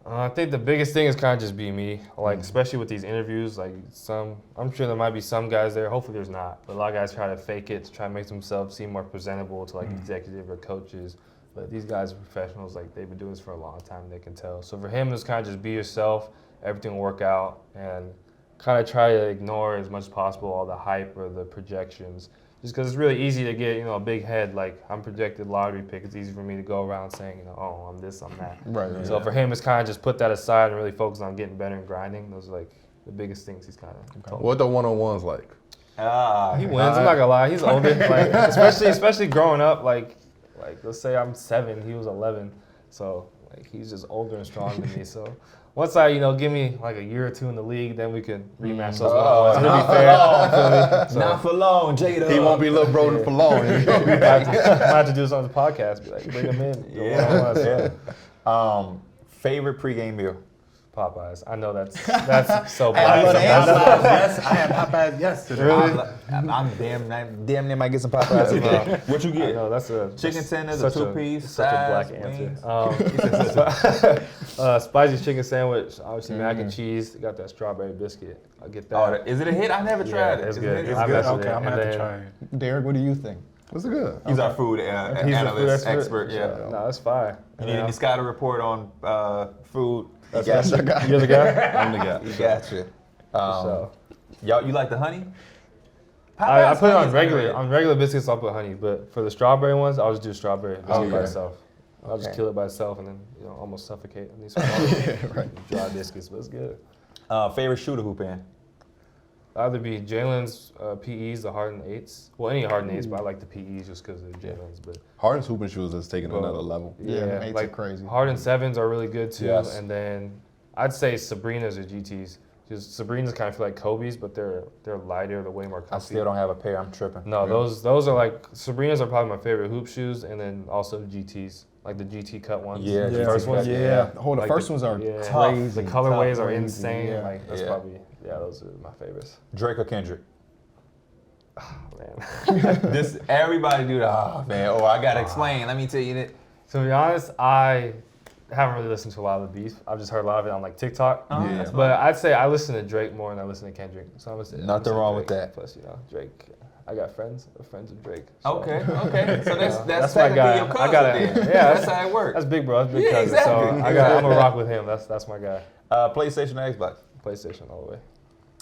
I think the biggest thing is kind of just be me, especially with these interviews. I'm sure there might be some guys there. Hopefully there's not, but a lot of guys try to fake it to try to make themselves seem more presentable to executive or coaches. But these guys are professionals. They've been doing this for a long time. They can tell. So for him, it's kind of just be yourself. Everything will work out, and kind of try to ignore as much as possible all the hype or the projections. Just because it's really easy to get, a big head. I'm projected lottery pick. It's easy for me to go around saying, oh, I'm this, I'm that. Right. So for him, it's kind of just put that aside and really focus on getting better and grinding. Those are the biggest things he's kind of told me. What the one-on-ones like? He wins. I'm not gonna lie. He's older. Especially growing up. Let's say I'm 7, he was 11. So he's just older and stronger than me. So once I, give me a year or 2 in the league, then we can rematch those one-on-ones. It'll be fair. You feel me? Not for long, Jada. He won't be little bro for long. I have to do this on the podcast. Be bring him in. Favorite pregame meal? Popeyes. I know that's so Hey, I bad. love the answer. Yes, I had Popeyes yesterday. Really? I'm damn near might get some Popeyes tomorrow. What you get? No, that's a Chicken tenders, such a 2-piece, such a black answer. Spicy chicken sandwich, obviously mac and cheese. Got that strawberry biscuit. I'll get that. Oh, is it a hit? I never tried it. It's Is good. it? I'm good. Okay, I'm going to have to try it. Derek, what do you think? What's it good? He's our food He's the analyst, food expert. Yeah. No, that's fire. You need any scouting report on food? That's your guy. You're the guy? I'm the guy. You gotcha. Y'all, you like the honey? I put it on Honey's regular. On regular biscuits, I'll put honey. But for the strawberry ones, I'll just do strawberry biscuit by itself. I'll just kill it by itself and then almost suffocate. I need some dry biscuits, but it's good. Favorite shooter hoop in? Either be Jalen's PEs, the Harden 8s. Well, any Harden 8s, but I like the PEs just because they're Jalen's. But Harden's hooping shoes is taking another level. Yeah, 8s are crazy. Harden 7s are really good too. Yes. And then I'd say Sabrina's or GTs. Just Sabrina's kind of feel like Kobe's, but they're lighter, they're way more comfy. I still don't have a pair. I'm tripping. No, those are Sabrina's are probably my favorite hoop shoes, and then also GTs, like the GT cut ones. Yeah, the GT first ones. Yeah. The first ones are crazy. The colorways are crazy, insane. yeah. That's probably those are my favorites. Drake or Kendrick? Man. This everybody do that. Man, I gotta explain. Let me tell you that. To be honest, I haven't really listened to a lot of the beef. I've just heard a lot of it on TikTok. Yeah. But I'd say I listen to Drake more than I listen to Kendrick. So I'm gonna say Nothing wrong with Drake. that. Plus, Drake. I got friends of Drake. So. Okay. So that's my guy. your cousin I got it. then. Yeah, that's how it works. That's big bro. That's big Yeah, cousin. exactly. So I'm gonna rock with him. That's my guy. PlayStation or Xbox? PlayStation all the way.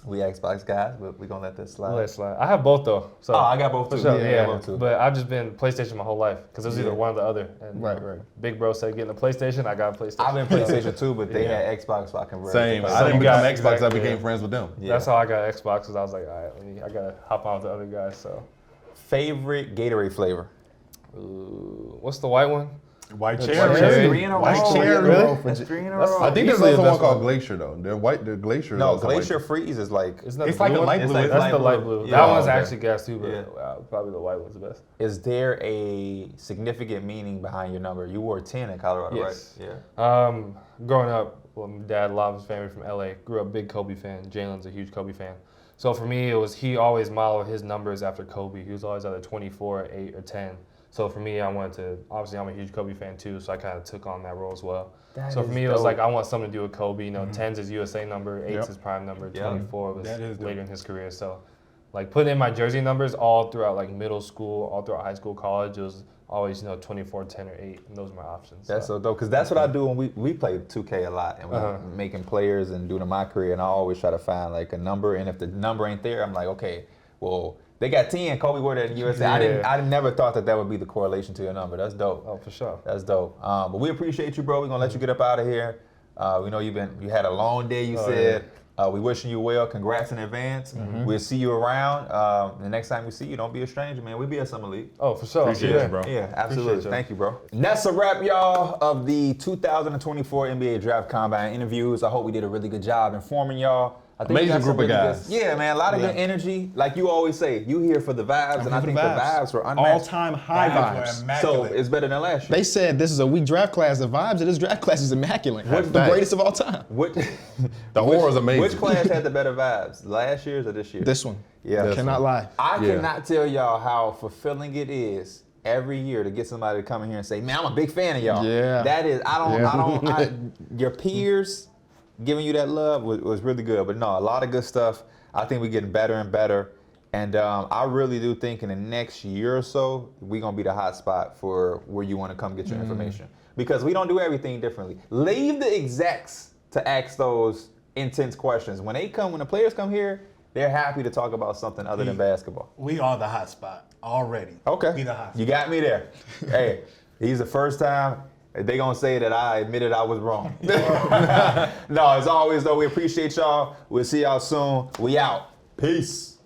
We Xbox guys, but we're gonna let this slide. Let it slide. I have both though. So I got both too. Sure, Yeah, I got both too. But I've just been PlayStation my whole life because it was either one or the other. And Right. Big bro said getting a PlayStation, I got a PlayStation. I've been PlayStation too, but they had Xbox, so I can run. Same. So I didn't you become got- Xbox. I exactly, became yeah. friends with them. That's how I got Xbox because I was like, all right, I gotta hop on with the other guys. So, Favorite Gatorade flavor? ooh, what's the white one? White Cherry. cherry. Cherry. 3 in a row. White cherry. Really? That's 3 in a That's- row. I think Easily there's the also one best called one. Glacier though. The Glacier. is No, also Glacier Freeze is like. Isn't that It's the like blue a one? light It's blue. like That's light the blue. light blue. Yeah. That one's Okay. actually gas too, but Yeah. probably the white one's the best. Is there a significant meaning behind your number? You wore 10 in Colorado, Yes. right? Yeah. Growing up, well, my dad, a lot of his family from LA, grew up big Kobe fan. Jalen's a huge Kobe fan. So for me, he always modeled his numbers after Kobe. He was always either 24, 8, or 10. So for me, I wanted to, obviously I'm a huge Kobe fan too, so I kind of took on that role as well. That So for is me, it was dope. like, I want something to do with Kobe. You know, 10's his USA number, 8's his prime number, Yep. 24 was That is dope. later in his career. So like putting in my jersey numbers all throughout like middle school, all throughout high school, college, it was always, 24, 10, or 8, and those are my options. That's so dope, because that's what I do when we play 2K a lot, and we're making players and doing my career, and I always try to find like a number, and if the number ain't there, I'm like, okay, well, they got 10, Kobe wore that in the USA. I never thought that would be the correlation to your number. That's dope. Oh, for sure. That's dope. But we appreciate you, bro. We're gonna let you get up out of here. We know you had a long day, you said. We wishing you well. Congrats in advance. We'll see you around. The next time we see you, don't be a stranger, man. We'll be at Summer League. Oh, for sure. Appreciate you, bro. Yeah, absolutely. Thank you, bro. And that's a wrap, y'all, of the 2024 NBA Draft Combine interviews. I hope we did a really good job informing y'all. I think we Amazing got some group of really guys. good- yeah, man, a lot of good energy. Like you always say, you here for the vibes, and I think the vibes were unmatched. All-time high vibes. So it's better than last year. They said this is a weak draft class. The vibes of this draft class is immaculate. The greatest of all time. The horror is amazing. Which class had the better vibes, last year's or this year? This one. Yeah, I cannot lie. I cannot tell y'all how fulfilling it is every year to get somebody to come in here and say, "Man, I'm a big fan of y'all." Yeah. That is, your peers giving you that love was really good. But no, a lot of good stuff. I think we're getting better and better. And I really do think in the next year or so, we're going to be the hot spot for where you want to come get your information. Because we don't do everything differently. Leave the execs to ask those intense questions. When the players come here, they're happy to talk about something other than basketball. We are the hot spot already. Okay. We the hot spot. You got me there. Hey, he's the first time they gonna say that I admitted I was wrong. No, as always though, we appreciate y'all. We'll see y'all soon. We out. Peace.